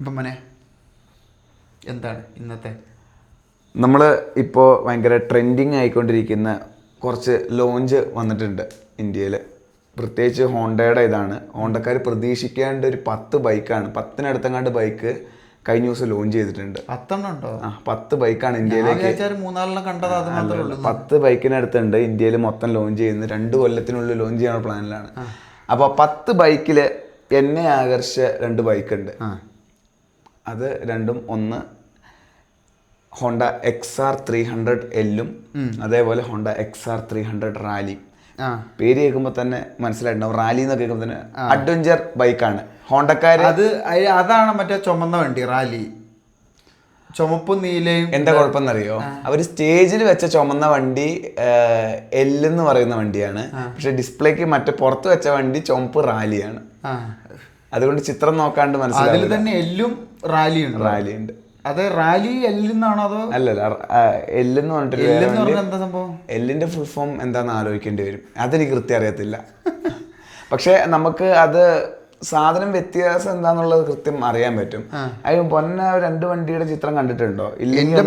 ഇപ്പം മനെ എന്താണ് ഇന്നത്തെ നമ്മൾ ഇപ്പോൾ ഭയങ്കര ട്രെൻഡിങ് ആയിക്കൊണ്ടിരിക്കുന്ന കുറച്ച് ലോഞ്ച് വന്നിട്ടുണ്ട് ഇന്ത്യയിൽ. പ്രത്യേകിച്ച് ഹോണ്ടയുടെ ഇതാണ്. ഹോണ്ടക്കാർ പ്രതീക്ഷിക്കാണ്ട് ഒരു 10 ബൈക്കാണ്, 10-നടുത്തങ്ങാണ്ട് ബൈക്ക് കഴിഞ്ഞ ദിവസം ലോഞ്ച് ചെയ്തിട്ടുണ്ട്. 10 ഉണ്ടോ? 10 ബൈക്കാണ് ഇന്ത്യയിലേക്ക്. 10 ബൈക്കിനടുത്തുണ്ട് ഇന്ത്യയിൽ മൊത്തം ലോഞ്ച് ചെയ്യുന്നത്. 2 കൊല്ലത്തിനുള്ളിൽ ലോഞ്ച് ചെയ്യാനുള്ള പ്ലാനിലാണ്. അപ്പോൾ 10 ബൈക്കിൽ എന്നെ ആകർഷിച്ച 2 ബൈക്കുണ്ട്. അത് രണ്ടും ഒന്ന് ഹോണ്ട XR300L അതേപോലെ ഹോണ്ട XR300 റാലി. പേര് കേൾക്കുമ്പോൾ തന്നെ മനസ്സിലായിട്ടുണ്ടാവും. റാലി എന്ന് കേൾക്കുമ്പോൾ തന്നെ അഡ്വഞ്ചർ ബൈക്കാണ് ഹോണ്ടക്കാര്. അതാണ് മറ്റേ ചുമന്ന വണ്ടി റാലി, ചുമപ്പും നീലയും. എന്താ കുഴപ്പമെന്നറിയോ, അവർ സ്റ്റേജിൽ വെച്ച ചുമന്ന വണ്ടി എന്ന് പറയുന്ന വണ്ടിയാണ്. പക്ഷെ ഡിസ്പ്ലേക്ക് മറ്റേ പുറത്ത് വെച്ച വണ്ടി ചുമപ്പ് റാലിയാണ്. അതുകൊണ്ട് ചിത്രം നോക്കാണ്ട് മനസ്സിലായി. അതിൽ തന്നെ എല്ലും റാലിയുണ്ട്. അതെ, റാലി എല്ലെന്നാണോ അതോ? അല്ലല്ല, എല്ലെന്ന് പറഞ്ഞിട്ട് എന്താ സംഭവം? എല്ലിന്റെ ഫുൾ ഫോം എന്താന്ന് ആലോചിക്കേണ്ടി വരും. അതെനിക്ക് കൃത്യം അറിയത്തില്ല. പക്ഷെ നമുക്ക് അത് സാധനം വ്യത്യാസം എന്താന്നുള്ളത് കൃത്യം അറിയാൻ പറ്റും. അത് പൊന്ന 2 വണ്ടിയുടെ ചിത്രം കണ്ടിട്ടുണ്ടോ? ഇല്ലെങ്കിൽ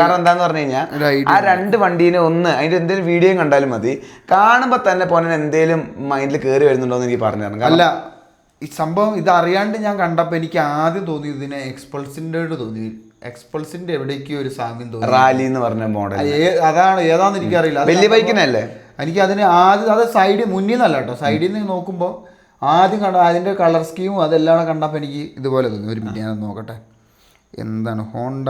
കാരണം എന്താന്ന് പറഞ്ഞു കഴിഞ്ഞാൽ ആ 2 വണ്ടീനെ ഒന്ന് അതിന്റെ എന്തെങ്കിലും വീഡിയോ കണ്ടാലും മതി. കാണുമ്പോ തന്നെ പൊന്നൻ എന്തേലും മൈൻഡിൽ കയറി വരുന്നുണ്ടോ എന്ന് എനിക്ക് പറഞ്ഞു തരണം. അല്ല, ഈ സംഭവം ഇത് അറിയാണ്ട് ഞാൻ കണ്ടപ്പോൾ എനിക്ക് ആദ്യം തോന്നി ഇതിനെ എക്സ്പൾസിൻ്റെ തോന്നി. എക്സ്പൾസിന്റെ എവിടേക്കോ ഒരു സാമ്യം തോന്നി. റാലി എന്ന് പറഞ്ഞ മോഡൽ അതാണ്, ഏതാന്ന് എനിക്കറിയില്ല. വലിയ ബൈക്കിനല്ലേ? എനിക്ക് അതിന് ആദ്യം അത് സൈഡിൽ മുന്നിൽ നിന്നല്ല കേട്ടോ, സൈഡിൽ നിന്ന് നോക്കുമ്പോൾ ആദ്യം കണ്ട അതിൻ്റെ കളർ സ്കീമും അതെല്ലാം കണ്ടപ്പോൾ എനിക്ക് ഇതുപോലെ തോന്നി. ഒരു മിനിറ്റ് ഞാൻ നോക്കട്ടെ, എന്താണ് ഹോണ്ട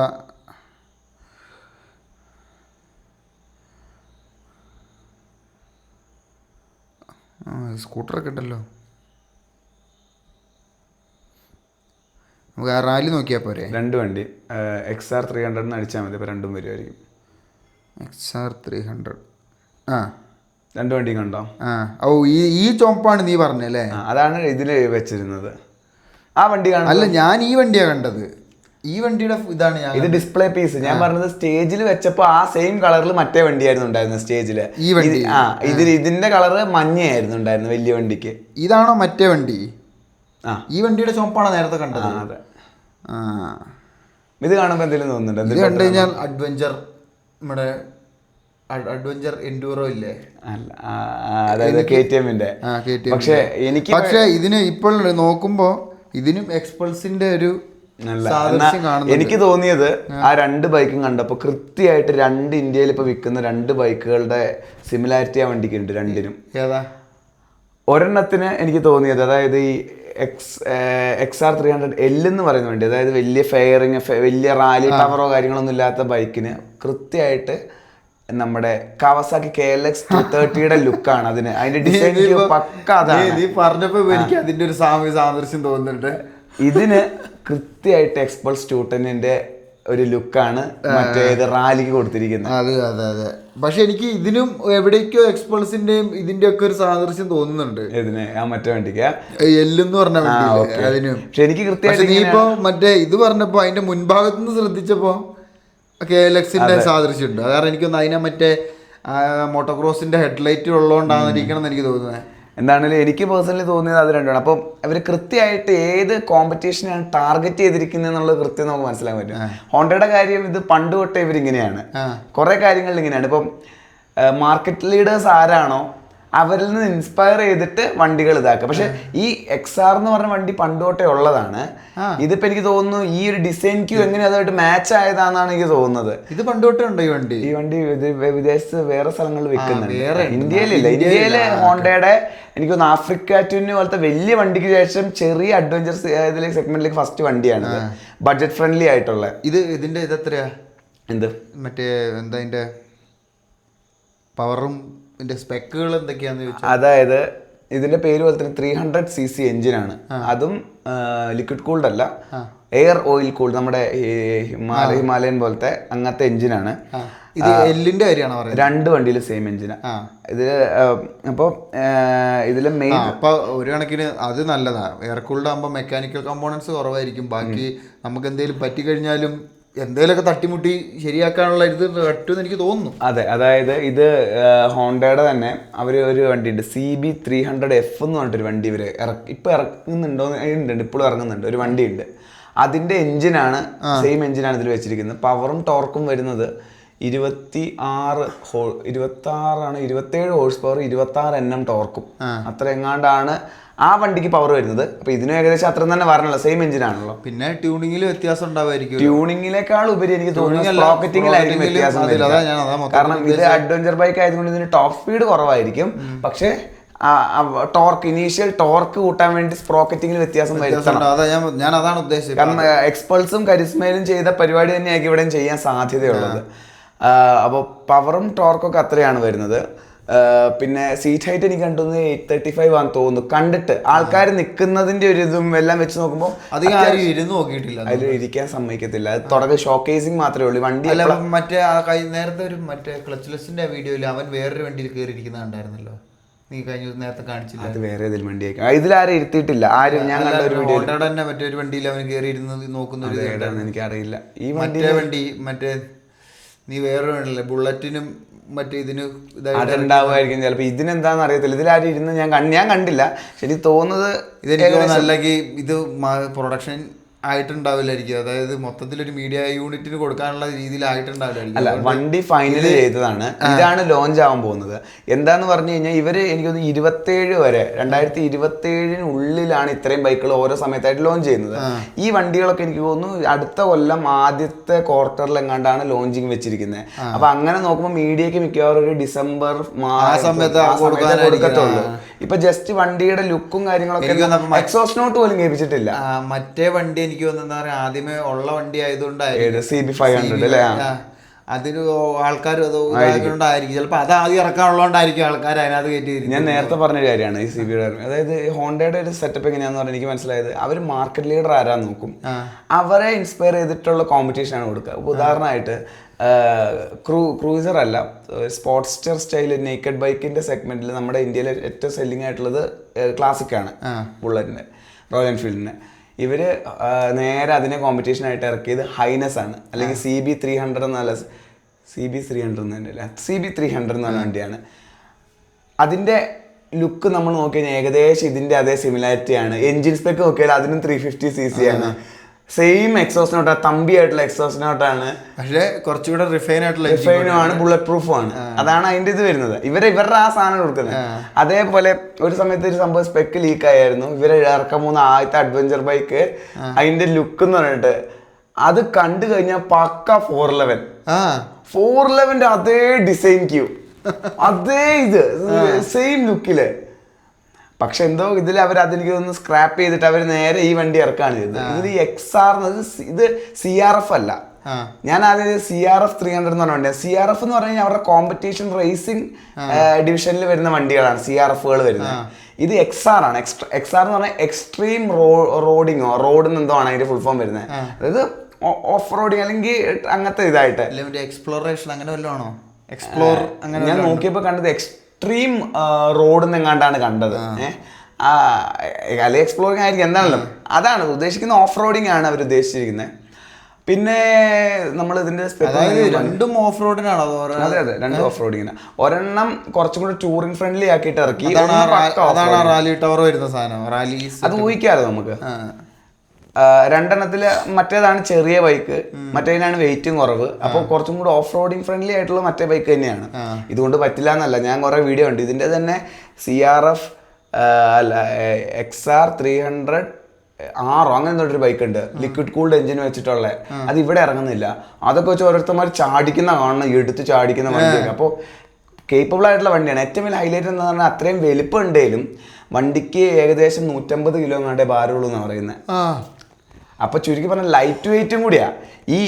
സ്കൂട്ടറൊക്കെ ഉണ്ടല്ലോ. നമുക്ക് ആ റാലി നോക്കിയാൽ പോരെ? 2 വണ്ടി XR300 അടിച്ചാൽ മതി, അപ്പോൾ രണ്ടും വരുമായിരിക്കും. XR300 2 വണ്ടിയും കണ്ടോ? ഓ, ഈ ചുമപ്പാണ് നീ പറഞ്ഞല്ലേ? അതാണ് ഇതിൽ വെച്ചിരുന്നത്. ആ വണ്ടി കാണാൻ അല്ല, ഞാൻ ഈ വണ്ടിയാണ് കണ്ടത്. ഈ വണ്ടിയുടെ ഇതാണ് ഞാൻ. ഇത് ഡിസ്പ്ലേ പീസ്. ഞാൻ പറഞ്ഞത് സ്റ്റേജിൽ വെച്ചപ്പോൾ ആ സെയിം കളറിൽ മറ്റേ വണ്ടിയായിരുന്നു ഉണ്ടായിരുന്നത് സ്റ്റേജില്. ഈ വണ്ടി ഇതിന്റെ കളറ് മഞ്ഞയായിരുന്നു ഉണ്ടായിരുന്നത് വലിയ വണ്ടിക്ക്. ഇതാണോ മറ്റേ വണ്ടി? ഈ വണ്ടിയുടെ ചുമപ്പാണ് നേരത്തെ കണ്ടത്. അതെ. ഇത് കാണുമ്പോൾ എന്തെങ്കിലും തോന്നുന്നുണ്ട്? ഇത് കണ്ടു കഴിഞ്ഞാൽ അഡ്വഞ്ചർ, നമ്മുടെ അഡ്വഞ്ചർ എൻഡ്യൂറോ ഇല്ലേ? അല്ല, അതായത് KTMന്റെ. പക്ഷേ ഇതിന് ഇപ്പോൾ നോക്കുമ്പോൾ ഇതിനും എക്സ്പൾസിന്റെ ഒരു എനിക്ക് തോന്നിയത് ആ 2 ബൈക്കും കണ്ടപ്പോൾ കൃത്യമായിട്ട് 2 ഇന്ത്യയിൽ ഇപ്പൊ വിൽക്കുന്ന 2 ബൈക്കുകളുടെ സിമിലാരിറ്റി ആ വണ്ടിക്ക് ഉണ്ട് രണ്ടിനും. ഏതാ? ഒരെണ്ണത്തിന് എനിക്ക് തോന്നിയത്, അതായത് ഈ XR300L എന്ന് പറയുന്ന വണ്ടി, അതായത് വലിയ ഫെയറിങ്, വലിയ റാലി ടവറോ കാര്യങ്ങളൊന്നും ഇല്ലാത്ത ബൈക്കിന് കൃത്യമായിട്ട് നമ്മുടെ കവാസാക്കി KLX 230യുടെ ലുക്കാണ് അതിന്. അതിന്റെ ഡിസൈൻ പക്ക അതാണ്. നീ പറഞ്ഞപ്പോ എനിക്ക് അതിന്റെ ഒരു സാദൃശ്യം തോന്നുന്നുണ്ട്. ഇതിന് കൃത്യമായിട്ട് എക്സ്പൾസ് 210ന്റെ ഒരു ലുക്കാണ് മറ്റേത് റാലിക്ക് കൊടുത്തിരിക്കുന്നത്. അതെ അതെ അതെ. പക്ഷെ എനിക്ക് ഇതിനും എവിടേക്കോ എക്സ്പൾസിന്റെയും ഇതിന്റെ ഒക്കെ ഒരു സാദൃശ്യം തോന്നുന്നുണ്ട്. ഇതിന് ആ മറ്റേ വണ്ടിക്ക് എല്ലെന്ന് പറഞ്ഞ വണ്ടി അതിനും. പക്ഷെ എനിക്ക് കൃത്യമായിട്ട് നീ ഇപ്പൊ മറ്റേ ഇത് പറഞ്ഞപ്പോ അതിന്റെ മുൻഭാഗത്തുനിന്ന് ശ്രദ്ധിച്ചപ്പോ KLXന്റെ സാദൃശ്യം ഉണ്ട്. അതാണ് എനിക്കൊന്ന് അതിനെ മറ്റേ മോട്ടോക്രോസിന്റെ ഹെഡ്ലൈറ്റ് ഉള്ളതുകൊണ്ടായിരിക്കണം എന്ന് എനിക്ക് തോന്നുന്നത്. എന്താണെങ്കിലും എനിക്ക് പേഴ്സണലി തോന്നിയത് അത് രണ്ടുമാണ്. അപ്പം അവർ കൃത്യമായിട്ട് ഏത് കോമ്പറ്റീഷനാണ് ടാർഗറ്റ് ചെയ്തിരിക്കുന്നത് എന്നുള്ളത് കൃത്യം നമുക്ക് മനസ്സിലാക്കാൻ പറ്റും. ഹോണ്ടയുടെ കാര്യം ഇത് പണ്ട് തൊട്ടേ ഇവരിങ്ങനെയാണ്, കുറേ കാര്യങ്ങളിൽ ഇങ്ങനെയാണ്. ഇപ്പം മാർക്കറ്റ് ലീഡേഴ്സ് ആരാണോ അവരിൽ നിന്ന് ഇൻസ്പയർ ചെയ്തിട്ട് വണ്ടികൾ ഇതാക്കുക. പക്ഷെ ഈ XR എന്ന് പറഞ്ഞ വണ്ടി പണ്ട് തൊട്ടേ ഉള്ളതാണ്. ഇതിപ്പോ എനിക്ക് തോന്നുന്നു ഈ ഒരു ഡിസൈൻ ക്യൂ എങ്ങനെ അതുമായിട്ട് മാച്ച് ആയതാണെന്നാണ് എനിക്ക് തോന്നുന്നത്. ഇത് പണ്ട് തൊട്ടേ ഉണ്ട് ഈ വണ്ടി വിദേശത്ത് വേറെ സ്ഥലങ്ങളിൽ വിൽക്കുന്നുണ്ട്, ഇന്ത്യയിലില്ല. ഇന്ത്യയില് ഹോണ്ടയുടെ എനിക്ക് തോന്നുന്നു ആഫ്രിക്ക ട്വിൻ പോലത്തെ വലിയ വണ്ടിക്ക് ശേഷം ചെറിയ അഡ്വഞ്ചർ ഇതിലേക്ക് സെഗ്മെന്റിലേക്ക് ഫസ്റ്റ് വണ്ടിയാണ്, ബഡ്ജറ്റ് ഫ്രണ്ട്ലി ആയിട്ടുള്ള. ഇതിന്റെ ഇതെത്രയാ? എന്ത് മറ്റേ എന്താ അതിന്റെ പവറും സ്പെക്കുകൾ എന്തൊക്കെയാന്ന് ചോദിച്ചാൽ, അതായത് ഇതിന്റെ പേര് പോലെ തന്നെ 300cc എഞ്ചിനാണ്. അതും ലിക്വിഡ് കൂൾഡ് അല്ല, എയർ ഓയിൽ കൂൾഡ്, നമ്മുടെ ഹിമാലയൻ പോലത്തെ അങ്ങനത്തെ എഞ്ചിനാണ്. ഇത് എല്ലിന്റെ കാര്യമാണ് പറയുന്നത്. 2 വണ്ടിയിലും സെയിം എഞ്ചിനാ ഇതില്. അപ്പോൾ ഇതില് മെയിൻ അപ്പൊ ഒരു കണക്കിന് അത് നല്ലതാ. എയർ കൂൾഡ് ആകുമ്പോൾ മെക്കാനിക്കൽ കമ്പോണൻസ് കുറവായിരിക്കും. ബാക്കി നമുക്ക് എന്തെങ്കിലും പറ്റിക്കഴിഞ്ഞാലും എന്തെങ്കിലുമൊക്കെ തട്ടിമുട്ടി ശരിയാക്കാനുള്ള ഇത് പറ്റുമെന്ന് എനിക്ക് തോന്നുന്നു. അതെ, അതായത് ഇത് ഹോണ്ടയുടെ തന്നെ അവർ ഒരു വണ്ടിയുണ്ട് CB300F എന്ന് പറഞ്ഞിട്ടൊരു വണ്ടി ഇവർ ഇപ്പം ഇറക്കുന്നുണ്ടോ? ഉണ്ട്, ഇപ്പോഴും ഇറങ്ങുന്നുണ്ട് ഒരു വണ്ടിയുണ്ട്. അതിന്റെ എഞ്ചിനാണ് സെയിം എഞ്ചിനാണ് ഇതിൽ വെച്ചിരിക്കുന്നത്. പവറും ടോർക്കും വരുന്നത് 27 ഹോഴ്സ് പവർ 26 Nm ടോർക്കും അത്ര എങ്ങാണ്ടാണ് ആ വണ്ടിക്ക് പവർ വരുന്നത്. അപ്പൊ ഇതിനും ഏകദേശം അത്ര തന്നെ വരണല്ലോ, സെയിം എഞ്ചിനാണല്ലോ. പിന്നെ ട്യൂണിങ്ങിൽ വ്യത്യാസം ഉണ്ടാവുമായിരിക്കും. ട്യൂണിങ്ങിനേക്കാൾ ഉപരി എനിക്ക് തോന്നുന്നു സ്പ്രോക്കറ്റിംഗിലായിരിക്കും വ്യത്യാസം വരുന്നത്. കാരണം ഇത് അഡ്വഞ്ചർ ബൈക്ക് ആയതുകൊണ്ട് ഇതിന് ടോപ്പ് സ്പീഡ് കുറവായിരിക്കും, പക്ഷെ ടോർക്ക് ഇനീഷ്യൽ ടോർക്ക് കൂട്ടാൻ വേണ്ടി സ്പ്രോക്കറ്റിംഗിൽ വ്യത്യാസം വരുത്തണം. ഞാൻ അതാണ് ഉദ്ദേശിച്ചത്. കാരണം എക്സ്പൾസും കരിസ്മയിലും ചെയ്ത പരിപാടി തന്നെയായിരിക്കും ഇവിടെയും ചെയ്യാൻ സാധ്യതയുള്ളത്. അപ്പോൾ പവറും ടോർക്കൊക്കെ അത്രയാണ് വരുന്നത്. പിന്നെ സീറ്റ് ഹൈറ്റ് എനിക്ക് കണ്ടുന്നത് 835 ആണെന്ന് തോന്നുന്നു. കണ്ടിട്ട് ആൾക്കാർ നിൽക്കുന്നതിന്റെ ഒരു ഇതും എല്ലാം വെച്ച് നോക്കുമ്പോൾ അതിൽ ഇരിക്കാൻ സമ്മതിക്കത്തില്ല. അത് തുടക്കം ഷോക്കേസിങ് മാത്രമേ ഉള്ളൂ. വണ്ടി മറ്റേ നേരത്തെ ഒരു മറ്റേ ക്ലച്ച്ലെസിന്റെ വീഡിയോയിൽ അവൻ വേറൊരു വണ്ടിയിൽ കയറിയിരിക്കുന്നത് ഉണ്ടായിരുന്നല്ലോ, നീ കഴിഞ്ഞ നേരത്തെ കാണിച്ചില്ല. അത് വേറെ ഏതെങ്കിലും വണ്ടിയായിരിക്കും. ഇതിലാരും ഇരുത്തിയിട്ടില്ല ആരും. ഞാൻ കണ്ട ഒരു വീഡിയോ തന്നെ മറ്റൊരു വണ്ടിയിൽ അവൻ കയറിയിരുന്നത് നോക്കുന്നത് എനിക്കറിയില്ല. ഈ വണ്ടി മറ്റേ നീ വേറെ വണ്ടിയില്ലേ ബുള്ളറ്റിനും മറ്റേ ഇതിന് അതുണ്ടാവുമായിരിക്കും ചിലപ്പോൾ. ഇതിനെന്താണെന്ന് അറിയത്തില്ല. ഇതിലാരും ഇരുന്ന് ഞാൻ കണ്ടില്ല. ശരി തോന്നുന്നത് ഇതെനിക്ക് അല്ലെങ്കിൽ ഇത് പ്രൊഡക്ഷൻ ആയിട്ടുണ്ടാവില്ലായിരിക്കും. അതായത് മൊത്തത്തിലൊരു മീഡിയ യൂണിറ്റിന് കൊടുക്കാനുള്ള രീതിയിലായിട്ടുണ്ടാവില്ലായിരിക്കും. അല്ല, വണ്ടി ഫൈനലി ചെയ്തതാണ്. ഇതാണ് ലോഞ്ച് ആവാൻ പോകുന്നത്. എന്താന്ന് പറഞ്ഞു കഴിഞ്ഞാൽ ഇവര് എനിക്ക് തോന്നുന്നു 27 വരെ 2027 ഇത്രയും ബൈക്കുകൾ ഓരോ സമയത്തായിട്ട് ലോഞ്ച് ചെയ്യുന്നത്. ഈ വണ്ടികളൊക്കെ എനിക്ക് തോന്നുന്നു അടുത്ത കൊല്ലം ആദ്യത്തെ ക്വാർട്ടറിൽ എങ്ങാണ്ടാണ് ലോഞ്ചിങ് വെച്ചിരിക്കുന്നത്. അപ്പൊ അങ്ങനെ നോക്കുമ്പോൾ മീഡിയക്ക് മിക്കവാറും ഒരു ഡിസംബർ സമയത്ത് കൊടുക്കത്തുള്ളൂ. ഇപ്പൊ ജസ്റ്റ് വണ്ടിയുടെ ലുക്കും കാര്യങ്ങളൊക്കെ എക്സോസ്റ്റ് നോട്ട് പോലും കേൾപ്പിച്ചിട്ടില്ല. മറ്റേ വണ്ടി എനിക്ക് തോന്നുന്ന ആദ്യമേ ഉള്ള വണ്ടി ആയതുകൊണ്ടായിരിക്കും CB500 അല്ലേ, അതിന് ആൾക്കാർ അതുകൊണ്ടായിരിക്കും ചിലപ്പോൾ അത് ആദ്യം ഇറക്കാനുള്ളതുകൊണ്ടായിരിക്കും ആൾക്കാർ അതിനകത്ത് കയറ്റി. ഞാൻ നേരത്തെ പറഞ്ഞ കാര്യമാണ് ഈ CB. അതായത് ഹോണ്ടയുടെ ഒരു സെറ്റപ്പ് എങ്ങനെയാന്ന് പറഞ്ഞാൽ എനിക്ക് മനസ്സിലായത് അവർ മാർക്കറ്റ് ലീഡർ ആരാന്ന് നോക്കും, അവരെ ഇൻസ്പയർ ചെയ്തിട്ടുള്ള കോമ്പറ്റീഷനാണ് കൊടുക്കുക. ഉദാഹരണമായിട്ട് ക്രൂസർ അല്ല, സ്പോർട്സ്റ്റർ സ്റ്റൈൽ നേക്കഡ് ബൈക്കിന്റെ സെഗ്മെന്റിൽ നമ്മുടെ ഇന്ത്യയിലെ ഏറ്റവും സെല്ലിംഗ് ആയിട്ടുള്ളത് ക്ലാസിക്കാണ്, ബുള്ളറ്റിന്റെ, റോയൽ എൻഫീൽഡിന്റെ. ഇവര് നേരെ അതിനെ കോമ്പറ്റീഷൻ ആയിട്ട് ഇറക്കിയത് ഹൈനസ് ആണ്, അല്ലെങ്കിൽ CB300 എന്നല്ല, CB300 എന്നല്ല, CB300 എന്ന് പറഞ്ഞ വണ്ടിയാണ്. അതിന്റെ ലുക്ക് നമ്മൾ നോക്കി കഴിഞ്ഞാൽ ഏകദേശം ഇതിന്റെ അതേ സിമിലാരിറ്റി ആണ്. എൻജിൻ സ്പെക്ക് നോക്കിയാൽ അതിനും 350cc ആണ്. സെയിം എക്സോസ്റ്റ് നോട്ടാ, തമ്പി ആയിട്ടുള്ള എക്സോസ്റ്റ് നോട്ടാണ്, പക്ഷേ കുറച്ചുകൂടെ റിഫൈനുമാണ്, ബുള്ളറ്റ് പ്രൂഫും ആണ്. അതാണ് അതിന്റെ ഇത് വരുന്നത്. ഇവരുടെ ആ സാധനം കൊടുക്കുന്നത്. അതേപോലെ ഒരു സമയത്ത് ഒരു സംഭവം സ്പെക്ക് ലീക്ക് ആയിരുന്നു. ഇവരെ ഇറക്കാൻ പോകുന്ന ആദ്യത്തെ അഡ്വഞ്ചർ ബൈക്ക് അതിന്റെ ലുക്ക് എന്ന് പറഞ്ഞിട്ട് അത് കണ്ടു കഴിഞ്ഞാൽ പക്ക 411 അതേ ഡിസൈൻ ക്യൂ, അതേ ഇത് സെയിം ലുക്കില്. പക്ഷെ എന്തോ ഇതിൽ അവർ അതെനിക്ക് ഒന്ന് സ്ക്രാപ്പ് ചെയ്തിട്ട് അവർ നേരെ ഈ വണ്ടി ഇറക്കാണ് ചെയ്തത്. ഇത് XR ഇത് CRF അല്ല. ഞാൻ ആദ്യം CRF 300 എന്ന് പറഞ്ഞ വണ്ടിയാണ്. CRF എന്ന് പറഞ്ഞു കഴിഞ്ഞാൽ അവരുടെ കോമ്പറ്റീഷൻ റേസിംഗ് ഡിവിഷനിൽ വരുന്ന വണ്ടികളാണ് CRFകൾ വരുന്നത്. ഇത് XR ആണ്. XR എന്ന് പറഞ്ഞാൽ എക്സ്ട്രീം റോഡിങ്ങോ റോഡിന് എന്തോ ആണ് അതിന്റെ ഫുൾ ഫോം വരുന്നത്. അതായത് ഓഫ് റോഡിങ് അല്ലെങ്കിൽ അങ്ങനത്തെ ഇതായിട്ട് എക്സ്പ്ലോറേഷൻ അങ്ങനെ വല്ലതും ആണോ? എക്സ്പ്ലോർ അങ്ങനെ ഞാൻ നോക്കിയപ്പോൾ കണ്ടത് എക്സ്ട്രീം റോഡ് എങ്ങാണ്ടാണ് കണ്ടത്. അല്ലെങ്കിൽ എക്സ്പ്ലോറിംഗ് ആയിരിക്കും, എന്താണല്ലോ അതാണ് ഉദ്ദേശിക്കുന്നത്. ഓഫ് റോഡിങ് ആണ് അവർ ഉദ്ദേശിച്ചിരിക്കുന്നത്. പിന്നെ നമ്മൾ ഇതിന്റെ രണ്ടും ഓഫ് റോഡിനാണോ? അതെ അതെ, രണ്ടും ഓഫ് റോഡിങ്ങിന്. ഒരെണ്ണം കുറച്ചും കൂടി ടൂറിംഗ് ഫ്രണ്ട്ലി ആക്കിയിട്ട് ഇറക്കി. റാലി ടവർ വരുന്ന സാധനം, റാലി അത് ഊഹിക്കാലോ നമുക്ക്. രണ്ടെണ്ണത്തില് മറ്റേതാണ് ചെറിയ ബൈക്ക്, മറ്റേതിനാണ് വെയിറ്റും കുറവ്. അപ്പോൾ കുറച്ചും കൂടി ഓഫ് റോഡിങ് ഫ്രണ്ട്ലി ആയിട്ടുള്ള മറ്റേ ബൈക്ക് തന്നെയാണ്. ഇതുകൊണ്ട് പറ്റില്ല എന്നല്ല, ഞാൻ കുറെ വീഡിയോ ഉണ്ട് ഇതിന്റെ തന്നെ. CRF അല്ല XR 300 R അങ്ങനെ എന്തൊരു ബൈക്ക് ഉണ്ട്, ലിക്വിഡ് കൂൾഡ് എഞ്ചിൻ വെച്ചിട്ടുള്ള. അത് ഇവിടെ ഇറങ്ങുന്നില്ല. അതൊക്കെ വെച്ച് ഓരോരുത്തന്മാർ ചാടിക്കുന്ന കാണണം, എടുത്ത് ചാടിക്കുന്ന വണ്ടിയൊക്കെ. അപ്പോൾ കേപ്പബിൾ ആയിട്ടുള്ള വണ്ടിയാണ്. ഏറ്റവും വലിയ ഹൈലൈറ്റ് എന്ന് പറഞ്ഞാൽ അത്രയും വലിപ്പം ഉണ്ടെങ്കിലും വണ്ടിക്ക് ഏകദേശം 150 കിലോ എങ്ങാണ്ടേ ഭാരമുള്ളൂ എന്നാണ് പറയുന്നത്. അപ്പൊ ചുരുക്കി പറഞ്ഞാൽ ലൈറ്റ് വെയിറ്റും കൂടിയാ. ഈ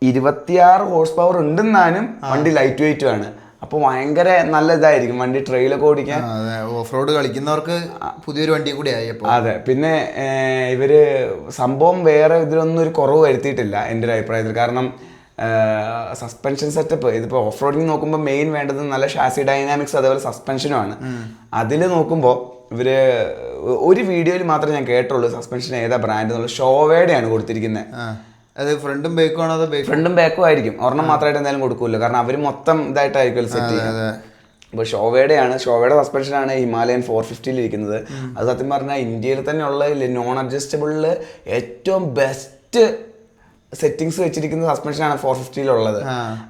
26 ഹോഴ്സ് പവർ ഉണ്ടെന്നാലും വണ്ടി ലൈറ്റ് വെയിറ്റും ആണ്. അപ്പൊ ഭയങ്കര നല്ല ഇതായിരിക്കും വണ്ടി ട്രെയിലൊക്കെ ഓടിക്കാൻ. ഓഫ് റോഡ് കളിക്കുന്നവർക്ക് പുതിയൊരു വണ്ടി കൂടി ആയി. അതെ. പിന്നെ ഇവര് സംഭവം വേറെ ഇതിലൊന്നും ഒരു കുറവ് വരുത്തിയിട്ടില്ല എൻ്റെ ഒരു അഭിപ്രായത്തിൽ. കാരണം സസ്പെൻഷൻ സെറ്റപ്പ് ഇതിപ്പോൾ ഓഫ് റോഡിങ് നോക്കുമ്പോൾ മെയിൻ വേണ്ടത് നല്ല ഷാസി ഡൈനാമിക്സ്, അതേപോലെ സസ്പെൻഷനുമാണ്. അതിൽ നോക്കുമ്പോൾ ഇവര് ഒരു വീഡിയോയിൽ മാത്രമേ ഞാൻ കേട്ടുള്ളൂ സസ്പെൻഷൻ ഏതാ ബ്രാൻഡ് എന്നുള്ള. ഷോവേഡയാണ് കൊടുത്തിരിക്കുന്നത്. അത് ഫ്രണ്ടും ബാക്കും ആണോ? അതോ ഫ്രണ്ടും ബാക്കും ആയിരിക്കും. ഒരെണ്ണം മാത്രമായിട്ട് എന്തായാലും കൊടുക്കൂല്ലോ, കാരണം അവർ മൊത്തം ഇതായിട്ടായിരിക്കും സെറ്റ് ചെയ്യുന്നത്. ഇപ്പോൾ ഷോവയുടെ സസ്പെൻഷനാണ് ഹിമാലയൻ 450 ഇരിക്കുന്നത്. അത് സത്യം പറഞ്ഞാൽ ഇന്ത്യയിൽ തന്നെ ഉള്ള നോൺ അഡ്ജസ്റ്റബിളിൽ ഏറ്റവും ബെസ്റ്റ് സെറ്റിങ്സ് വെച്ചിരിക്കുന്ന സസ്പെൻഷനാണ് 450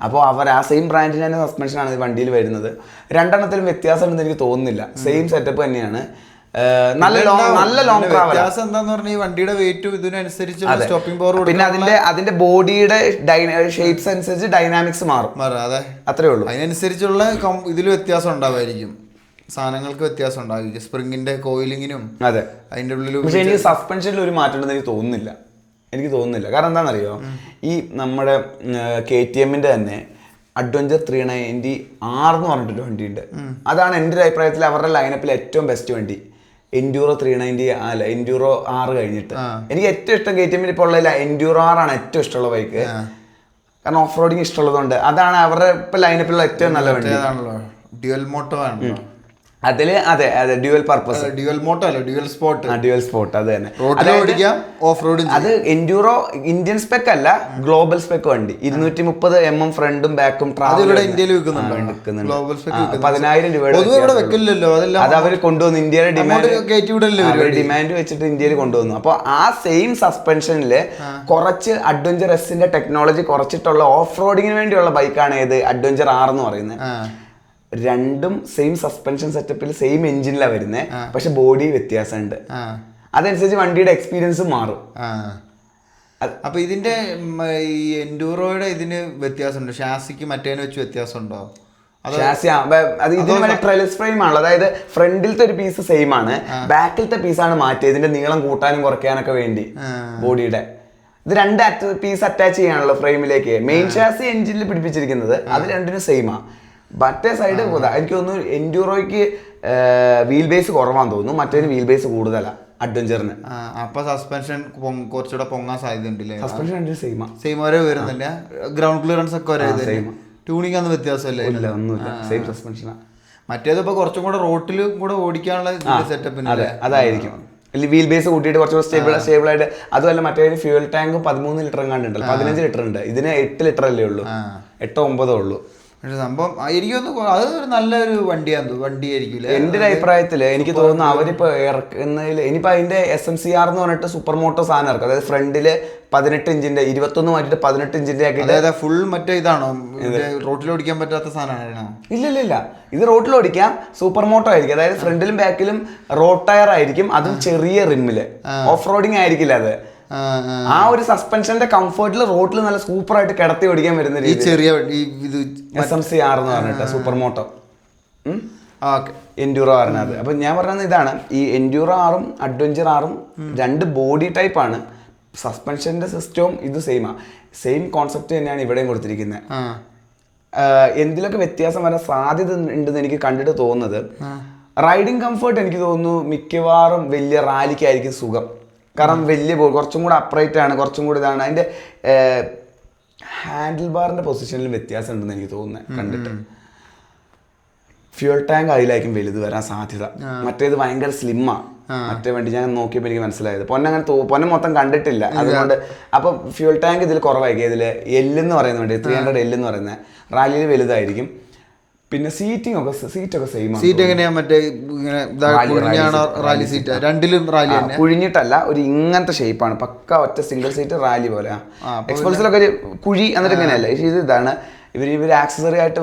അപ്പോൾ അവർ ആ സെയിം ബ്രാൻഡിന് തന്നെ സസ്പെൻഷനാണ് ഈ വണ്ടിയിൽ വരുന്നത്. രണ്ടെണ്ണത്തിലും വ്യത്യാസം ഉണ്ടെന്ന് എനിക്ക് തോന്നുന്നില്ല. സെയിം സെറ്റപ്പ് തന്നെയാണ്. നല്ല ലോങ് ട്രാവൽ. വ്യത്യാസം എന്താന്ന് പറഞ്ഞാൽ ഈ വണ്ടിയുടെ വെയിറ്റും ഇതിനനുസരിച്ച് സ്റ്റോപ്പിംഗ് പവർ, പിന്നെ അതിന്റെ ബോഡിയുടെ ഷേപ്സ് അനുസരിച്ച് ഡൈനാമിക്സ് മാറും. അതെ, അത്രേ ഉള്ളൂ. അതിനനുസരിച്ചുള്ള ഇതിൽ വ്യത്യാസം ഉണ്ടാവായിരിക്കും, സാധനങ്ങൾക്ക് വ്യത്യാസം ഉണ്ടാവില്ല, സ്പ്രിങ്ങിന്റെ കോയിലിങ്ങിനും. അതെ, അതിന്റെ ഉള്ളിൽ. പക്ഷെ എനിക്ക് സസ്പെൻഷനിൽ ഒരു മാറ്റം ഉണ്ടെന്ന് എനിക്ക് തോന്നുന്നില്ല. കാരണം എന്താണെന്നറിയോ, ഈ നമ്മുടെ KTMന്റെ തന്നെ അഡ്വഞ്ചർ 390R എന്ന് പറഞ്ഞിട്ടൊരു വണ്ടിയുണ്ട്. അതാണ് എൻ്റെ ഒരു അഭിപ്രായത്തിൽ അവരുടെ ലൈനപ്പിൽ ഏറ്റവും ബെസ്റ്റ് വണ്ടി. എൻഡ്യൂറോ 390 അല്ല, എൻഡ്യൂറോ R കഴിഞ്ഞിട്ട് എനിക്ക് ഏറ്റവും ഇഷ്ടം KTMൽ ഇപ്പോൾ ഉള്ള എൻഡ്യൂറോ R ആണ് ഏറ്റവും ഇഷ്ടമുള്ള ബൈക്ക്. കാരണം ഓഫ് റോഡിങ് ഇഷ്ടമുള്ളതുകൊണ്ട് അതാണ് അവരുടെ ഇപ്പൊ ലൈനപ്പിലുള്ള ഏറ്റവും നല്ല വണ്ടി. ഡ്യുവൽ മോട്ടോ ആണല്ലോ അതില്. അതെ, ഡ്യുവൽ പർപ്പസ്. ഡ്യുവൽ മോട്ടോ അല്ല, ഡ്യുവൽ സ്പോട്ട്. അത് തന്നെ. Off road. അത് എൻഡ്യൂറോ ഇന്ത്യൻ സ്പെക്ക് അല്ല, ഗ്ലോബൽ സ്പെക്ക് വണ്ടി. 230 mm ഫ്രണ്ടും ബാക്കും ഇന്ത്യയിൽ വിൽക്കുന്നുണ്ട്. 10,000 രൂപയുടെ അത് അവർ കൊണ്ടുവന്നു. ഇന്ത്യയുടെ ഡിമാൻഡ് വെച്ചിട്ട് ഇന്ത്യയിൽ കൊണ്ടുവന്നു. അപ്പൊ ആ സെയിം സസ്പെൻഷനില് കുറച്ച് അഡ്വഞ്ചർ എസിന്റെ ടെക്നോളജി കുറച്ചിട്ടുള്ള ഓഫ് റോഡിങ്ങിന് വേണ്ടിയുള്ള ബൈക്കാണ് ഏത് അഡ്വഞ്ചർ R എന്ന് പറയുന്നത്. രണ്ടും സെയിം സസ്പെൻഷൻ സെറ്റപ്പിൽ സെയിം എഞ്ചിനിലാണ് വരുന്നത്, പക്ഷെ ബോഡി വ്യത്യാസമുണ്ട്. അതനുസരിച്ച് വണ്ടിയുടെ എക്സ്പീരിയൻസ് മാറും. അപ്പൊ ഇതിന്റെ ഈ എൻഡൂറോയുടെ ഇതിന് വ്യത്യാസമുണ്ട്, ഷാസിക്ക് മറ്റേനെ വെച്ച് വ്യത്യാസമുണ്ടോ? അത് ഇതിന് ട്രെയിലസ് ഫ്രെയിം ആണല്ലോ, അതായത് ഫ്രണ്ടിലത്തെ ഒരു പീസ് സെയിം ആണ്, ബാക്കിലത്തെ പീസാണ് മാറ്റിയത് ഇതിന്റെ നീളം കൂട്ടാനും കുറയ്ക്കാനൊക്കെ വേണ്ടി ബോഡിയുടെ. ഇത് രണ്ട് പീസ് അറ്റാച്ച് ചെയ്യാണല്ലോ ഫ്രെയിമിലേക്ക്. മെയിൻ ഷാസി എഞ്ചിനിൽ പിടിപ്പിച്ചിരിക്കുന്നത്, അത് രണ്ടിനും സെയിമാണ്. മറ്റേ സൈഡ് എനിക്ക് തോന്നുന്നു എൻഡ്യൂറോയ്ക്ക് വീൽ ബേസ് കുറവാന്ന് തോന്നുന്നു, മറ്റേതിന് വീൽ ബേസ് കൂടുതലാണ് അഡ്വഞ്ചറിന്. അപ്പൊ സസ്പെൻഷൻ കുറച്ചുകൂടെ പൊങ്ങാൻ സാധ്യത ഉണ്ടല്ലേ? സസ്പെൻഷൻ രണ്ടും സെയിം ഒരേ വരുന്നില്ല, ഗ്രൗണ്ട് ക്ലിയറൻസ് ഒക്കെ ഒരേ ട്യൂണിംഗ് ഒന്നും വ്യത്യാസമല്ലേ? ഒന്നുമില്ല, സെയിം സസ്പെൻഷനാണ്. മറ്റേത് ഇപ്പൊ കുറച്ചും കൂടെ റോട്ടിൽ കൂടെ ഓടിക്കാനുള്ള സെറ്റപ്പിന് അതായിരിക്കും. വീൽ ബേസ് കൂട്ടിയിട്ട് കുറച്ചുകൂടെ സ്റ്റേബിൾ ആയിട്ട്. അതുമല്ല മറ്റേ ഫ്യൂൽ ടാങ്ക് 13 ലിറ്റർ എങ്ങാണ്ടുണ്ടല്ലോ, 15 ലിറ്റർ ഉണ്ട്. ഇതിന് 8 ലിറ്റർ അല്ലേ ഉള്ളൂ, 8-9 ഉള്ളൂ. പക്ഷെ സംഭവം എനിക്കൊന്ന് അത് നല്ലൊരു വണ്ടിയായിരിക്കും എൻ്റെ ഒരു അഭിപ്രായത്തിൽ. എനിക്ക് തോന്നുന്നു അവരിപ്പോ ഇറക്കുന്നതിൽ ഇനിയിപ്പോ അതിന്റെ SMCR എന്ന് പറഞ്ഞിട്ട് സൂപ്പർ മോട്ടോ സാധനം ഇറക്കും. അതായത് ഫ്രണ്ടില് 18 ഇഞ്ചിന്റെ 21 മാറ്റിട്ട് 18 ഇഞ്ചിന്റെ ആക്കിയിട്ട് ഫുൾ മറ്റേ ഇതാണോ റോട്ടിൽ ഓടിക്കാൻ പറ്റാത്ത സാധനമാണോ? ഇല്ല, ഇത് റോട്ടിൽ ഓടിക്കാം. സൂപ്പർ മോട്ടോ ആയിരിക്കും, അതായത് ഫ്രണ്ടിലും ബാക്കിലും റോഡ് ടയർ ആയിരിക്കും, അതും ചെറിയ റിമ്മില്. ഓഫ് റോഡിങ് ആയിരിക്കില്ല അത്. ആ ഒരു സസ്പെൻഷന്റെ കംഫർട്ടിൽ റോഡിൽ നല്ല സൂപ്പർ ആയിട്ട് കിടത്തി ഓടിക്കാൻ വരുന്ന രീതി. ചെറിയ SMCR എന്ന് പറഞ്ഞിട്ട് സൂപ്പർ മോട്ടോ എൻഡ്യൂറോ ആറിനത്. അപ്പൊ ഞാൻ പറഞ്ഞത് ഇതാണ്, ഈ എൻഡ്യൂറോ ആറും അഡ്വഞ്ചർ ആറും രണ്ട് ബോഡി ടൈപ്പ് ആണ്. സസ്പെൻഷന്റെ സിസ്റ്റവും ഇത് സെയിം കോൺസെപ്റ്റ് തന്നെയാണ് ഇവിടെയും കൊടുത്തിരിക്കുന്നത്. എന്തിലൊക്കെ വ്യത്യാസം വരാൻ സാധ്യത ഉണ്ടെന്ന് എനിക്ക് കണ്ടിട്ട് തോന്നുന്നത്, റൈഡിങ് കംഫർട്ട് എനിക്ക് തോന്നുന്നു മിക്കവാറും വലിയ റാലിക്കായിരിക്കും സുഖം. കാരണം വലിയ കുറച്ചും കൂടെ അപ്രൈറ്റ് ആണ്, കുറച്ചും കൂടി ഇതാണ്. അതിന്റെ ഹാൻഡിൽ ബാറിന്റെ പൊസിഷനിൽ വ്യത്യാസം ഉണ്ടെന്ന് എനിക്ക് തോന്നുന്നത് കണ്ടിട്ട്. ഫ്യൂൽ ടാങ്ക് അതിലായിരിക്കും വലുത് വരാൻ സാധ്യത. മറ്റേത് ഭയങ്കര സ്ലിമ്മാണ്. മറ്റേ വണ്ടി ഞാൻ നോക്കിയപ്പോൾ എനിക്ക് മനസ്സിലായത്. പൊന്ന മൊത്തം കണ്ടിട്ടില്ല, അതുകൊണ്ട്. അപ്പൊ ഫ്യൂൽ ടാങ്ക് ഇതിൽ കുറവായിരിക്കും. ഇതിൽ എന്ന് പറയുന്ന വണ്ടി 300 എന്ന് പറയുന്നത് റാലിയിൽ വലുതായിരിക്കും. പിന്നെ സീറ്റൊക്കെ സെയിം. സീറ്റ് എങ്ങനെയാ? മറ്റേ റാലി സീറ്റ് രണ്ടിലും റാലി കുഴിഞ്ഞിട്ടല്ല, ഒരു ഇങ്ങനത്തെ ഷേപ്പാണ്, പക്ക ഒറ്റ സിംഗിൾ സീറ്റ് റാലി പോലെ. എക്സ്പൾസിലൊക്കെ ഒരു കുഴി എന്നിട്ട് ഇങ്ങനെയല്ല. ഇതാണ് ഇവർ ആക്സസറി ആയിട്ട്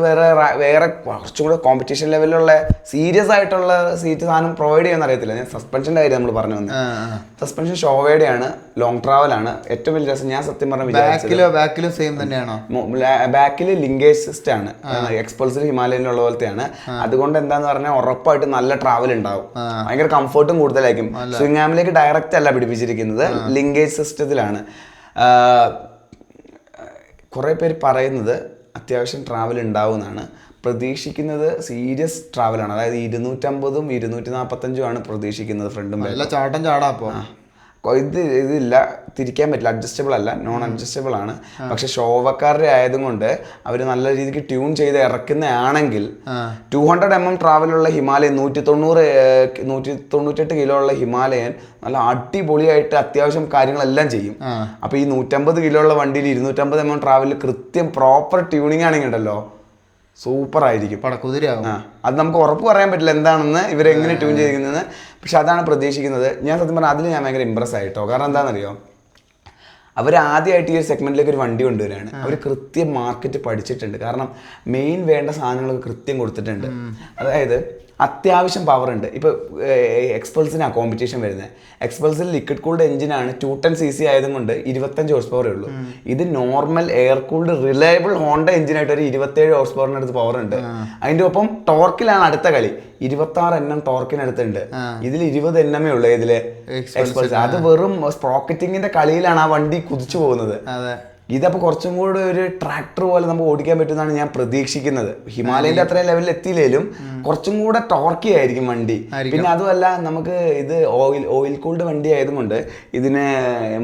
വേറെ കുറച്ചും കൂടെ കോമ്പറ്റീഷൻ ലെവലിലുള്ള സീരിയസ് ആയിട്ടുള്ള സീറ്റ് സാധനം പ്രൊവൈഡ് ചെയ്യാൻ അറിയത്തില്ല. ഞാൻ സസ്പെൻഷൻ്റെ കാര്യം നമ്മൾ പറഞ്ഞു വന്നത്. സസ്പെൻഷൻ ഷോവേയുടെ ആണ്, ലോങ് ട്രാവൽ ആണ്. ഏറ്റവും വലിയ രസം ഞാൻ സത്യം പറഞ്ഞ ബാക്കിലും സെയിം തന്നെയാണോ? ബാക്കിൽ ലിങ്കേജ് സിസ്റ്റം ആണ്, എക്സ്പൾസിൽ ഹിമാലയനിലുള്ള പോലത്തെയാണ്. അതുകൊണ്ട് എന്താന്ന് പറഞ്ഞാൽ ഉറപ്പായിട്ട് നല്ല ട്രാവൽ ഉണ്ടാവും, ഭയങ്കര കംഫർട്ടും കൂടുതലായിരിക്കും. സ്വിംഗ് ആമിലേക്ക് ഡയറക്റ്റ് അല്ല പിടിപ്പിച്ചിരിക്കുന്നത്, ലിങ്കേജ് സിസ്റ്റത്തിലാണ്. കുറേ പേര് പറയുന്നത് അത്യാവശ്യം ട്രാവൽ ഉണ്ടാവുമെന്നാണ് പ്രതീക്ഷിക്കുന്നത്. സീരിയസ് ട്രാവലാണ്, അതായത് 250ഉം 245ഉം ആണ് പ്രതീക്ഷിക്കുന്നത്. ഫ്രണ്ടും ചാട്ടം ചാടാ. അപ്പോൾ ഇതില്ല, തിരിക്കാൻ പറ്റില്ല, അഡ്ജസ്റ്റബിൾ അല്ല, നോൺ അഡ്ജസ്റ്റബിൾ ആണ്. പക്ഷെ ഷോവക്കാരുടെ ആയതുകൊണ്ട് അവർ നല്ല രീതിക്ക് ട്യൂൺ ചെയ്ത് ഇറക്കുന്നതാണെങ്കിൽ 200 mm ട്രാവലുള്ള ഹിമാലയൻ, 198 കിലോ ഉള്ള ഹിമാലയൻ നല്ല അടിപൊളിയായിട്ട് അത്യാവശ്യം കാര്യങ്ങളെല്ലാം ചെയ്യും. അപ്പൊ ഈ 150 കിലോ ഉള്ള വണ്ടിയിൽ 250 mm ട്രാവലിൽ കൃത്യം പ്രോപ്പർ ട്യൂണിങ് ആണെങ്കിൽ ഉണ്ടല്ലോ, സൂപ്പർ ആയിരിക്കും. പടക്കുതിരയാവും. അത് നമുക്ക് ഉറപ്പ് പറയാൻ പറ്റില്ല എന്താണെന്ന്, ഇവരെങ്ങനെ ട്യൂൺ ചെയ്തിരിക്കുന്നത്. പക്ഷെ അതാണ് പ്രതീക്ഷിക്കുന്നത്. ഞാൻ സത്യം പറഞ്ഞാൽ അതിൽ ഞാൻ ഭയങ്കര ഇമ്പ്രസ് ആയിട്ടോ. കാരണം എന്താണെന്നറിയോ, അവർ ആദ്യമായിട്ട് ഈ ഒരു സെഗ്മെന്റിലേക്ക് ഒരു വണ്ടി കൊണ്ടുവരികയാണ്. അവർ കൃത്യം മാർക്കറ്റ് പഠിച്ചിട്ടുണ്ട്. കാരണം മെയിൻ വേണ്ട സാധനങ്ങളൊക്കെ കൃത്യം കൊടുത്തിട്ടുണ്ട്. അതായത് അത്യാവശ്യം പവർ ഉണ്ട്. ഇപ്പോൾ എക്സ്പൾസിനാണ് കോമ്പറ്റീഷൻ വരുന്നത്. എക്സ്പൾസിൽ ലിക്വിഡ് കൂൾഡ് എഞ്ചിനാണ് 210cc ആയതും കൊണ്ട് 25 ഹോഴ്സ് പവറേ ഉള്ളൂ. ഇത് normal air cooled reliable Honda എഞ്ചിനായിട്ട് ഒരു 27 ഹോഴ്സ് പവറിന് അടുത്ത് പവർ ഉണ്ട്. അതിൻ്റെ ഒപ്പം ടോർക്കിലാണ് അടുത്ത കളി. 26 Nm ടോർക്കിനടുത്തുണ്ട്. ഇതിൽ 20 Nm ഉള്ളു ഇതില് എക്സ്പൾസ്. അത് വെറും സ്പ്രോക്കറ്റിങ്ങിന്റെ കളിയിലാണ് ആ വണ്ടി കുതിച്ചു പോകുന്നത്. ഇതപ്പോൾ കുറച്ചും കൂടെ ഒരു ട്രാക്ടർ പോലെ നമുക്ക് ഓടിക്കാൻ പറ്റുമെന്നാണ് ഞാൻ പ്രതീക്ഷിക്കുന്നത്. ഹിമാലയന്റെ അത്രയും ലെവലിൽ എത്തിയില്ലേലും കുറച്ചും കൂടെ ടോർക്കി ആയിരിക്കും വണ്ടി. പിന്നെ അതുമല്ല, നമുക്ക് ഇത് ഓയിൽ കൂൾഡ് വണ്ടി ആയതുകൊണ്ട് ഇതിന്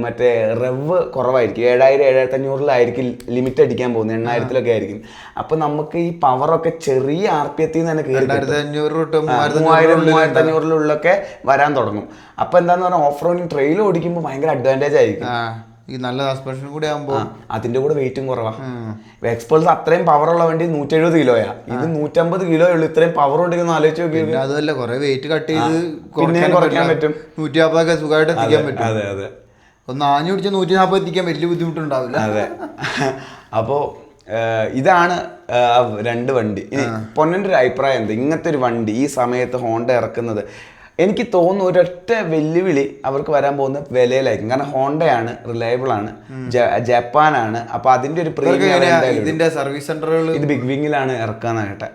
മറ്റേ റെവ് കുറവായിരിക്കും. 7000-7500 ലിമിറ്റ് അടിക്കാൻ പോകുന്നത്. 8000 ആയിരിക്കും. അപ്പൊ നമുക്ക് ഈ പവറൊക്കെ ചെറിയ RPM തന്നെ കയറി 3500-3500 വരാൻ തുടങ്ങും. അപ്പൊ എന്താന്ന് പറഞ്ഞാൽ ഓഫ് റോഡിങ് ട്രെയിൽ ഓടിക്കുമ്പോൾ ഭയങ്കര അഡ്വാൻറ്റേജ് ആയിരിക്കും. ഈ നല്ല സസ്പെൻഷൻ കൂടി ആകുമ്പോൾ അതിന്റെ കൂടെ വെയിറ്റും കുറവാ. എക്സ്പൾസ് അത്രയും പവറുള്ള വണ്ടി 170 കിലോയാ. ഇത് 150 കിലോ ഉള്ളു. ഇത്രയും പവർ ഉണ്ടെങ്കിൽ ആലോചിച്ച് നോക്കി. അതല്ല, കുറെ വെയിറ്റ് കട്ട് ചെയ്ത് കുറയ്ക്കാൻ പറ്റും. 150 സുഖമായിട്ട് എത്തിക്കാൻ പറ്റും. അതെ അതെ. ഒന്ന് ആഞ്ഞു പിടിച്ച 140 എത്തിക്കാൻ വലിയ ബുദ്ധിമുട്ടുണ്ടാവില്ല. അതെ. അപ്പോ ഇതാണ് രണ്ട് വണ്ടി. ഇനി പൊന്നന്റെ ഒരു അഭിപ്രായം എന്താ ഇങ്ങനത്തെ ഒരു വണ്ടി ഈ സമയത്ത് ഹോണ്ട ഇറക്കുന്നത്? എനിക്ക് തോന്നുന്നു ഒരൊറ്റ വെല്ലുവിളി അവർക്ക് വരാൻ പോകുന്ന വിലയിലായിരിക്കും. കാരണം ഹോണ്ടയാണ്, റിലയബിൾ ആണ്, ജപ്പാനാണ്. അപ്പൊ അതിന്റെ ഒരു പ്രീമിയം ഇതിന്റെ സർവീസ് സെന്ററുകൾ ഇത് ബിഗ് വിങ്ങിലാണ് ഇറക്കാനായിട്ട്.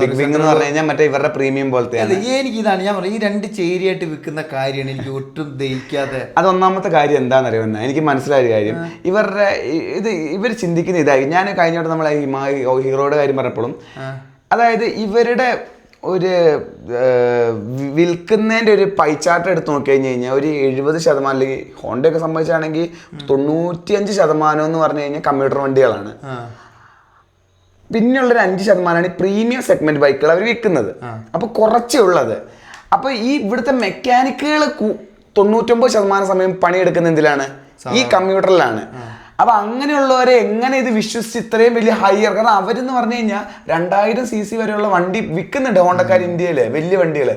ബിഗ് വിങ് എന്ന് പറഞ്ഞു കഴിഞ്ഞാൽ മറ്റേ ഇവരുടെ പ്രീമിയം പോലത്തെ. എനിക്ക് ഇതാണ് ഞാൻ പറയുന്നത്, ഈ രണ്ട് ചേരിയായിട്ട് വിൽക്കുന്ന കാര്യമാണ് എനിക്ക് ഒട്ടും ദഹിക്കാതെ. അത് ഒന്നാമത്തെ കാര്യം എന്താണെന്നറിയുമെന്ന് എനിക്ക് മനസ്സിലായ കാര്യം, ഇവർ ചിന്തിക്കുന്ന ഇതായിരിക്കും. ഞാൻ കഴിഞ്ഞോട്ട് നമ്മളെ ഹീറോയുടെ കാര്യം പറഞ്ഞപ്പോഴും, അതായത് ഇവരുടെ ഒരു വിൽക്കുന്നതിൻ്റെ ഒരു പൈച്ചാർട്ട് എടുത്ത് നോക്കി കഴിഞ്ഞ് കഴിഞ്ഞാൽ ഒരു 70% അല്ലെങ്കിൽ ഹോണ്ടയൊക്കെ സംബന്ധിച്ചാണെങ്കിൽ 95% എന്ന് പറഞ്ഞു കഴിഞ്ഞാൽ കമ്പ്യൂട്ടർ വണ്ടികളാണ്. പിന്നെയുള്ളൊരു 5% പ്രീമിയം സെഗ്മെന്റ് ബൈക്കുകൾ അവർ വിൽക്കുന്നത്. അപ്പൊ കുറച്ചേ ഉള്ളത്. അപ്പൊ ഈ ഇവിടുത്തെ മെക്കാനിക്കുകൾ 99% സമയം പണിയെടുക്കുന്ന എന്തിലാണ്? ഈ കമ്പ്യൂട്ടറിലാണ്. അപ്പൊ അങ്ങനെയുള്ളവരെ എങ്ങനെ ഇത് വിശ്വസിച്ച് ഇത്രയും വലിയ ഹയർ, കാരണം അവരെന്ന് പറഞ്ഞു കഴിഞ്ഞാൽ 2000cc വരെയുള്ള വണ്ടി വിൽക്കുന്നുണ്ട് ഹോണ്ടക്കാർ ഇന്ത്യയില്, വലിയ വണ്ടികള്.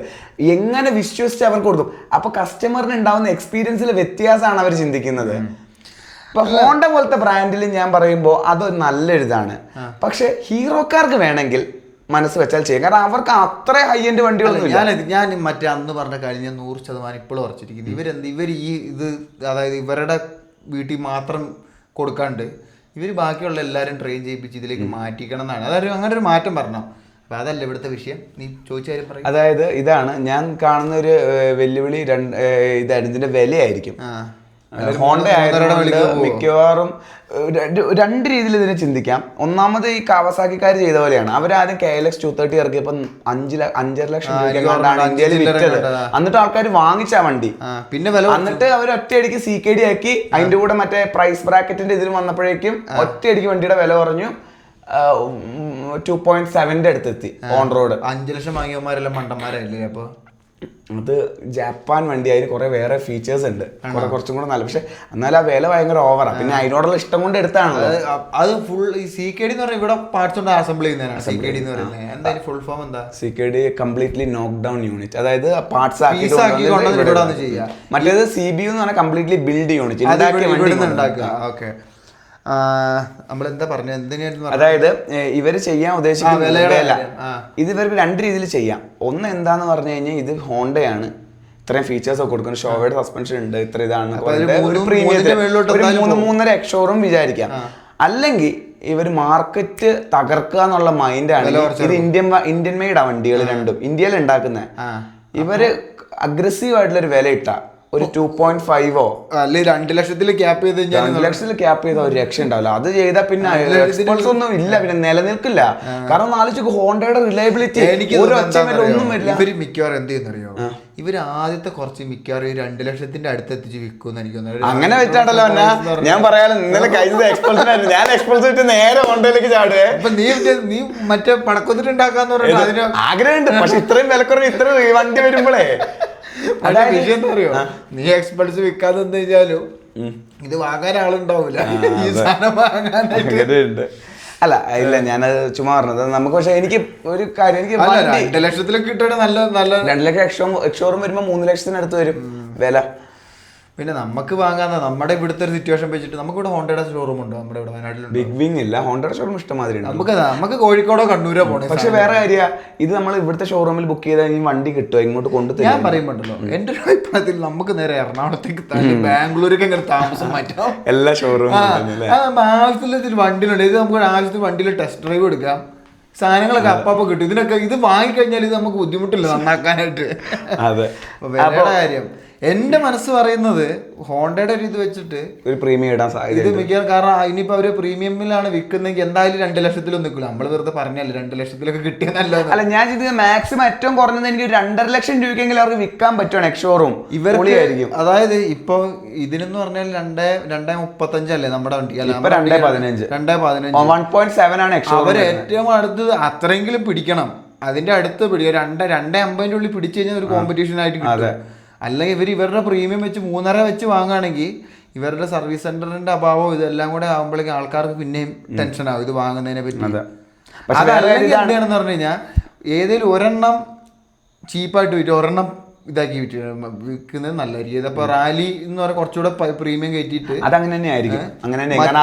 എങ്ങനെ വിശ്വസിച്ച് അവർക്ക് കൊടുക്കും? അപ്പൊ കസ്റ്റമറിന് ഉണ്ടാവുന്ന എക്സ്പീരിയൻസിൽ വ്യത്യാസമാണ് അവർ ചിന്തിക്കുന്നത്. ഇപ്പൊ ഹോണ്ട പോലത്തെ ബ്രാൻഡിൽ ഞാൻ പറയുമ്പോൾ അതൊരു നല്ലൊരിതാണ്. പക്ഷെ ഹീറോക്കാർക്ക് വേണമെങ്കിൽ മനസ്സ് വെച്ചാൽ ചെയ്യും. കാരണം അവർക്ക് അത്ര ഹൈ എൻഡ് വണ്ടികളൊന്നും. ഞാൻ മറ്റേ അന്ന് പറഞ്ഞ കാര്യം ഞാൻ 100% ഇപ്പോഴും ഉറച്ചിരിക്കുന്നു. ഇവർ ഈ ഇത് അതായത് ഇവരുടെ വീട്ടിൽ മാത്രം കൊടുക്കാണ്ട് ഇവർ ബാക്കിയുള്ള എല്ലാവരും ട്രെയിൻ ചെയ്യിപ്പിച്ച് ഇതിലേക്ക് മാറ്റിക്കണം എന്നാണ്. അതായത് അങ്ങനെ ഒരു മാറ്റം പറഞ്ഞു. അപ്പൊ അതല്ല ഇവിടുത്തെ വിഷയം. നീ ചോദിച്ച കാര്യം പറയും. അതായത് ഇതാണ് ഞാൻ കാണുന്ന ഒരു വെല്ലുവിളി. ഇതാണ് ഇതിന്റെ വിലയായിരിക്കും. ഹോണ്ട ആയതുകൊണ്ട് മിക്കവാറും രണ്ട് രീതിയിൽ ഇതിനെ ചിന്തിക്കാം. ഒന്നാമത് ഈ കാവസാക്കിക്കാർ ചെയ്ത പോലെയാണ്. അവരാദ്യം KLX 230 ഇറക്കിയപ്പോൾ 5.5 ലക്ഷം രൂപയ്ക്കാണ് ഇന്ത്യയിൽ വിറ്റത്. എന്നിട്ട് ആൾക്കാർ വാങ്ങിച്ച വണ്ടി പിന്നെ എന്നിട്ട് അവർ ഒറ്റയടിക്ക് CKD ആക്കി. അതിന്റെ കൂടെ മറ്റേ പ്രൈസ് ബ്രാക്കറ്റിന്റെ ഇതിൽ വന്നപ്പോഴേക്കും ഒറ്റയടിക്ക് വണ്ടിയുടെ വില കുറഞ്ഞു. 2.7 അടുത്തെത്തി ഓൺ റോഡ്. 5 ലക്ഷം വാങ്ങിയവന്മാരെല്ലാം മണ്ടന്മാരല്ലേ? അപ്പൊ അത് ജപ്പാൻ വണ്ടി, അതിന് കുറെ വേറെ ഫീച്ചേഴ്സ് ഉണ്ട്, കുറച്ചും കൂടെ നല്ല. പക്ഷെ എന്നാലും ആ വില ഭയങ്കര ഓവറാ. പിന്നെ അതിനോടുള്ള ഇഷ്ടം കൊണ്ട് എടുത്താണല്ലോ. അത് ഫുൾ ഈ CKD എന്ന് പറഞ്ഞാൽ ഇവിടെ പാർട്സ് കൊണ്ട് അസംബിൾ ചെയ്യുന്നതാണ് CKD എന്ന് പറയുന്നത്. എന്താ ഫുൾ ഫോം എന്താ? CKD കംപ്ലീറ്റ്ലി നോക്ക് ഡൗൺ യൂണിറ്റ്. അതായത് പാർട്സ് ആക്കി. മറ്റേത് CBU എന്ന് പറഞ്ഞാൽ കംപ്ലീറ്റ്ലി ബിൽഡ് യൂണിറ്റ്. ഓക്കെ, നമ്മളെന്താ പറഞ്ഞ എന്തിനായിരുന്നു? അതായത് ഇവര് ചെയ്യാൻ ഉദ്ദേശിക്കുന്ന ഇത് ഇവർക്ക് രണ്ട് രീതിയിൽ ചെയ്യാം. ഒന്ന് എന്താന്ന് പറഞ്ഞു കഴിഞ്ഞാൽ ഇത് ഹോണ്ടയാണ്, ഇത്രയും ഫീച്ചേഴ്സ് ഒക്കെ കൊടുക്കുന്നത്, ഷോവേഡ് സസ്പെൻഷൻ ഉണ്ട്, ഇത്ര ഇതാണ്, ഒരു പ്രീമിയത്തിൽ 3.5 എക്സോറും വിചാരിക്കാം. അല്ലെങ്കിൽ ഇവർ മാർക്കറ്റ് തകർക്കുക എന്നുള്ള മൈൻഡാണ്. ഇത് ഇന്ത്യൻ മെയ്ഡാ വണ്ടികൾ രണ്ടും, ഇന്ത്യയിൽ ഉണ്ടാക്കുന്നത്. ഇവര് അഗ്രസീവ് ആയിട്ടുള്ള ഒരു വില ഇട്ടാ ഒരു 2.5 അല്ലെ 2 ലക്ഷത്തിൽ ക്യാപ്പ് ചെയ്ത് 2 ലക്ഷത്തിൽ ക്യാപ്പ് ചെയ്ത ഒരു രക്ഷ ഉണ്ടാവില്ല. അത് ചെയ്താൽ പിന്നെ എക്സ്പൾസ് ഒന്നും ഇല്ല, പിന്നെ നിലനിൽക്കില്ല. കാരണം ആലോചിച്ച് ഹോണ്ടയുടെ റിലയബിലിറ്റി ഒന്നും വരില്ല. ഇവര് മിക്കവാറും എന്ത് ചെയ്യുന്നറിയോ, ഇവര് ആദ്യത്തെ കുറച്ച് മിക്കവാറും 2 ലക്ഷത്തിന്റെ അടുത്തെത്തിച്ച് വിൽക്കും എനിക്ക് തോന്നുന്നു. അങ്ങനെ വെച്ചാണല്ലോ ഞാൻ പറയാലോ. ഇന്നലെ കഴിഞ്ഞത് എക്സ്പൾസിനായിരുന്നു. ഞാൻ എക്സ്പൾസ് വിട്ട് നേരെ ഹോണ്ടയിലേക്ക് ചാടുവേ. അപ്പൊ നീ മറ്റേ പടക്കൊന്നിട്ട് ഉണ്ടാക്കാന്ന് പറഞ്ഞാൽ അതിന് ആഗ്രഹമുണ്ട്. പക്ഷെ ഇത്രയും വിലക്കുറവ് ഇത്ര വണ്ടി വരുമ്പോഴേ വിഷയം എന്താ അറിയോ, നീ എക്സ്പൾസ് വിൽക്കാതെ കഴിഞ്ഞാലും ഇത് വാങ്ങാൻ ആളുണ്ടാവില്ല. ഈ സാധനം വാങ്ങാനായിട്ട് അല്ല ഇല്ല ഞാനത് ചുമ്മാ പറഞ്ഞത് നമുക്ക്. പക്ഷെ എനിക്ക് ഒരു കാര്യം, എനിക്ക് 2 ലക്ഷത്തിലൊക്കെ കിട്ടണ നല്ല 2 ലക്ഷം എക്സ്ഷോറും വരുമ്പോ 3 ലക്ഷത്തിനടുത്ത് വരും വില. പിന്നെ നമുക്ക് വാങ്ങാൻ നമ്മുടെ ഇവിടുത്തെ ഒരു സിറ്റുവേഷൻ വെച്ചിട്ട് നമുക്ക് ഇവിടെ ഹോണ്ടയുടെ ഷോറൂം ഉണ്ടോ നമ്മുടെ ഇവിടെ വയനാട്ടിലുണ്ട്? ബിഗ് വിങ് ഇല്ല, ഹോണ്ടയുടെ ഷോറൂം ഇഷ്ടമാതിരി ഉണ്ട്. നമുക്ക് കോഴിക്കോടോ കണ്ണൂരോ പോകണേ. പക്ഷെ വേറെ കാര്യം, ഇത് നമ്മൾ ഇവിടുത്തെ ഷോറൂമിൽ ബുക്ക് ചെയ്താൽ ഈ വണ്ടി കിട്ടുമോ ഇങ്ങോട്ട് കൊണ്ടുതരും? ഞാൻ പറയുമ്പോണ്ടല്ലോ എന്റെ ഒരു അഭിപ്രായത്തിൽ നമുക്ക് നേരെ എറണാകുളത്തേക്ക് ബാംഗ്ലൂരൊക്കെ അങ്ങനെ താമസം മാറ്റാം. എല്ലാ ഷോറൂമും ആവശ്യത്തിൽ വണ്ടിയിലുണ്ട്. ഇത് നമുക്ക് ആവശ്യത്തിൽ വണ്ടിയിൽ ടെസ്റ്റ് ഡ്രൈവ് എടുക്കാം. സാധനങ്ങളൊക്കെ അപ്പപ്പോ കിട്ടും. ഇത് വാങ്ങിക്കഴിഞ്ഞാൽ ഇത് നമുക്ക് ബുദ്ധിമുട്ടില്ല നന്നാക്കാനായിട്ട്. അതെ. വേറെ കാര്യം എന്റെ മനസ്സ് പറയുന്നത് ഹോണ്ടയുടെ ഒരു ഇത് വെച്ചിട്ട് ഒരു പ്രീമിയം ഇടാൻ സാധ്യത ഇത് മിക്ക. കാരണം ഇനിയിപ്പോ അവര് പ്രീമിയമിലാണ് വിൽക്കുന്നെങ്കിൽ എന്തായാലും 2 ലക്ഷത്തിലൊന്നും നിൽക്കില്ല. നമ്മള് വെറുതെ പറഞ്ഞല്ലേ 2 ലക്ഷത്തിലൊക്കെ കിട്ടിയെന്നല്ലോ. അല്ല ഞാൻ ഇത് മാക്സിമം ഏറ്റവും കുറഞ്ഞത് എനിക്ക് 2.5 ലക്ഷം രൂപയ്ക്കെങ്കിലും അവർക്ക് വിൽക്കാൻ പറ്റുവാണ് എക്സ്ഷോറൂം. ഇവരായിരിക്കും. അതായത് ഇപ്പൊ ഇതിനെന്ന് പറഞ്ഞാൽ 2.35 അല്ലേ നമ്മുടെ വണ്ടി? 2.15 1.7 ആണ് എക്സ്ഷോറൂം. അവര് ഏറ്റവും അടുത്ത് അത്രയെങ്കിലും പിടിക്കണം. അതിന്റെ അടുത്ത് പിടിക്കുക 2.50 ഉള്ളിൽ പിടിച്ചു കഴിഞ്ഞാൽ ഒരു കോമ്പറ്റീഷൻ ആയിട്ട് കിട്ടും. അല്ലെങ്കിൽ ഇവരുടെ പ്രീമിയം വെച്ച് 3.5 വെച്ച് വാങ്ങുകയാണെങ്കിൽ ഇവരുടെ സർവീസ് സെന്ററിന്റെ അഭാവം ഇതെല്ലാം കൂടെ ആകുമ്പോഴേക്കും ആൾക്കാർക്ക് പിന്നെയും ടെൻഷൻ ആവും ഇത് വാങ്ങുന്നതിനെ പറ്റി. എന്താണെന്ന് പറഞ്ഞു കഴിഞ്ഞാൽ ഏതെങ്കിലും ഒരെണ്ണം ചീപ്പായിട്ട് വിറ്റ് ഒരെണ്ണം ഇതാക്കി വിൽക്കുന്നത് നല്ലതായിരിക്കും. ഇതിപ്പോ റാലി എന്ന് പറഞ്ഞാൽ കുറച്ചുകൂടെ പ്രീമിയം കയറ്റിയിട്ട് അതങ്ങനെ തന്നെ ആയിരിക്കും. അങ്ങനെ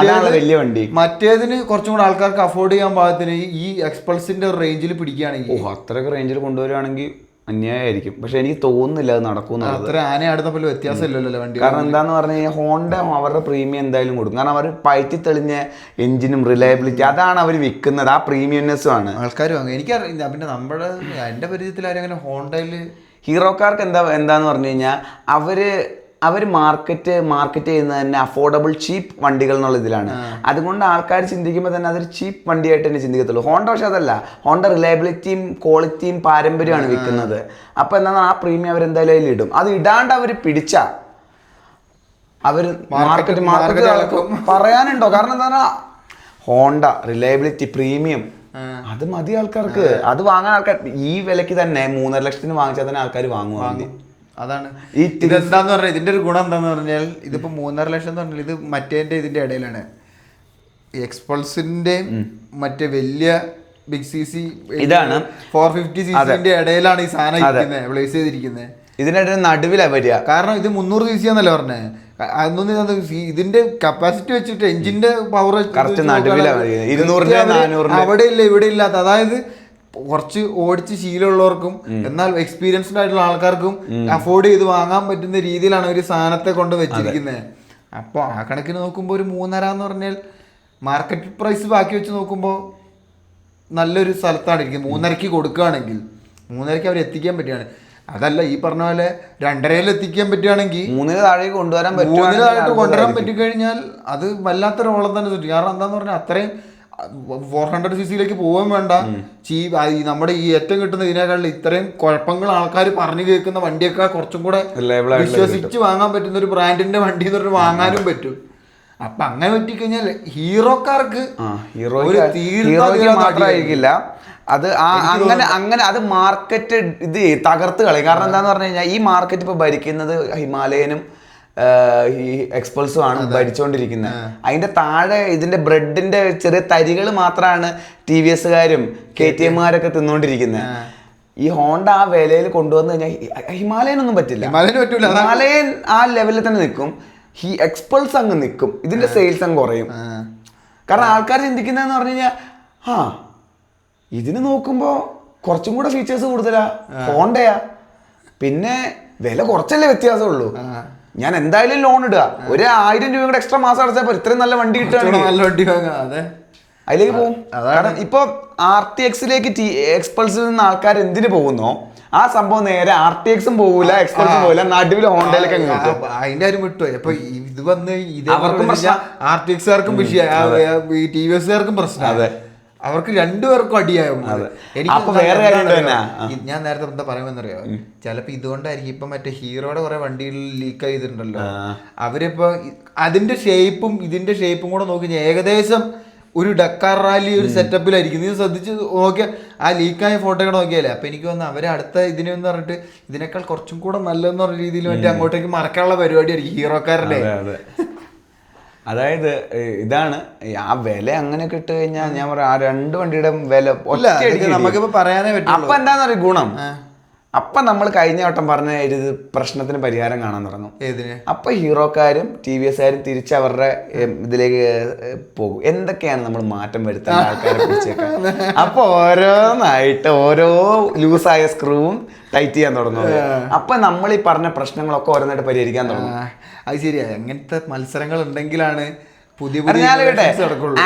വലിയ വണ്ടി മറ്റേതിന് കുറച്ചും കൂടെ ആൾക്കാർക്ക് അഫോർഡ് ചെയ്യാൻ പാകത്തിന് ഈ എക്സ്പൾസിന്റെ ഒരു റേഞ്ചിൽ പിടിക്കുകയാണെങ്കിൽ അത്രയൊക്കെ റേഞ്ചിൽ കൊണ്ടുവരുവാണെങ്കിൽ അന്യായമായിരിക്കും. പക്ഷെ എനിക്ക് തോന്നുന്നില്ല അത് നടക്കും. അത്ര ആനയാടുന്നപ്പോൾ വ്യത്യാസമില്ലല്ലോ വണ്ടി. കാരണം എന്താന്ന് പറഞ്ഞു കഴിഞ്ഞാൽ ഹോണ്ട അവരുടെ പ്രീമിയം എന്തായാലും കൊടുക്കും. കാരണം അവർ പയറ്റി തെളിഞ്ഞ എഞ്ചിനും റിലയബിലിറ്റി അതാണ് അവർ വിൽക്കുന്നത്. ആ പ്രീമിയംനെസ്സും ആണ് ആൾക്കാർ വാങ്ങുക. എനിക്കറിയില്ല. പിന്നെ നമ്മുടെ എൻ്റെ പരിചയത്തിൽ ആരും അങ്ങനെ ഹോണ്ടയിൽ ഹീറോക്കാർക്ക് എന്താന്ന് പറഞ്ഞു കഴിഞ്ഞാൽ അവർ മാർക്കറ്റ് ചെയ്യുന്നത് തന്നെ അഫോർഡബിൾ ചീപ്പ് വണ്ടികൾ എന്നുള്ള ഇതിലാണ്. അതുകൊണ്ട് ആൾക്കാർ ചിന്തിക്കുമ്പോൾ തന്നെ അതൊരു ചീപ്പ് വണ്ടിയായിട്ട് തന്നെ ചിന്തിക്കത്തുള്ളൂ. ഹോണ്ട പക്ഷെ അതല്ല. ഹോണ്ട റിലയബിലിറ്റിയും ക്വാളിറ്റിയും പാരമ്പര്യമാണ് വിൽക്കുന്നത്. അപ്പോൾ എന്താണ് ആ പ്രീമിയം അവരെന്തായാലും അതിൽ ഇടും. അത് ഇടാണ്ട് അവർ പിടിച്ച അവർ മാർക്കറ്റ് പറയാനുണ്ടോ? കാരണം എന്താ പറഞ്ഞാൽ ഹോണ്ട റിലയബിലിറ്റി പ്രീമിയം അത് മതി ആൾക്കാർക്ക്. അത് വാങ്ങാൻ ആൾക്കാർ ഈ വിലയ്ക്ക് തന്നെ 3.5 ലക്ഷത്തിന് വാങ്ങിച്ചാൽ തന്നെ ആൾക്കാർ വാങ്ങും. അതാണ് ഇതെന്താന്ന് പറഞ്ഞാൽ ഇതിന്റെ ഒരു ഗുണം എന്താന്ന് പറഞ്ഞാൽ ഇതിപ്പോ 3.5 ലക്ഷം എന്ന് പറഞ്ഞാൽ ഇത് മറ്റേന്റെ ഇതിന്റെ ഇടയിലാണ്. എക്സ്പൾസിന്റെ മറ്റേ വലിയ ബിഗ് CC ഇതാണ് 450 cc ഇടയിലാണ് ഈ സാധനം ഇരിക്കുന്നത്, പ്ലേസ് ചെയ്തിരിക്കുന്നത്. ഇതിന്റെ നടുവിലാ വരിക. കാരണം ഇത് 300 cc ആന്നല്ലേ പറഞ്ഞേ. അതൊന്നും ഇതിന്റെ കപ്പാസിറ്റി വെച്ചിട്ട് എഞ്ചിന്റെ പവർ അവിടെ ഇല്ല ഇവിടെ ഇല്ലാത്ത. അതായത് കുറച്ച് ഓടിച്ച് ശീലമുള്ളവർക്കും എന്നാൽ എക്സ്പീരിയൻസ്ഡ് ആയിട്ടുള്ള ആൾക്കാർക്കും അഫോർഡ് ചെയ്ത് വാങ്ങാൻ പറ്റുന്ന രീതിയിലാണ് ഒരു സാധനത്തെ കൊണ്ട് വെച്ചിരിക്കുന്നത്. അപ്പോൾ ആ കണക്കിന് നോക്കുമ്പോൾ ഒരു 3.5 എന്ന് പറഞ്ഞാൽ മാർക്കറ്റ് പ്രൈസ് ബാക്കി വെച്ച് നോക്കുമ്പോൾ നല്ലൊരു സ്ഥലത്താണ് ഇരിക്കുന്നത്. 3.5 കൊടുക്കുകയാണെങ്കിൽ 3.5 അവർ എത്തിക്കാൻ പറ്റുകയാണ്. അതല്ല ഈ പറഞ്ഞ പോലെ 2.5 എത്തിക്കാൻ പറ്റുകയാണെങ്കിൽ 3 താഴേക്ക് കൊണ്ടുവരാൻ പറ്റിക്കഴിഞ്ഞാൽ അത് വല്ലാത്തൊരു ഓളം തന്നെ ചുറ്റും. കാരണം എന്താന്ന് പറഞ്ഞാൽ അത്രയും 400 cc പോവാൻ വേണ്ട. നമ്മുടെ ഈ ഏറ്റവും കിട്ടുന്ന ഇതിനേക്കാളും ഇത്രയും കുഴപ്പങ്ങൾ ആൾക്കാർ പറഞ്ഞു കേൾക്കുന്ന വണ്ടിയൊക്കെ കുറച്ചും കൂടെ വിശ്വസിച്ച് വാങ്ങാൻ പറ്റുന്ന ഒരു ബ്രാൻഡിന്റെ വണ്ടി എന്ന് പറഞ്ഞാൽ വാങ്ങാനും പറ്റും. അപ്പൊ അങ്ങനെ പറ്റിക്കഴിഞ്ഞാൽ ഹീറോക്കാർക്ക് മാത്രമായിരിക്കില്ല അത് അങ്ങനെ അത് മാർക്കറ്റ് ഇത് തകർത്ത് കളയും. കാരണം എന്താന്ന് പറഞ്ഞു കഴിഞ്ഞാൽ ഈ മാർക്കറ്റ് ഇപ്പൊ ഭരിക്കുന്നത് ഹിമാലയനും ഈ എക്സ്പൾസും ആണ് ഭരിച്ചുകൊണ്ടിരിക്കുന്നത്. അതിന്റെ താഴെ ഇതിന്റെ ബ്രെഡിന്റെ ചെറിയ തരികൾ മാത്രമാണ് TVSകാരും KTMകാരൊക്കെ തിന്നുകൊണ്ടിരിക്കുന്നത്. ഈ ഹോണ്ട ആ വിലയിൽ കൊണ്ടുവന്നു കഴിഞ്ഞാൽ ഹിമാലയനൊന്നും പറ്റില്ല. ഹിമാലയൻ ആ ലെവലിൽ തന്നെ നിൽക്കും. ഈ എക്സ്പൾസ് അങ്ങ് നിൽക്കും. ഇതിന്റെ സെയിൽസ് അങ്ങ് കുറയും. കാരണം ആൾക്കാർ ചിന്തിക്കുന്നതെന്ന് പറഞ്ഞു കഴിഞ്ഞാൽ ഇതിന് നോക്കുമ്പോ കുറച്ചും കൂടെ ഫീച്ചേഴ്സ് കൂടുതലാ ഹോണ്ടയാ, പിന്നെ വില കുറച്ചല്ലേ വ്യത്യാസമുള്ളൂ. ഞാൻ എന്തായാലും ലോൺ ഇടുക, 1,000 രൂപ കൂടെ എക്സ്ട്രാ മാസം അടച്ചപ്പോൾ ഇത്രയും നല്ല വണ്ടി കിട്ടുകയാണെങ്കിൽ അതിലേക്ക് പോകും. കാരണം ഇപ്പൊ RTXലേക്ക് എക്സ്പൾസിൽ നിന്ന് ആൾക്കാർ എന്തിനു പോകുന്നോ ആ സംഭവം നേരെ RTXും പോകൂല എക്സ്പൾസും പോകില്ല, നടുവിൽ ഹോണ്ടയിലേക്ക് അതിന്റെ കാര്യം വിട്ടു. അപ്പൊ ഇത് വന്ന് അവർക്കും RTXകാർക്കും വിഷയമായി, TVSകാർക്കും പ്രശ്നം. അതെ, അവർക്ക് രണ്ടുപേർക്കും അടിയാവും. ഞാൻ നേരത്തെ എന്താ പറയുമെന്നറിയോ, ചിലപ്പോ ഇതുകൊണ്ടായിരിക്കും ഇപ്പൊ മറ്റേ ഹീറോയുടെ കുറെ വണ്ടികൾ ലീക്ക് ചെയ്തിട്ടുണ്ടല്ലോ. അവരിപ്പോ അതിന്റെ ഷേപ്പും ഇതിന്റെ ഷേപ്പും കൂടെ നോക്കി ഏകദേശം ഒരു ഡക്കാർ റാലി ഒരു സെറ്റപ്പിലായിരിക്കും. നീ ശ്രദ്ധിച്ച് നോക്കിയാൽ ആ ലീക്കായ ഫോട്ടോ ഒക്കെ നോക്കിയാലേ. അപ്പൊ എനിക്ക് തോന്നുന്നു അവരെ അടുത്ത ഇതിനെന്ന് പറഞ്ഞിട്ട് ഇതിനേക്കാൾ കുറച്ചും കൂടെ നല്ലതെന്ന് പറഞ്ഞ രീതിയിൽ മറ്റേ അങ്ങോട്ടേക്ക് മറക്കാനുള്ള പരിപാടിയായിരിക്കും ഹീറോക്കാരുടെ. അതായത് ഇതാണ് ആ വില അങ്ങനെയൊക്കെ ഇട്ട് കഴിഞ്ഞാൽ ഞാൻ പറയാം ആ 2 വണ്ടിയുടെ വില നമുക്കിപ്പോ പറയാനേ പറ്റും. അപ്പൊ എന്താന്നറിയ ഗുണം, അപ്പൊ നമ്മൾ കഴിഞ്ഞ വട്ടം പറഞ്ഞ ഇത് പ്രശ്നത്തിന് പരിഹാരം കാണാൻ തുടങ്ങും. ഏതിന്? അപ്പൊ ഹീറോക്കാരും ടി വി എസ്കാരും തിരിച്ച് അവരുടെ ഇതിലേക്ക് പോകും. എന്തൊക്കെയാണ് നമ്മൾ മാറ്റം വരുത്താൻ ആൾക്കാരെ പിടിച്ചേക്കാൻ. അപ്പൊ ഓരോന്നായിട്ട് ഓരോ ലൂസായ സ്ക്രൂവും ടൈറ്റ് ചെയ്യാൻ തുടങ്ങും. അപ്പൊ നമ്മൾ ഈ പറഞ്ഞ പ്രശ്നങ്ങളൊക്കെ ഓരോന്നായിട്ട് പരിഹരിക്കാൻ തുടങ്ങും. അത് ശരിയാ. അങ്ങനത്തെ മത്സരങ്ങൾ ഉണ്ടെങ്കിലാണ് പുതിയ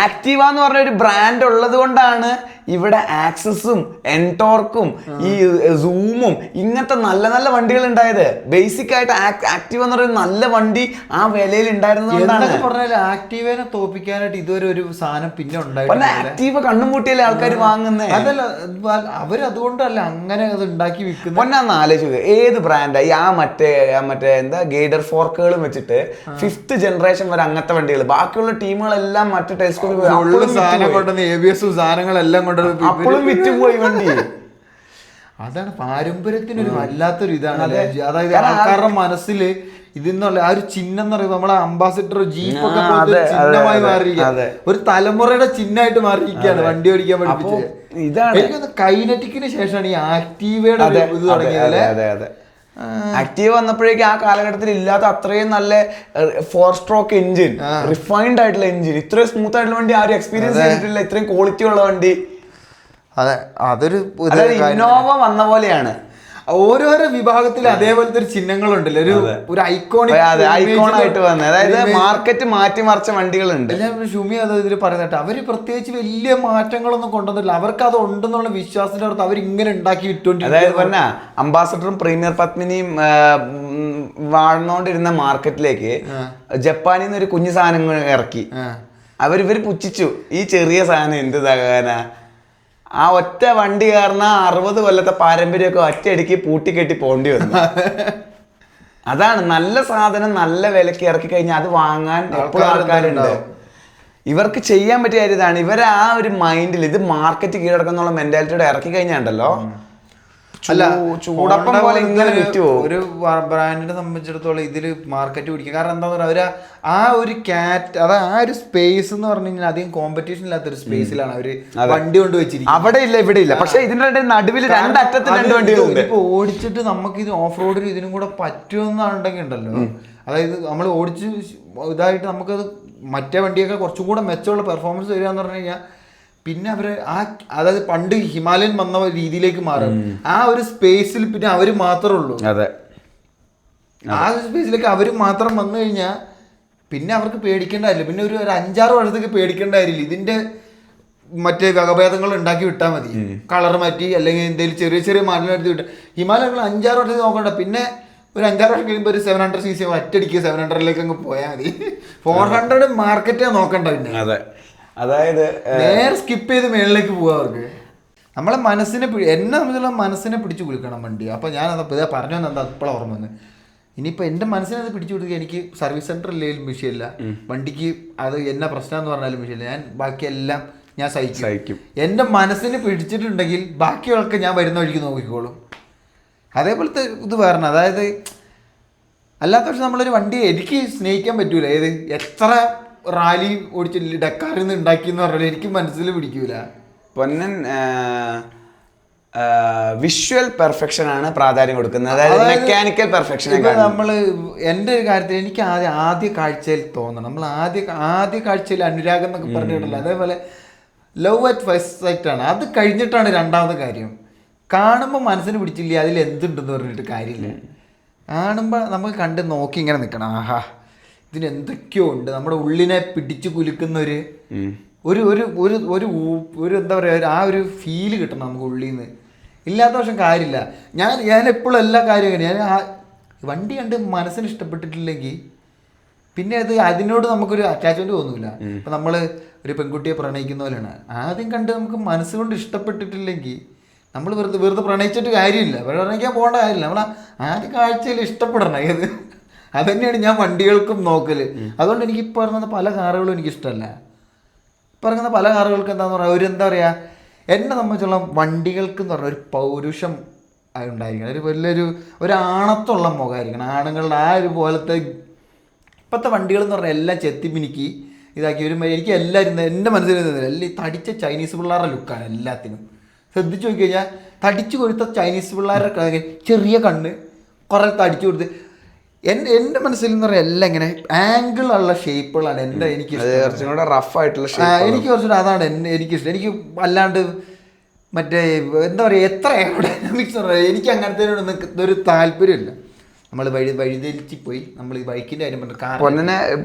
ആക്റ്റീവ എന്ന് പറഞ്ഞ ഒരു ബ്രാൻഡ് ഉള്ളത് കൊണ്ടാണ് ഇവിടെ ആക്സസും എൻടോർക്കും ഈ സൂമും ഇങ്ങനത്തെ നല്ല നല്ല വണ്ടികൾ ഉണ്ടായത്. ബേസിക് ആയിട്ട് ആക്റ്റീവ എന്ന് പറയുന്ന നല്ല വണ്ടി ആ വിലയിൽ ഉണ്ടായിരുന്നതുകൊണ്ടാണ്. ആക്റ്റീവനെ തോപ്പിക്കാനായിട്ട് ഇതുവരെ ഒരു സാധനം പിന്നെ ഉണ്ടായിട്ടില്ല. ആക്റ്റീവ കണ്ണും കൂട്ടിയല്ലേ ആൾക്കാർ വാങ്ങുന്നേ. അതല്ല, അവരതുകൊണ്ടല്ല അങ്ങനെ അത് ഉണ്ടാക്കി വിൽക്കുന്നത്. പൊന്നാന്ന് ആലോചിക്കുക, ഏത് ബ്രാൻഡായി ആ മറ്റേ എന്താ ഗൈഡർ ഫോർക്കുകളും വെച്ചിട്ട് 5th ജനറേഷൻ വരെ അങ്ങനത്തെ വണ്ടികൾ. ബാക്കിയുള്ള ടീമുകളെല്ലാം മറ്റേ ടെലിസ്കോപ്പിൽ സാധനങ്ങളെല്ലാം കൊണ്ട് അപ്പോഴും വിറ്റുപോയി വണ്ടി. അതാണ് പാരമ്പര്യത്തിനൊരു വല്ലാത്തൊരു ഇതാണ്. അതായത് ആൾക്കാരുടെ മനസ്സിൽ ഇതിന്നുള്ള ആ ഒരു ചിഹ്നം എന്ന് പറയുമ്പോൾ നമ്മളെ അംബാസിഡർ ജീപ്പൊക്കെ ചിഹ്നമായി മാറിയിരിക്കുക, ഒരു തലമുറയുടെ ചിഹ്നമായിട്ട് മാറിയിരിക്കുകയാണ് വണ്ടി ഓടിക്കാൻ പഠിപ്പിച്ചത്. ഇതാണ് കൈനറ്റിക്കിന് ശേഷമാണ് ഈ ആക്റ്റീവയുടെ ഇത് തുടങ്ങിയത്. ആക്റ്റീവ് വന്നപ്പോഴേക്കും ആ കാലഘട്ടത്തിൽ ഇല്ലാത്ത അത്രയും നല്ല 4 സ്ട്രോക്ക് എഞ്ചിൻ, റിഫൈൻഡ് ആയിട്ടുള്ള എഞ്ചിൻ, ഇത്രയും സ്മൂത്ത് ആയിട്ടുള്ള വണ്ടി ആരും എക്സ്പീരിയൻസ് ചെയ്തിട്ടില്ല. ഇത്രയും ക്വാളിറ്റി ഉള്ള വണ്ടി. അതെ, അതൊരു ഇന്നോവ വന്ന പോലെയാണ്. ഓരോരോ വിഭാഗത്തിൽ അതേപോലത്തെ ഒരു ചിഹ്നങ്ങളുണ്ടല്ലോ, ഒരു ഐക്കോണായിട്ട് വന്നത്. അതായത് മാർക്കറ്റ് മാറ്റിമറിച്ച വണ്ടികളുണ്ട്. ഷുമി അത് ഇതിൽ പറയുന്നത് അവര് പ്രത്യേകിച്ച് വലിയ മാറ്റങ്ങളൊന്നും കൊണ്ടുവന്നില്ല. അവർക്ക് അത് ഉണ്ടെന്നുള്ള വിശ്വാസത്തിന്റെ അടുത്ത് അവർ ഇങ്ങനെ ഉണ്ടാക്കി വിട്ടുകൊണ്ടിരിക്കും. അതായത് പറഞ്ഞ അംബാസഡറും പ്രീമിയർ പത്മിനിയും വാഴ്ന്നുകൊണ്ടിരുന്ന മാർക്കറ്റിലേക്ക് ജപ്പാനിൽ നിന്ന് ഒരു കുഞ്ഞു സാധനം ഇറക്കി. ഇവര് പുച്ഛിച്ചു, ഈ ചെറിയ സാധനം എന്ത് തകാനാ, ആ ഒറ്റ വണ്ടി കാരണം 60 കൊല്ലത്തെ പാരമ്പര്യമൊക്കെ ഒറ്റയടിക്ക് പൂട്ടിക്കെട്ടി പോണ്ടി വന്നു. അതാണ് നല്ല സാധനം നല്ല വിലക്ക് ഇറക്കി കഴിഞ്ഞാൽ അത് വാങ്ങാൻ എപ്പോഴും ആൾക്കാരുണ്ട്. ഇവർക്ക് ചെയ്യാൻ പറ്റിയ കാര്യം ഇതാണ്. ഇവരെ ആ ഒരു മൈൻഡിൽ ഇത് മാർക്കറ്റ് കീഴടക്കുന്നുള്ള മെന്റാലിറ്റിയോടെ ഇറക്കി കഴിഞ്ഞാണ്ടല്ലോ ചൂടപ്പം പോലെ ഇങ്ങനെ വിറ്റുവോ. ഒരു ബ്രാൻഡിനെ സംബന്ധിച്ചിടത്തോളം ഇതില് മാർക്കറ്റ് പിടിക്കുക. കാരണം എന്താ പറയുക, അവര് ആ ഒരു ആ ഒരു സ്പേസ് എന്ന് പറഞ്ഞു കഴിഞ്ഞാൽ അധികം കോമ്പറ്റീഷൻ ഇല്ലാത്തൊരു സ്പേസിലാണ് അവര് വണ്ടി കൊണ്ട് വെച്ചിരിക്കുന്നത്. അവിടെ ഇല്ല, ഇവിടെ ഇല്ല. പക്ഷെ ഇതിന്റെ നടുവിൽ രണ്ടറ്റത്ത് 2 വണ്ടികളുണ്ട്. ഇപ്പൊ ഓടിച്ചിട്ട് നമുക്ക് ഇത് ഓഫ് റോഡിൽ ഇതിനും കൂടെ പറ്റുമെന്നുണ്ടെങ്കിൽ ഉണ്ടല്ലോ, അതായത് നമ്മൾ ഓടിച്ച് ഇതായിട്ട് നമുക്കത് മറ്റേ വണ്ടിയൊക്കെ കുറച്ചും കൂടെ മെച്ചമുള്ള പെർഫോമൻസ് വരിക എന്ന് പറഞ്ഞു കഴിഞ്ഞാൽ പിന്നെ അവര് അതായത് പണ്ട് ഹിമാലയൻ വന്ന രീതിയിലേക്ക് മാറും. ആ ഒരു സ്പേസിൽ പിന്നെ അവര് മാത്രമേ ഉള്ളൂ. അതെ, ആ സ്പേസിലേക്ക് അവര് മാത്രം വന്നു കഴിഞ്ഞാൽ പിന്നെ അവർക്ക് പേടിക്കേണ്ടതില്ല. പിന്നെ ഒരു 5-6 വർഷത്തേക്ക് പേടിക്കേണ്ടതില്ല. ഇതിന്റെ മറ്റേ വകഭേദങ്ങൾ ഉണ്ടാക്കി വിട്ടാൽ മതി, കളർ മാറ്റി അല്ലെങ്കിൽ എന്തെങ്കിലും ചെറിയ ചെറിയ മാറ്റം എടുത്ത് വിട്ടാൽ. ഹിമാലയങ്ങൾ 5-6 വർഷത്തേക്ക് നോക്കണ്ട. പിന്നെ ഒരു 5-6 വർഷം കഴിയുമ്പോൾ ഒരു 700cc ഒറ്റയടിക്ക് 700ലേക്ക് അങ്ങ് പോയാൽ മതി. 400 മാർക്കറ്റേ നോക്കണ്ട. പിന്നെ അതായത് നേരെ സ്കിപ്പ് ചെയ്ത് മേളിലേക്ക് പോവാ. അവർക്ക് നമ്മളെ മനസ്സിനെ എന്നെ സംബന്ധിച്ചുള്ള മനസ്സിനെ പിടിച്ചു കുലുക്കണം വണ്ടി. അപ്പോൾ ഞാൻ പറഞ്ഞു എന്താ ഇപ്പോഴാണ് ഓർമ്മ വന്നത്. ഇനിയിപ്പോൾ എൻ്റെ മനസ്സിനെ അത് പിടിച്ചു കൊടുക്കുക. എനിക്ക് സർവീസ് സെൻറ്റർ ഇല്ലെങ്കിലും വിഷയമില്ല, വണ്ടിക്ക് അത് എന്നാ പ്രശ്നം എന്ന് പറഞ്ഞാലും വിഷയമില്ല. ഞാൻ ബാക്കിയെല്ലാം ഞാൻ സഹിക്കും. എൻ്റെ മനസ്സിന് പിടിച്ചിട്ടുണ്ടെങ്കിൽ ബാക്കിയൊക്കെ ഞാൻ വരുന്ന വഴിക്ക് നോക്കിക്കോളും. അതേപോലത്തെ ഇത് വരണം. അതായത് അല്ലാത്ത പക്ഷെ നമ്മളൊരു വണ്ടി എനിക്ക് സ്നേഹിക്കാൻ പറ്റൂല. ഏത് എത്ര റാലി ഓടിച്ചില്ല ഡക്കാറിൽ നിന്ന് ഉണ്ടാക്കി എന്ന് പറഞ്ഞാൽ എനിക്ക് മനസ്സിൽ പിടിക്കൂല. പൊന്നൻ വിഷ്വൽ പെർഫെക്ഷൻ ആണ് പ്രാധാന്യം കൊടുക്കുന്നത്, അതായത് മെക്കാനിക്കൽ പെർഫെക്ഷൻ. നമ്മൾ എൻ്റെ ഒരു കാര്യത്തിൽ എനിക്ക് ആദ്യ കാഴ്ചയിൽ തോന്നണം. നമ്മൾ ആദ്യ കാഴ്ചയിൽ അനുരാഗം എന്നൊക്കെ പറഞ്ഞിട്ടില്ല. അതേപോലെ ലവ് അറ്റ് ഫസ്റ്റ് സൈറ്റ് ആണ്. അത് കഴിഞ്ഞിട്ടാണ് രണ്ടാമത്തെ കാര്യം. കാണുമ്പോൾ മനസ്സിന് പിടിച്ചില്ല, അതിൽ എന്തുണ്ടെന്ന് പറഞ്ഞിട്ട് കാര്യമില്ല. കാണുമ്പോൾ നമ്മൾ കണ്ട് നോക്കി ഇങ്ങനെ നിൽക്കണം. ആഹാ, ഇതിന് എന്തൊക്കെയോ ഉണ്ട്. നമ്മുടെ ഉള്ളിനെ പിടിച്ചു കുലുക്കുന്ന ഒരു ഒരു ഒരു ഒരു ഒരു എന്താ പറയുക, ആ ഒരു ഫീല് കിട്ടണം നമുക്ക് ഉള്ളിൽ നിന്ന്. ഇല്ലാത്ത പക്ഷം കാര്യമില്ല. ഞാൻ എപ്പോഴും എല്ലാ കാര്യവും ഞാൻ വണ്ടി കണ്ട് മനസ്സിന് ഇഷ്ടപ്പെട്ടിട്ടില്ലെങ്കിൽ പിന്നെ അതിനോട് നമുക്കൊരു അറ്റാച്ച്മെന്റ് തോന്നില്ല. ഇപ്പം നമ്മൾ ഒരു പെൺകുട്ടിയെ പ്രണയിക്കുന്ന പോലെയാണ്. ആദ്യം കണ്ട് നമുക്ക് മനസ്സുകൊണ്ട് ഇഷ്ടപ്പെട്ടിട്ടില്ലെങ്കിൽ നമ്മൾ വെറുതെ പ്രണയിച്ചിട്ട് കാര്യമില്ല, പ്രണയിക്കാൻ പോകേണ്ട കാര്യമില്ല. നമ്മൾ ആദ്യ കാഴ്ചയിൽ ഇഷ്ടപ്പെടണം. ഏത് അതുതന്നെയാണ് ഞാൻ വണ്ടികൾക്കും നോക്കല്. അതുകൊണ്ട് എനിക്ക് ഇപ്പോൾ ഇറങ്ങുന്ന പല കാറുകളും എനിക്കിഷ്ടമല്ല. ഇപ്പോൾ ഇറങ്ങുന്ന പല കാറുകൾക്ക് എന്താണെന്ന് പറയുക, ഒരു എന്താ പറയുക, എന്നെ സംബന്ധിച്ചുള്ള വണ്ടികൾക്ക് എന്ന് പറഞ്ഞാൽ ഒരു പൗരുഷം ഉണ്ടായിരിക്കണം. ഒരു വലിയൊരു ആണത്തുള്ള മുഖമായിരിക്കണം. ആണുങ്ങളുടെ ആ ഒരു പോലത്തെ ഇപ്പോഴത്തെ വണ്ടികൾ എന്ന് പറഞ്ഞാൽ എല്ലാം ചെത്തിമിനിക്ക് ഇതാക്കി വരുമ്പോൾ എനിക്ക് എല്ലാവരും എൻ്റെ മനസ്സിൽ എല്ലാം ഈ തടിച്ച ചൈനീസ് പിള്ളേരുടെ ലുക്കാണ് എല്ലാത്തിനും. ശ്രദ്ധിച്ചു നോക്കി കഴിഞ്ഞാൽ തടിച്ചു കൊടുത്ത ചൈനീസ് പിള്ളേരുടെ ചെറിയ കണ്ണ് കുറേ തടിച്ചു കൊടുത്ത് എൻ്റെ മനസ്സിൽ എന്ന് പറഞ്ഞാൽ എല്ലാം ഇങ്ങനെ ആംഗിളുള്ള ഷേപ്പുകളാണ് എനിക്ക് കുറച്ചും കൂടെ റഫ് ആയിട്ടുള്ള എനിക്ക് കുറച്ചുകൂടെ അതാണ് എനിക്കിഷ്ടം. എനിക്ക് അല്ലാണ്ട് മറ്റേ എന്താ പറയുക എത്ര എയറോഡൈനാമിക്സ് എനിക്ക് അങ്ങനത്തെ ഒരു താല്പര്യമില്ല. നമ്മൾ വഴിതെളിച്ച് പോയി നമ്മൾ ഈ ബൈക്കിന്റെ കാര്യം പറഞ്ഞു.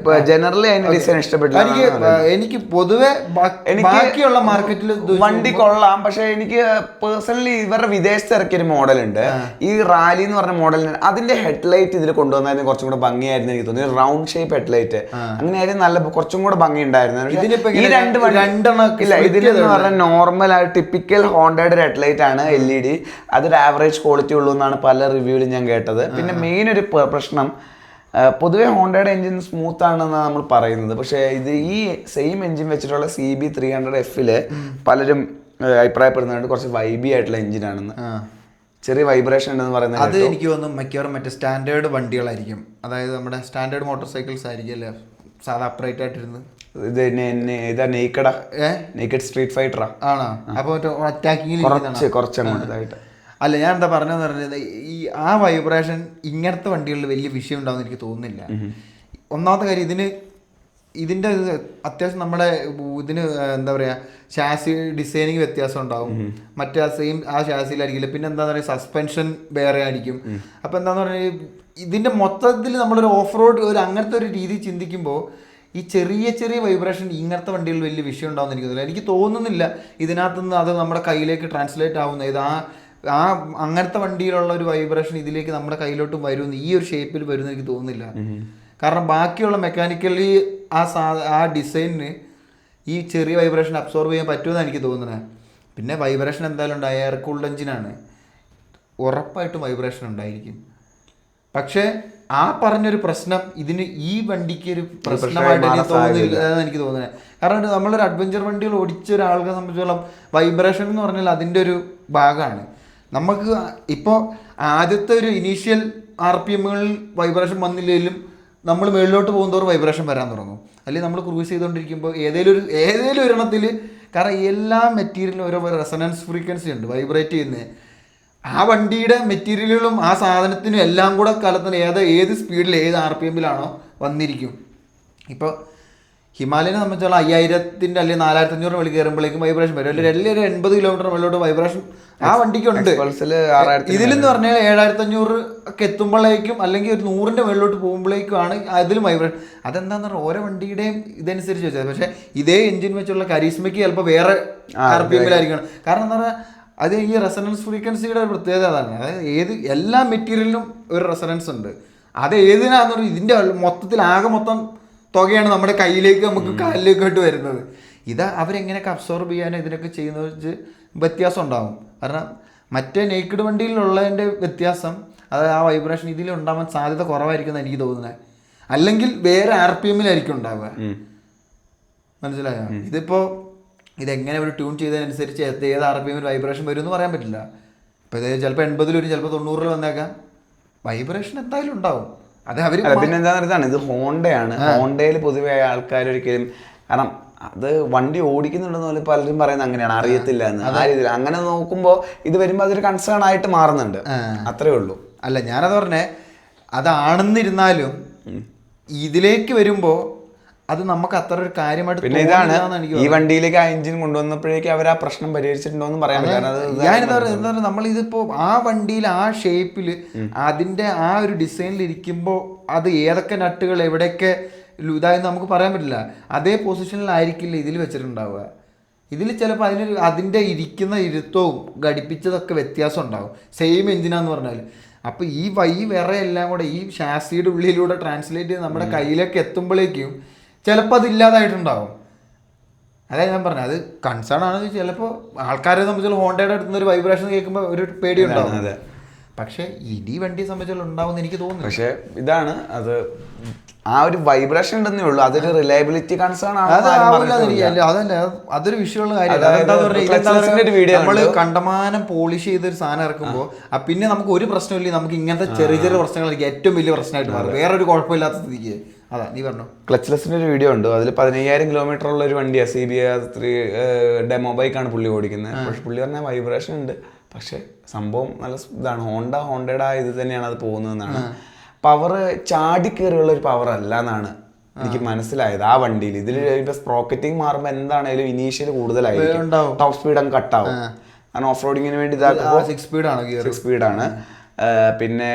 ജനറലി അതിന്റെ ഡിസൈൻ ഇഷ്ടപ്പെട്ടില്ല. എനിക്ക് പൊതുവെ ബാക്കിയുള്ള മാർക്കറ്റിൽ വണ്ടി കൊള്ളാം, പക്ഷെ എനിക്ക് പേഴ്സണലി ഇവരുടെ വിദേശത്ത് ഇറക്കിയ ഒരു മോഡൽ ഉണ്ട്, ഈ റാലി എന്ന് പറഞ്ഞ മോഡലിന്. അതിന്റെ ഹെഡ്ലൈറ്റ് ഇതിൽ കൊണ്ടുവന്നായിരുന്നു കുറച്ചും കൂടെ ഭംഗിയായിരുന്നു എനിക്ക് തോന്നി. റൗണ്ട് ഷേപ്പ് ഹെഡ്ലൈറ്റ് അങ്ങനെയായിരുന്നു, നല്ല കുറച്ചും കൂടെ ഭംഗി ഉണ്ടായിരുന്നു. ഈ ഇതിലെന്ന് പറഞ്ഞാൽ നോർമൽ ആയിട്ട് ടിപ്പിക്കൽ ഹോണ്ടയുടെ ഹെഡ്ലൈറ്റ് ആണ് LED. അതൊരു ആവറേജ് ക്വാളിറ്റി ഉള്ളൂ എന്നാണ് പല റിവ്യൂവിലും ഞാൻ കേട്ടത്. പിന്നെ മെയിൻ ഒരു പ്രശ്നം പൊതുവെ ഹോണ്ടയുടെ എഞ്ചിൻ സ്മൂത്ത് ആണെന്നാണ് നമ്മൾ പറയുന്നത്. പക്ഷേ ഇത് ഈ സെയിം എഞ്ചിൻ വെച്ചിട്ടുള്ള CB300F പലരും അഭിപ്രായപ്പെടുന്നുണ്ട് കുറച്ച് വൈബി ആയിട്ടുള്ള എഞ്ചിനാണെന്ന്. ചെറിയ വൈബ്രേഷൻ ഉണ്ടെന്ന് പറയുന്നത്. അത് എനിക്ക് തോന്നുന്നു മിക്കവാറും മറ്റേ സ്റ്റാൻഡേർഡ് വണ്ടികളായിരിക്കും. അതായത് നമ്മുടെ സ്റ്റാൻഡേർഡ് മോട്ടോർ സൈക്കിൾസ് ആയിരിക്കും അല്ലേ, സാധാ അപ്രൈറ്റ് ആയിട്ടിരുന്ന്. ഇതാ നേക്കഡ് സ്ട്രീറ്റ് ഫൈറ്ററാ ആണോ? അപ്പോൾ അറ്റാക്കിങ്ങിൽ കുറച്ചങ്ങോട്ടായിട്ട് അല്ല, ഞാൻ എന്താ പറഞ്ഞതെന്ന് പറഞ്ഞത്, ഈ ആ വൈബ്രേഷൻ ഇങ്ങനത്തെ വണ്ടികളിൽ വലിയ വിഷയം ഉണ്ടാവുമെന്ന് എനിക്ക് തോന്നുന്നില്ല. ഒന്നാമത്തെ കാര്യം ഇതിൻ്റെ അത്യാവശ്യം നമ്മുടെ ഇതിന് എന്താ പറയുക ഷാസി ഡിസൈനിങ് വ്യത്യാസം ഉണ്ടാവും. മറ്റേ ആ ഷാസിയിലായിരിക്കില്ല. പിന്നെ എന്താ പറയുക സസ്പെൻഷൻ വേറെ ആയിരിക്കും. അപ്പോൾ എന്താന്ന് പറഞ്ഞാൽ ഇതിൻ്റെ മൊത്തത്തിൽ നമ്മളൊരു ഓഫ് റോഡ് അങ്ങനത്തെ ഒരു രീതി ചിന്തിക്കുമ്പോൾ ഈ ചെറിയ ചെറിയ വൈബ്രേഷൻ ഇങ്ങനത്തെ വണ്ടികളിൽ വലിയ വിഷയം ഉണ്ടാവുമെന്ന് എനിക്ക് തോന്നുന്നില്ല. ഇതിനകത്തുനിന്ന് അത് നമ്മുടെ കയ്യിലേക്ക് ട്രാൻസ്ലേറ്റ് ആവുന്ന ഇത് ആ അങ്ങനത്തെ വണ്ടിയിലുള്ള ഒരു വൈബ്രേഷൻ ഇതിലേക്ക് നമ്മുടെ കയ്യിലോട്ട് വരുമെന്ന് ഈ ഒരു ഷേപ്പിൽ വരുമെന്ന് എനിക്ക് തോന്നുന്നില്ല. കാരണം ബാക്കിയുള്ള മെക്കാനിക്കലി ആ ഡിസൈനിന് ഈ ചെറിയ വൈബ്രേഷൻ അബ്സോർവ് ചെയ്യാൻ പറ്റുമെന്നാണ് എനിക്ക് തോന്നുന്നത്. പിന്നെ വൈബ്രേഷൻ എന്തായാലും ഉണ്ട്, എയർ കൂൾഡ് എഞ്ചിനാണ്, ഉറപ്പായിട്ടും വൈബ്രേഷൻ ഉണ്ടായിരിക്കും. പക്ഷേ ആ പറഞ്ഞൊരു പ്രശ്നം ഇതിന് ഈ വണ്ടിക്ക് ഒരു പ്രശ്നമായിട്ട് എനിക്ക് തോന്നുന്നില്ല എനിക്ക് തോന്നുന്നത്. കാരണം നമ്മളൊരു അഡ്വഞ്ചർ വണ്ടികൾ ഓടിച്ച ഒരാളെ സംബന്ധിച്ചോളം വൈബ്രേഷൻ എന്ന് പറഞ്ഞാൽ അതിൻ്റെ ഒരു ഭാഗമാണ്. നമുക്ക് ഇപ്പോൾ ആദ്യത്തെ ഒരു ഇനീഷ്യൽ RPMകളിൽ വൈബ്രേഷൻ വന്നില്ലെങ്കിലും നമ്മൾ മുകളിലോട്ട് പോകുന്നതോറും വൈബ്രേഷൻ വരാൻ തുടങ്ങും. അല്ലെങ്കിൽ നമ്മൾ ക്രൂസ് ചെയ്തുകൊണ്ടിരിക്കുമ്പോൾ ഏതെങ്കിലും ഒരെണ്ണത്തിൽ, കാരണം എല്ലാ മെറ്റീരിയലിനും ഓരോ റെസൊണൻസ് ഫ്രീക്വൻസി ഉണ്ട് വൈബ്രേറ്റ് ചെയ്യുന്നത്. ആ വണ്ടിയുടെ മെറ്റീരിയലുകളും ആ സാധനത്തിനും എല്ലാം കൂടെ കലർത്തുന്ന ഏത് സ്പീഡിൽ ഏത് RPMലാണോ വന്നിരിക്കും. ഇപ്പോൾ ഹിമാലയനെ സംബന്ധിച്ചുള്ള 5000 അല്ലെങ്കിൽ 4500 വെളി കയറുമ്പോഴേക്കും വൈബ്രേഷൻ വരും. അല്ലെങ്കിൽ ഒരു 80 കിലോമീറ്റർ വെള്ളോട്ട് വൈബ്രേഷൻ ആ വണ്ടിക്കുണ്ട്. ഇതിലെന്ന് പറഞ്ഞാൽ 7500 ഒക്കെ എത്തുമ്പോഴേക്കും അല്ലെങ്കിൽ ഒരു 100ന്റെ വെള്ളോട്ട് പോകുമ്പോഴേക്കുമാണ് അതിലും വൈബ്രേഷൻ. അതെന്താന്ന് പറഞ്ഞാൽ ഓരോ വണ്ടിയുടെയും ഇതനുസരിച്ച് വെച്ചത്. പക്ഷേ ഇതേ എഞ്ചിൻ വെച്ചുള്ള കരീസ്മയ്ക്ക് ചിലപ്പോൾ വേറെ RPMലായിരിക്കണം. കാരണം എന്താ പറഞ്ഞാൽ അത് ഈ റെസൊണൻസ് ഫ്രീക്വൻസിയുടെ ഒരു പ്രത്യേകത അതാണ്. അതായത് എല്ലാ മെറ്റീരിയലിനും ഒരു റെസൊണൻസ് ഉണ്ട്. അത് ഏതിനാന്ന് പറഞ്ഞാൽ ഇതിൻ്റെ മൊത്തത്തിൽ ആകെ മൊത്തം തുകയാണ് നമ്മുടെ കയ്യിലേക്ക് നമുക്ക് കാലിലേക്കായിട്ട് വരുന്നത്. ഇത് അവരെങ്ങനെയൊക്കെ അബ്സോർബ് ചെയ്യാനോ ഇതിനൊക്കെ ചെയ്യുന്നത് വെച്ച് വ്യത്യാസം ഉണ്ടാകും. കാരണം മറ്റേ നേക്കിഡ് വണ്ടിയിലുള്ളതിൻ്റെ വ്യത്യാസം അത് ആ വൈബ്രേഷൻ ഇതിലുണ്ടാവാൻ സാധ്യത കുറവായിരിക്കും എന്ന് എനിക്ക് തോന്നുന്നത്. അല്ലെങ്കിൽ വേറെ RPMലായിരിക്കും ഉണ്ടാവുക. മനസ്സിലായോ? ഇതിപ്പോൾ ഇതെങ്ങനെ ഒരു ട്യൂൺ ചെയ്തതിനനുസരിച്ച് ഏത് RPMൽ വൈബ്രേഷൻ വരും എന്ന് പറയാൻ പറ്റില്ല. ഇപ്പോൾ ഇത് ചിലപ്പോൾ 80 വരും, ചിലപ്പോൾ 90 വന്നേക്കാം. വൈബ്രേഷൻ എന്തായാലും ഉണ്ടാവും. അത് അവർ പിന്നെ എന്താണെന്ന് ഇത് ഹോണ്ടയാണ്. ഹോണ്ടയിൽ പൊതുവെ ആൾക്കാർ ഒരിക്കലും, കാരണം അത് വണ്ടി ഓടിക്കുന്നുണ്ടെന്ന് പോലെ പലരും പറയുന്നത് അങ്ങനെയാണ്, അറിയത്തില്ല എന്ന്. ആ രീതിയിൽ അങ്ങനെ നോക്കുമ്പോൾ ഇത് വരുമ്പോൾ അതൊരു കൺസേൺ ആയിട്ട് മാറുന്നുണ്ട്, അത്രേ ഉള്ളൂ. അല്ല, ഞാനത് പറഞ്ഞേ അതാണെന്നിരുന്നാലും ഇതിലേക്ക് വരുമ്പോൾ അത് നമുക്ക് അത്ര ഒരു കാര്യമായിട്ട്. പിന്നെ ഇതാണ് ഈ വണ്ടിയിലേക്ക് ആ എഞ്ചിൻ കൊണ്ടുവന്നപ്പോഴേക്കും അവർ ആ പ്രശ്നം പരിഹരിച്ചിട്ടുണ്ടോന്ന് പറയാൻ പറ്റില്ല. ഞാനെന്താ പറയുക, നമ്മളിതിപ്പോ ആ വണ്ടിയിൽ ആ ഷേപ്പിൽ അതിന്റെ ആ ഒരു ഡിസൈനിൽ ഇരിക്കുമ്പോൾ അത് ഏതൊക്കെ നട്ടുകൾ എവിടെയൊക്കെ ഇതായെന്ന് നമുക്ക് പറയാൻ പറ്റില്ല. അതേ പൊസിഷനിലായിരിക്കില്ല ഇതിൽ വെച്ചിട്ടുണ്ടാവുക. ഇതിൽ ചിലപ്പോൾ അതിൻ്റെ ഇരിക്കുന്ന ഇരുത്തവും ഘടിപ്പിച്ചതൊക്കെ വ്യത്യാസം ഉണ്ടാവും, സെയിം എഞ്ചിനാന്ന് പറഞ്ഞാൽ. അപ്പോൾ ഈ വിറ എല്ലാം കൂടെ ഈ ഷാസിയുടെ ഉള്ളിലൂടെ ട്രാൻസ്ലേറ്റ് ചെയ്ത് നമ്മുടെ കയ്യിലേക്ക് എത്തുമ്പോഴേക്കും ചിലപ്പോൾ അതില്ലാതായിട്ടുണ്ടാവും. അതായത് ഞാൻ പറഞ്ഞത് അത് കൺസേൺ ആണ്. ചിലപ്പോൾ ആൾക്കാരെ സംബന്ധിച്ചുള്ള ഹോണ്ടയുടെ അടുത്തുനിന്ന് ഒരു വൈബ്രേഷൻ കേൾക്കുമ്പോൾ ഒരു പേടി ഉണ്ടാവും. പക്ഷേ ഈ വണ്ടിയെ സംബന്ധിച്ചുള്ള ഉണ്ടാവും എനിക്ക് തോന്നുന്നു. പക്ഷേ ഇതാണ് അത്, ആ ഒരു വൈബ്രേഷൻ ഉണ്ടെന്നേ ഉള്ളൂ. അതൊരു റിലയബിലിറ്റി കൺസേൺ ആണ്. അതല്ല, അതൊരു വിഷയമുള്ള കാര്യം. നമ്മള് കണ്ടമാനം പോളിഷ് ചെയ്തൊരു സാധനം ഇറക്കുമ്പോൾ പിന്നെ നമുക്ക് ഒരു പ്രശ്നമില്ല, നമുക്ക് ഇങ്ങനത്തെ ചെറിയ ചെറിയ പ്രശ്നങ്ങളായിരിക്കും ഏറ്റവും വലിയ പ്രശ്നമായിട്ട് മാറും. വേറൊരു കുഴപ്പമില്ലാത്ത സ്ഥിതിക്ക് അതാ നീ പറഞ്ഞു. ക്ലച്ച്ലെസിന്റെ ഒരു വീഡിയോ ഉണ്ട്, അതിൽ 15,000 കിലോമീറ്റർ ഉള്ള ഒരു വണ്ടിയാണ് CBR3 ഡെമോ ബൈക്കാണ് പുള്ളി ഓടിക്കുന്നത്. പക്ഷെ പുള്ളി പറഞ്ഞാൽ വൈബ്രേഷൻ ഉണ്ട്, പക്ഷെ സംഭവം നല്ല ഇതാണ്. ഹോണ്ടയുടെ ഇത് തന്നെയാണ് അത് പോകുന്നതെന്നാണ്. പവർ ചാടി കയറിയുള്ള ഒരു പവർ അല്ല എന്നാണ് എനിക്ക് മനസ്സിലായത് ആ വണ്ടിയിൽ. ഇതിൽ ഇപ്പൊ സ്പ്രോക്കറ്റിംഗ് മാറുമ്പോൾ എന്താണേലും ഇനീഷ്യൽ കൂടുതലായിരിക്കും, ടോപ്പ് സ്പീഡ് അങ്ങ് കട്ടാവും. കാരണം ഓഫ് റോഡിങ്ങിന് വേണ്ടി 6 സ്പീഡാണ്. പിന്നെ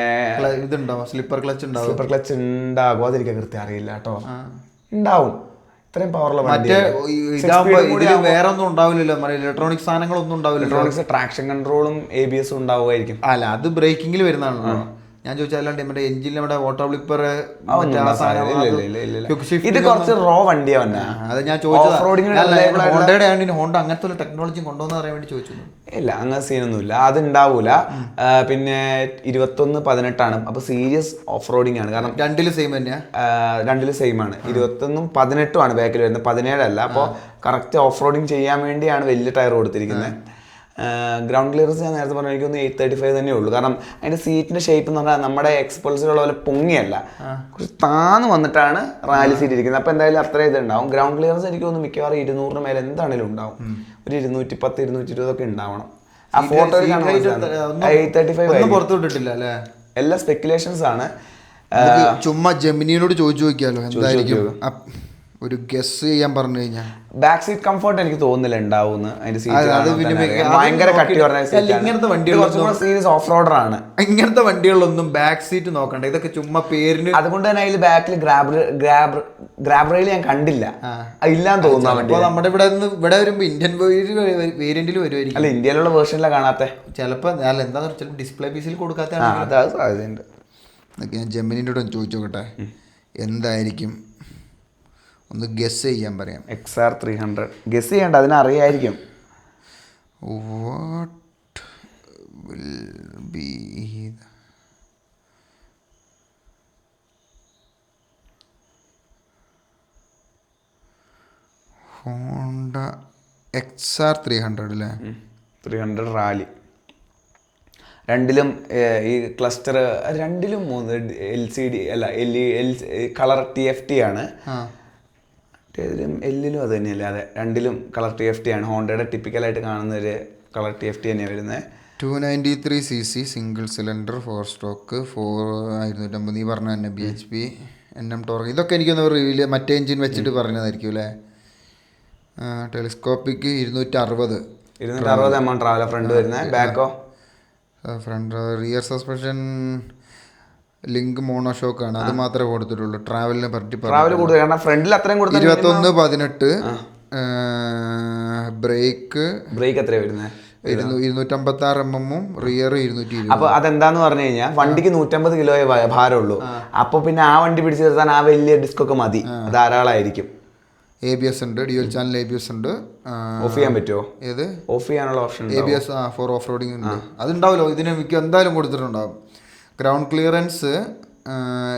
സ്ലിപ്പർ ക്ലച്ച് ഉണ്ടാകും, അതെനിക്ക് കൃത്യം അറിയില്ല കേട്ടോ. ഉണ്ടാവും, ഇത്രയും പവറുള്ള മറ്റേ വേറെ ഒന്നും ഉണ്ടാവില്ലല്ലോ, ഇലക്ട്രോണിക് സാധനങ്ങളൊന്നും ഉണ്ടാവില്ല. ഇലക്ട്രോണിക്സ് ട്രാക്ഷൻ കൺട്രോളും ABS ഉണ്ടാവുമായിരിക്കും. അല്ല, അത് ബ്രേക്കിംഗിൽ വരുന്നതാണോ? ഞാൻ ചോദിച്ചാൽ മറ്റേ എഞ്ചിൻ നമ്മുടെ ഓട്ടോ ബ്ലിപ്പർ ഇത് കുറച്ച് റോ വണ്ടിയാണ്. അത് ഞാൻ ചോദിച്ചത് ഹോണ്ട അങ്ങനത്തെ ടെക്നോളജി കൊണ്ടുവന്ന് അറിയാൻ വേണ്ടി ചോദിച്ചു. ഇല്ല, അങ്ങനെ സീനൊന്നുമില്ല, അത് ഉണ്ടാവൂല. പിന്നെ 21-18 അപ്പൊ സീരിയസ് ഓഫ് റോഡിങ് ആണ്. കാരണം രണ്ടിലും സെയിം തന്നെയാ, രണ്ടിലും സെയിം ആണ്. 21-18 ബാക്കിൽ വരുന്നത്, 17 അല്ല. അപ്പോൾ കറക്റ്റ് ഓഫ് റോഡിങ് ചെയ്യാൻ വേണ്ടിയാണ് വലിയ ടയർ കൊടുത്തിരിക്കുന്നത്. ഗ്രൗണ്ട് ക്ലിയറൻസ് ഞാൻ നേരത്തെ പറഞ്ഞാൽ എനിക്കൊന്ന് 835 തന്നെ ഉള്ളൂ. കാരണം അതിന്റെ സീറ്റിന്റെ ഷേപ്പ് എന്ന് പറഞ്ഞാൽ നമ്മുടെ എക്സ്പൾസിലുള്ള പോലെ പൊങ്ങിയല്ല, കുറച്ച് താന്ന് വന്നിട്ടാണ് റാലി സീറ്റ് ഇരിക്കുന്നത്. അപ്പൊ എന്തായാലും അത്ര ഇതുണ്ടാവും. ഗ്രൗണ്ട് ക്ലിയറൻസ് എനിക്ക് തോന്നുന്നു മിക്കവാറും 200 മേലെ എന്താണെങ്കിലും ഉണ്ടാവും. ഒരു 210-220 ഒക്കെ ഉണ്ടാവണം. ആ ഫോട്ടോ 835 പുറത്തുവിട്ടിട്ടില്ല അല്ലേ? എല്ലാ സ്പെക്കുലേഷൻസ് ആണ്. ചുമ്മാ ജെമിനിയോട് ചോദിച്ചു നോക്കിയാലോ എന്തായിരിക്കും ഒരു ഗസ് ചെയ്യാൻ പറഞ്ഞു കഴിഞ്ഞാൽ. ബാക്ക് സീറ്റ് കംഫർട്ട് എനിക്ക് തോന്നുന്നില്ല ഉണ്ടാവുമെന്ന്. അതിന്റെ സീറ്റ് ഭയങ്കര കട്ടി പറഞ്ഞ ഇങ്ങനത്തെ വണ്ടികളൊന്നും സീരീസ് ഓഫ് റോഡർ ആണ്. ഇങ്ങനത്തെ വണ്ടികളിലൊന്നും ബാക്ക് സീറ്റ് നോക്കണ്ട, ഇതൊക്കെ ചുമ്മാ പേരിന്. അതുകൊണ്ട് തന്നെ അതിൽ ബാക്കിൽ ഗ്രാബ് റെയിൽ ഞാൻ കണ്ടില്ല, ഇല്ലാന്ന് തോന്നുന്നു. അപ്പൊ നമ്മുടെ ഇവിടെ വരുമ്പോ ഇന്ത്യൻ വേരിയന്റിൽ വരുമായിരിക്കും. അല്ല, ഇന്ത്യയിലുള്ള വേർഷനിലാണ് കാണാത്ത. ചിലപ്പോ അല്ല എന്താ ചിലപ്പോൾ ഡിസ്പ്ലേ പീസിൽ കൊടുക്കാത്ത സാധ്യതയുണ്ട്. ഞാൻ ജെമിനിന്റെ കൂടെ ചോദിച്ചു നോക്കട്ടെ എന്തായിരിക്കും, ഒന്ന് ഗസ് ചെയ്യാൻ പറയാം. XR300 ഗസ് ചെയ്യണ്ട, അതിനറിയായിരിക്കും. What will be Honda XR300 അല്ലേ? 300 റാലി. രണ്ടിലും ഈ ക്ലസ്റ്റർ രണ്ടിലും 3 LCD അല്ല കളർ TFT ആണ്. എല്ലിലും അത് തന്നെയല്ലേ? അതെ, രണ്ടിലും കളർ TFT ആണ്. ഹോണ്ടയുടെ ടിപ്പിക്കലായിട്ട് കാണുന്ന ഒരു കളർ TFT തന്നെയാണ് വരുന്നത്. 293cc സിംഗിൾ സിലിണ്ടർ 4 സ്ട്രോക്ക് 4,250 നീ പറഞ്ഞ തന്നെ BHP NM ടോർക്ക്. ഇതൊക്കെ എനിക്കൊന്ന് റിവീൽ മറ്റേ എഞ്ചിൻ വെച്ചിട്ട് പറഞ്ഞതായിരിക്കും അല്ലേ? ടെലിസ്കോപ്പിക് 260 mm ട്രാവലർ ഫ്രണ്ട് വരുന്നത്. ബാക്കോ front rear suspension link monoshock ആണ്, അത് മാത്രമേ കൊടുത്തിട്ടുള്ളൂ. ട്രാവലിനെ പറ്റി ഫ്രണ്ടിൽ അത്രയും 21-18 ബ്രേക്ക് എത്ര വരുന്നത്? 256 mm റിയർ 220. അപ്പൊ അതെന്താന്ന് പറഞ്ഞു കഴിഞ്ഞാൽ വണ്ടിക്ക് 150 കിലോയെ ഭാരമുള്ളൂ. അപ്പൊ പിന്നെ ആ വണ്ടി പിടിച്ചു നിർത്താൻ ആ വലിയ ഡിസ്ക് ഒക്കെ മതി, ധാരാളമായിരിക്കും. ABS ഉണ്ട്, ഡ്യുവൽ ചാനൽ ABS ഉണ്ട്. ഓഫ് ചെയ്യാൻ പറ്റുമോ? ഏത് ഓഫ് ചെയ്യാനുള്ള option? ABS for off roading ഉണ്ട്. അതുണ്ടാവല്ലോ, ഇതിന് മിക്ക എന്തായാലും കൊടുത്തിട്ടുണ്ടാവും. Ground clearance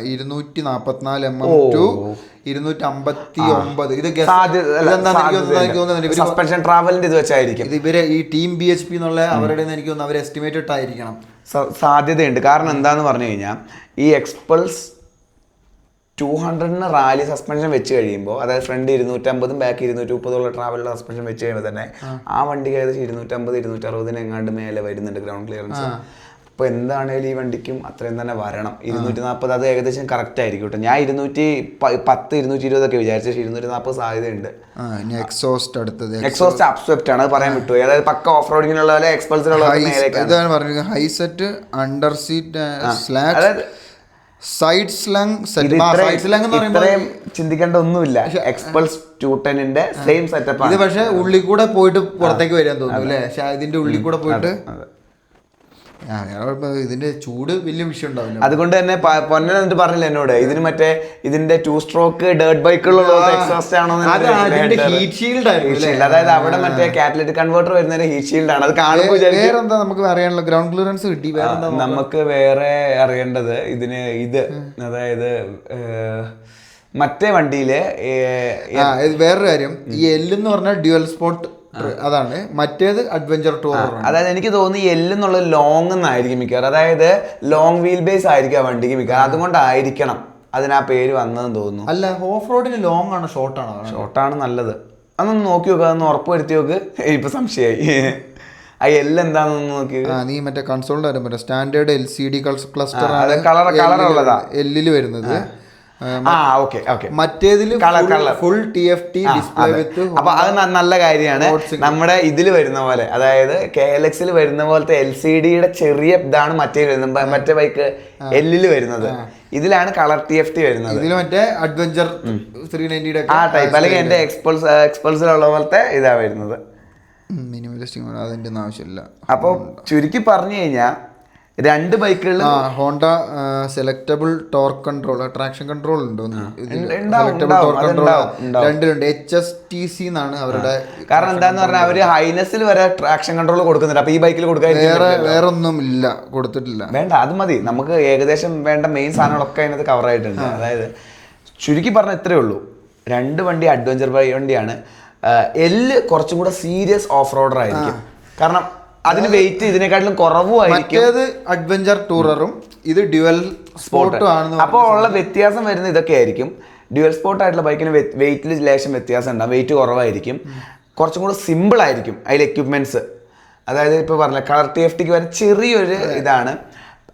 244 mm to 259. ഇത് സസ്പെൻഷൻ ട്രാവലിന്റെ ഇത് വെച്ചായിരിക്കും. ഇത് ഇവരെ ഈ ടീം BHP എന്നുള്ള അവരുടെ എനിക്ക് തോന്നുന്നു അവർ എസ്റ്റിമേറ്റ് ഇട്ടായിരിക്കണം. സാധ്യതയുണ്ട്. കാരണം എന്താന്ന് പറഞ്ഞു കഴിഞ്ഞാൽ ഈ എക്സ്പൾസ് 200 റാലി സസ്പെൻഷൻ വെച്ച് കഴിയുമ്പോൾ, അതായത് ഫ്രണ്ട് 250 ബാക്ക് 230 ട്രാവലുള്ള സസ്പെൻഷൻ വെച്ച് കഴിയുമ്പോൾ തന്നെ ആ വണ്ടിക്ക് ഏകദേശം 250-260 എങ്ങാണ്ട് മേലെ വരുന്നുണ്ട് ഗ്രൗണ്ട് ക്ലിയറൻസ്. അപ്പോൾ എന്താണേലും ഈ വണ്ടിക്കും അത്രയും തന്നെ വരണം. 240 അത് ഏകദേശം കറക്റ്റ് ആയിരിക്കും കേട്ടോ. ഞാൻ 210-220 ഒക്കെ വിചാരിച്ചു, 240 സാധ്യതയുണ്ട്. എക്സോസ്റ്റ് അപ്സ്വെപ്റ്റ് ആണ്, അത് പറയാൻ വിട്ടു. അതായത് പക്ക ഓഫ് റോഡിങ്ങിനുള്ള പോലെ എക്സ്പൾസിനുള്ള high set under seat side slung ഇത്രയും ചിന്തിക്കേണ്ട ഒന്നുമില്ല. എക്സ്പൾസ് 210 സെയിം സെറ്റപ്പ് ഇത്. പക്ഷെ ഉള്ളിൽ കൂടെ പോയിട്ട് പുറത്തേക്ക് വരാൻ തോന്നുന്നു അല്ലേ? ഇതിന്റെ ഉള്ളിൽ കൂടെ പോയിട്ട് ഇതിന്റെ ചൂട് വലിയ വിഷയം ഉണ്ടാവില്ല. അതുകൊണ്ട് തന്നെ പൊന്നൻ എന്നിട്ട് പറഞ്ഞില്ല എന്നോട്, ഇതിന് മറ്റേ ഇതിന്റെ 2 സ്ട്രോക്ക് ഡേർട്ട് ബൈക്കുള്ള എക്സോസ്റ്റ് ആണോ? അതായത് അവിടെ മറ്റേ കാറ്റലിറ്റിക് കൺവേർട്ടർ വരുന്ന ഹീറ്റ് ഷീൽഡ് ആണ്. അത് കാണുമ്പോൾ വേറെന്താ നമുക്ക് അറിയാനുള്ള ഗ്രൗണ്ട് ക്ലിയറൻസ് കിട്ടി. നമുക്ക് വേറെ അറിയേണ്ടത് ഇതിന് അതായത് മറ്റേ വണ്ടിയില് വേറൊരു കാര്യം, ഈ എല്ലെന്ന് പറഞ്ഞാൽ ഡ്യുവൽ സ്പോട്ട് അതാണ്, മറ്റേത് അഡ്വഞ്ചർ ടൂർ. അതായത് എനിക്ക് തോന്നി എല്ലെന്നുള്ളത് ലോങ് എന്നായിരിക്കും മിക്കവാറും. അതായത് ലോങ് വീൽ ബേസ് ആയിരിക്കും ആ വണ്ടിക്ക് മിക്കവാറും, അതുകൊണ്ടായിരിക്കണം അതിന് ആ പേര് വന്നതെന്ന് തോന്നുന്നു. അല്ല, ഓഫ് റോഡിന് ലോങ് ആണോ ഷോർട്ടാണോ? ഷോർട്ടാണ് നല്ലത്. അതൊന്ന് നോക്കി നോക്കുക, അതൊന്ന് ഉറപ്പ് വരുത്തി നോക്ക്. ഇപ്പൊ സംശയമായി ആ എല്ലാം എന്താണെന്ന് നോക്കി. നീ മറ്റേ കൺസോളിന്റെ കാര്യം പറയാം. സ്റ്റാൻഡേർഡ് LCD ക്ലസ്റ്റർ കളർ ഉള്ളതാ എല്ലില് വരുന്നത്. മറ്റേതില് ഫുൾ TFT ഡിസ്പ്ലേ വിത്ത്. അപ്പൊ അത് നല്ല കാര്യമാണ്. നമ്മുടെ ഇതിൽ വരുന്ന പോലെ, അതായത് KLX വരുന്ന പോലത്തെ LCDയുടെ ചെറിയ ഇതാണ് മറ്റേ ബൈക്ക് എല്ലില് വരുന്നത്. ഇതിലാണ് കളർ TFT വരുന്നത്. ഇതിൽ മറ്റേ അഡ്വഞ്ചർ 390 ആ ടൈപ്പ്, അല്ലെങ്കിൽ എന്റെ എക്സ്പൾസിലുള്ള പോലത്തെ ഇതാ വരുന്നത്. മിനിമലിസ്റ്റിക് അതിന്റെ ഒന്നും ആവശ്യമില്ല. അപ്പൊ ചുരുക്കി പറഞ്ഞു കഴിഞ്ഞാൽ രണ്ട് ബൈക്കുകളിലും Honda selectable torque control, traction control ഉണ്ടോ? രണ്ടിലുണ്ട്. HSTC എന്നാണ് അവരുടെ. കാരണം എന്താന്ന് പറഞ്ഞാൽ അവര് ഹൈനസിൽ വരെ ട്രാക്ഷൻ കൺട്രോൾ കൊടുക്കുന്നുണ്ട്. അപ്പൊ ഈ ബൈക്കിൽ കൊടുക്കാൻ വേറെ ഒന്നും ഇല്ല, കൊടുത്തിട്ടില്ല. വേണ്ട, അത് മതി. നമുക്ക് ഏകദേശം വേണ്ട മെയിൻ സാധനങ്ങളൊക്കെ അതിനകത്ത് കവർ ആയിട്ടുണ്ട്. അതായത് ചുരുക്കി പറഞ്ഞാൽ ഇത്രയേ ഉള്ളൂ. രണ്ട് വണ്ടി അഡ്വഞ്ചർ വണ്ടിയാണ്. എല്ല് കുറച്ചും കൂടെ സീരിയസ് ഓഫ് റോഡർ ആയിരിക്കും. കാരണം അതിന് വെയിറ്റ് ഇതിനെക്കാട്ടിലും കുറവുമായിരിക്കും. അഡ്വഞ്ചർ ടൂററും ഇത് ഡ്യുവൽ സ്പോർട്ടും ആണ്. അപ്പോൾ ഉള്ള വ്യത്യാസം വരുന്നത് ഇതൊക്കെ ആയിരിക്കും. ഡ്യുവൽ സ്പോർട്ട് ആയിട്ടുള്ള ബൈക്കിന് വെയിറ്റിൽ ലേശം വ്യത്യാസം ഉണ്ടാകും. വെയിറ്റ് കുറവായിരിക്കും, കുറച്ചും കൂടെ സിമ്പിൾ ആയിരിക്കും അതിൽ എക്യുപ്മെന്റ്സ്. അതായത് ഇപ്പോൾ പറഞ്ഞ കളർ TFTക്ക് വരെ ചെറിയൊരു ഇതാണ്.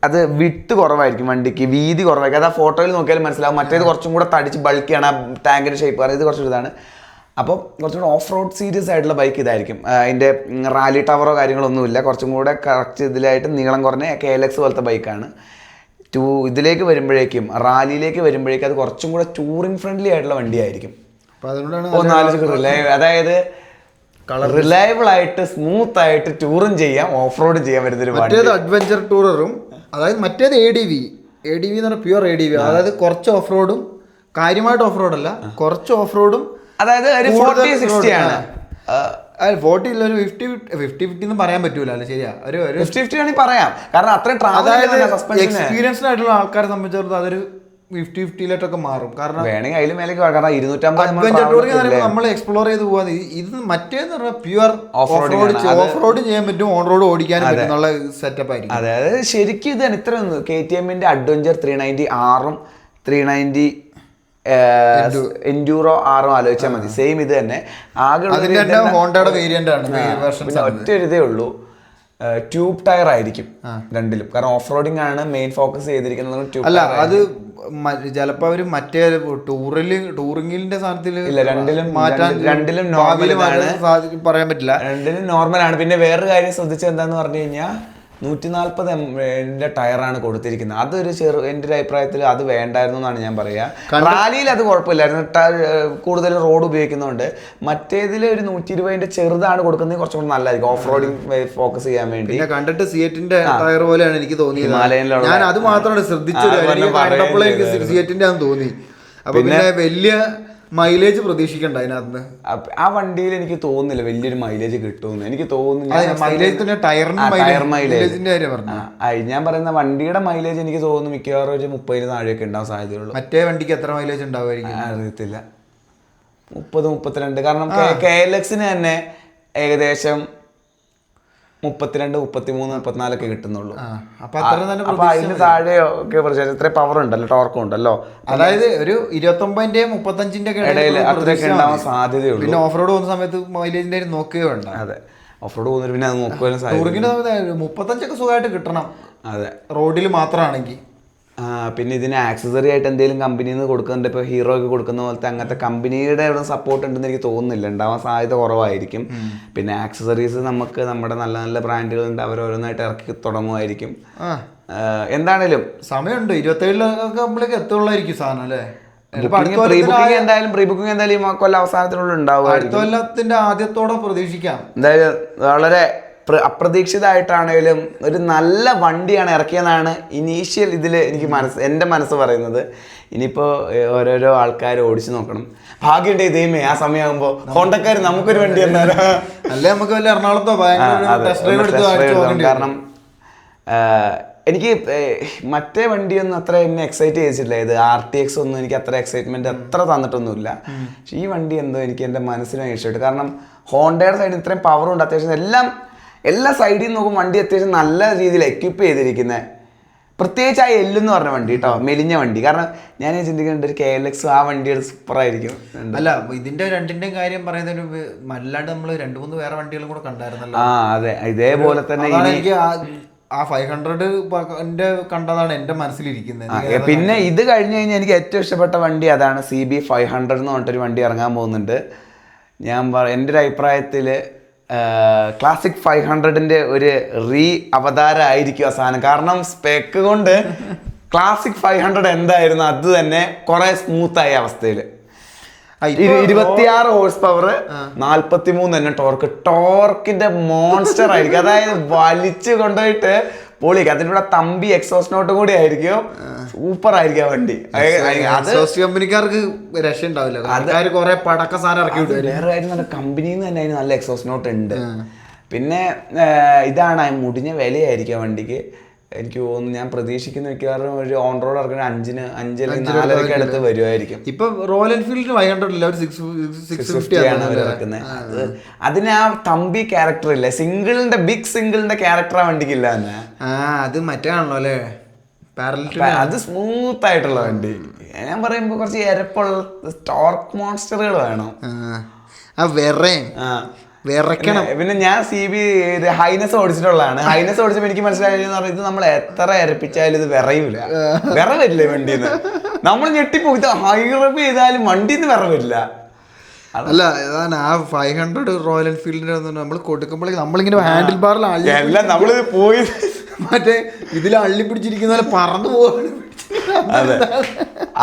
അത് വിട്ട് കുറവായിരിക്കും, വണ്ടിക്ക് വീതി കുറവായിരിക്കും. അത് ആ ഫോട്ടോയിൽ നോക്കിയാലും മനസ്സിലാവും. മറ്റേത് കുറച്ചും കൂടെ തടിച്ച് ബൾക്കിയാണ്, ആ ടാങ്കിന്റെ ഷേപ്പ്. ഇത് കുറച്ചൊരു ഇതാണ്. അപ്പോൾ കുറച്ചും കൂടെ ഓഫ് റോഡ് സീരീസ് ആയിട്ടുള്ള ബൈക്ക് ഇതായിരിക്കും. അതിൻ്റെ റാലി ടവറോ കാര്യങ്ങളൊന്നുമില്ല. കുറച്ചും കൂടെ കറക്റ്റ് ഇതിലായിട്ട് നീളം കുറഞ്ഞ KLX പോലത്തെ ബൈക്കാണ്. ഇതിലേക്ക് വരുമ്പോഴേക്കും, റാലിയിലേക്ക് വരുമ്പോഴേക്കും അത് കുറച്ചും കൂടെ ടൂറിംഗ് ഫ്രണ്ട്ലി ആയിട്ടുള്ള വണ്ടിയായിരിക്കും. ഒന്ന് ആലോചിച്ച് അതായത് റിലയബിൾ ആയിട്ട് സ്മൂത്ത് ആയിട്ട് ടൂറും ചെയ്യാം, ഓഫ് റോഡും ചെയ്യാൻ പറ്റുന്നൊരു വണ്ടി. അഡ്വഞ്ചർ ടൂററും, അതായത് മറ്റേത് ADV എന്ന് പറഞ്ഞാൽ പ്യുവർ ADV. അതായത് കുറച്ച് ഓഫ് റോഡും, കാര്യമായിട്ട് ഓഫ് റോഡ് അല്ല, കുറച്ച് ഓഫ് റോഡും. അതായത് ഒരു 40-60 ആണ്. 40 ഇല്ല, ഒരു 50-50 എന്ന് പറയാൻ പറ്റൂല. അല്ല, ശരിയാ, ഒരു 50-50 ആണെങ്കിൽ പറയാം. കാരണം അത്രയും എക്സ്പീരിയൻസ്ഡ് ആയിട്ടുള്ള ആൾക്കാരെ സംബന്ധിച്ചിടത്തോളം അതൊരു 50-50 മാറും. കാരണം വേണമെങ്കിൽ അതിലും മേലേക്ക്. കാരണം 250 നമ്മൾ എക്സ്പ്ലോർ ചെയ്ത് പോകാൻ. ഇത് മറ്റേന്ന് പറഞ്ഞാൽ പ്യുവർ ഓഫ് റോഡ് ചെയ്യാൻ പറ്റും, ഓൺ റോഡ് ഓടിക്കാനും പറ്റുന്നുള്ള സെറ്റപ്പ് ആയിരിക്കും. അതായത് ശരിക്കും ഇത് ഇത്ര KTMന്റെ അഡ്വഞ്ചർ 390 R-ഉം 390 എൻഡ്യൂറോ R-ഉം ആലോചിച്ചാൽ മതി. സെയിം ഇത് തന്നെ. ആകെ ഹോണ്ടയുടെ വേരിയന്റ് ആണ്. പിന്നെ ഒറ്റ ഇതേ ഉള്ളൂ, ട്യൂബ് ടയർ ആയിരിക്കും രണ്ടിലും. കാരണം ഓഫ് റോഡിംഗ് ആണ് മെയിൻ ഫോക്കസ് ചെയ്തിരിക്കുന്നത്. അല്ല, അത് ചിലപ്പോ അവര് മറ്റേ ടൂറിംഗിന്റെ സാധനത്തിൽ ഇല്ല, രണ്ടിലും നോർമലാണ്, പറയാൻ പറ്റില്ല. രണ്ടിലും നോർമലാണ്. പിന്നെ വേറൊരു കാര്യം ശ്രദ്ധിച്ചത് എന്താന്ന് പറഞ്ഞു കഴിഞ്ഞാൽ 140 ടയറാണ് കൊടുത്തിരിക്കുന്നത്. അതൊരു എൻ്റെ ഒരു അഭിപ്രായത്തിൽ അത് വേണ്ടായിരുന്നു എന്നാണ് ഞാൻ പറയുക. റാലിയിൽ അത് കുഴപ്പമില്ലായിരുന്നു, കൂടുതൽ റോഡ് ഉപയോഗിക്കുന്നതുകൊണ്ട്. മറ്റേതിൽ ഒരു 120 ചെറുതാണ് കൊടുക്കുന്നത്, കുറച്ചും കൂടി നല്ലതായിരിക്കും ഓഫ് റോഡിങ് ഫോക്കസ് ചെയ്യാൻ വേണ്ടി. കണ്ടിട്ട് സിയറ്റിന്റെ ടയർ പോലെയാണ് എനിക്ക് തോന്നിയത്. ഞാൻ അത് മാത്രമാണ് ശ്രദ്ധിച്ചത്. സിയറ്റിന്റെ ആണെന്ന് തോന്നി. അപ്പൊ പിന്നെ വലിയ മൈലേജ് പ്രതീക്ഷിക്കണ്ട അതിനകത്ത്. ആ വണ്ടിയിൽ എനിക്ക് തോന്നുന്നില്ല വലിയൊരു മൈലേജ് കിട്ടുമെന്ന്. എനിക്ക് തോന്നുന്നു ഞാൻ പറയുന്ന വണ്ടിയുടെ മൈലേജ് എനിക്ക് തോന്നുന്നു മിക്കവാറും ഒരു 30 താഴെയൊക്കെ ഉണ്ടാവാൻ സാധ്യതയുള്ളൂ. മറ്റേ വണ്ടിക്ക് എത്ര മൈലേജ് ഉണ്ടാവുമായിരിക്കും അറിയത്തില്ല. 30-32. കാരണം KLXന് തന്നെ ഏകദേശം 32, 33, 34 കിട്ടുന്നുള്ളൂ. അപ്പൊ അതിന് താഴെയോ ഒക്കെ ഇത്ര പവർ ഉണ്ടല്ലോ, ടോർക്കും ഉണ്ടല്ലോ. അതായത് ഒരു 29-ന്റെയും 35-ന്റെ ഇടയിൽ അത്രയൊക്കെ ഉണ്ടാവാൻ സാധ്യതയുള്ളൂ. പിന്നെ ഓഫ് റോഡ് പോകുന്ന സമയത്ത് മൈലേജിന്റെ നോക്കുകയോ വേണ്ട. അതെ, ഓഫ് റോഡ് പോകുന്നവർ പിന്നെ അത് നോക്കുവാനും സാധ്യത. 35 സുഖമായിട്ട് കിട്ടണം. അതെ, റോഡിൽ മാത്രമാണെങ്കിൽ. പിന്നെ ഇതിന് ആക്സസറി ആയിട്ട് എന്തെങ്കിലും കമ്പനിയിൽ നിന്ന് കൊടുക്കുന്നുണ്ട്. ഇപ്പോൾ ഹീറോ ഒക്കെ കൊടുക്കുന്ന പോലത്തെ അങ്ങനത്തെ കമ്പനിയുടെ സപ്പോർട്ട് ഉണ്ടെന്ന് എനിക്ക് തോന്നുന്നില്ല, ഉണ്ടാവാൻ സാധ്യത കുറവായിരിക്കും. പിന്നെ ആക്സസറീസ് നമുക്ക് നമ്മുടെ നല്ല നല്ല ബ്രാൻഡുകളുണ്ട്, അവർ ഓരോന്നായിട്ട് ഇറക്കി തുടങ്ങുമായിരിക്കും. എന്താണേലും സമയമുണ്ട്, 27 എത്തുള്ളായിരിക്കും സാധനം അല്ലേ. പ്രീ ബുക്കിംഗ് എന്തായാലും കൊല്ലം അവസാനത്തിനുള്ളിൽ ഉണ്ടാവും. അടുത്ത കൊല്ലത്തിന്റെ ആദ്യത്തോടെ പ്രതീക്ഷിക്കാം. എന്തായാലും വളരെ അപ്രതീക്ഷിതമായിട്ടാണേലും ഒരു നല്ല വണ്ടിയാണ് ഇറക്കിയെന്നാണ് ഇനീഷ്യൽ ഇതിൽ എനിക്ക് എൻ്റെ മനസ്സ് പറയുന്നത്. ഇനിയിപ്പോൾ ഓരോരോ ആൾക്കാർ ഓടിച്ചു നോക്കണം. ഭാഗ്യമുണ്ട് ഇതേമേ ആ സമയമാകുമ്പോൾ ഹോണ്ടക്കാർ നമുക്കൊരു വണ്ടി എന്നാലും അല്ലേ, നമുക്ക് വല്ല എറണാകുളത്തോ. കാരണം എനിക്ക് മറ്റേ വണ്ടിയൊന്നും അത്ര എന്നെ എക്സൈറ്റ് ചെയ്തിട്ടില്ല. ഇത് RTX ഒന്നും എനിക്ക് അത്ര എക്സൈറ്റ്മെന്റ് അത്ര തന്നിട്ടൊന്നുമില്ല. പക്ഷെ ഈ വണ്ടി എന്തോ എനിക്ക് എൻ്റെ മനസ്സിന് ഇഷ്ടപ്പെട്ടു. കാരണം ഹോണ്ടയുടെ സൈഡിൽ ഇത്രയും പവറുണ്ട്, അത്യാവശ്യം എല്ലാ സൈഡിൽ നിന്ന് നോക്കും വണ്ടി അത്യാവശ്യം നല്ല രീതിയിൽ എക്യുപ്പ് ചെയ്തിരിക്കുന്നത്. പ്രത്യേകിച്ച് ആ എല്ലെന്ന് പറഞ്ഞ വണ്ടി കേട്ടോ, മെലിഞ്ഞ വണ്ടി. കാരണം ഞാൻ ചിന്തിക്കുന്നുണ്ട് ഒരു KLX ആ വണ്ടിയുടെ സൂപ്പറായിരിക്കും. അല്ല ഇതിന്റെ രണ്ടിന്റെയും കാര്യം പറയുന്നതിന് മുമ്പ് അല്ലാണ്ട് നമ്മൾ 2-3 വേറെ വണ്ടികളും കൂടെ കണ്ടായിരുന്നല്ലോ. ആ അതെ, ഇതേപോലെ തന്നെ എനിക്ക് ആ 500 കണ്ടതാണ് എന്റെ മനസ്സിലിരിക്കുന്നത്. പിന്നെ ഇത് കഴിഞ്ഞ് കഴിഞ്ഞാൽ എനിക്ക് ഏറ്റവും ഇഷ്ടപ്പെട്ട വണ്ടി അതാണ്, CB 500 എന്ന് പറഞ്ഞിട്ടൊരു വണ്ടി ഇറങ്ങാൻ പോകുന്നുണ്ട്. എൻ്റെ ഒരു അഭിപ്രായത്തിൽ ക്ലാസിക് 500ന്റെ ഒരു അവതാരം ആയിരിക്കും ആ സാധനം. കാരണം സ്പെക്ക് കൊണ്ട് ക്ലാസിക് 500 എന്തായിരുന്നു അത് തന്നെ കുറെ സ്മൂത്തായ അവസ്ഥയിൽ. 26 ഹോഴ്സ് പവർ, 43 തന്നെ ടോർക്കിന്റെ മോൺസ്റ്റർ ആയിരിക്കും. അതായത് വലിച്ചു കൊണ്ടുപോയിട്ട് പൊളിക്ക്. അതിലൂടെ തമ്പി എക്സോസ്റ്റ് നോട്ടും കൂടി ആയിരിക്കും. സൂപ്പർ ആയിരിക്കും ആ വണ്ടി. കമ്പനിക്കാർക്ക് രക്ഷ ഉണ്ടാവില്ല, അത് കുറെ പടക്ക സാധനം ഇറക്കി വിട്ടു. വേറെ കാര്യം നല്ല കമ്പനിയിൽ നിന്ന് തന്നെ അതിന് നല്ല എക്സോസ്റ്റ് നോട്ട് ഉണ്ട്. പിന്നെ ഇതാണ് മുടിഞ്ഞ വിലയായിരിക്കും ആ വണ്ടിക്ക്. എനിക്ക് തോന്നുന്നു, ഞാൻ പ്രതീക്ഷിക്കുന്ന മിക്കവാറും ഒരു ഓൺ റോഡ് ഇറക്കുന്ന 5 അല്ലെങ്കിൽ 4 അടുത്ത് വരുമായിരിക്കും. ഇപ്പൊ റോയൽ എൻഫീൽഡ് 500 ഇല്ല, 650 ആണ് അവർ ഇറക്കുന്നത്. അതിന് ആ തമ്പി ക്യാരക്ടർ ഇല്ല, ബിഗ് സിംഗിളിന്റെ ക്യാരക്ടർ ആ വണ്ടിക്ക് ഇല്ല തന്നെ. അത് മറ്റാണല്ലോ അല്ലേ, അത് സ്മൂത്ത് ആയിട്ടുള്ള വണ്ടി. ഞാൻ പറയുമ്പോ കുറച്ച് എരപ്പുള്ള ടോർക്ക് മോൺസ്റ്ററുകൾ വേണം. പിന്നെ ഞാൻ CB ഹൈനസ് ഓടിച്ചിട്ടുള്ളതാണ്. ഹൈനസ് ഓടിച്ചപ്പോൾ എനിക്ക് മനസ്സിലായെന്ന് പറഞ്ഞാൽ ഇത് നമ്മൾ എത്ര എരപ്പിച്ചാലും ഇത് വിറയില്ല. വിറവില്ലേ വണ്ടിന്ന്, നമ്മൾ ഞെട്ടിപ്പോ. ഇത് ഹൈ റബ് ചെയ്താലും വണ്ടിന്ന് വിറവില്ല. അല്ല അതാണ് ആ 500 റോയൽ എൻഫീൽഡിന്റെ നമ്മൾ കൊടുക്കുമ്പോഴേക്കും നമ്മളിങ്ങനെ ഹാൻഡിൽ ബാറിൽ എല്ലാം നമ്മളിത് പോയി മറ്റേ ഇതിൽ അള്ളി പിടിച്ചിരിക്കുന്ന പോലെ പറന്നു പോവാണ്. അതെ,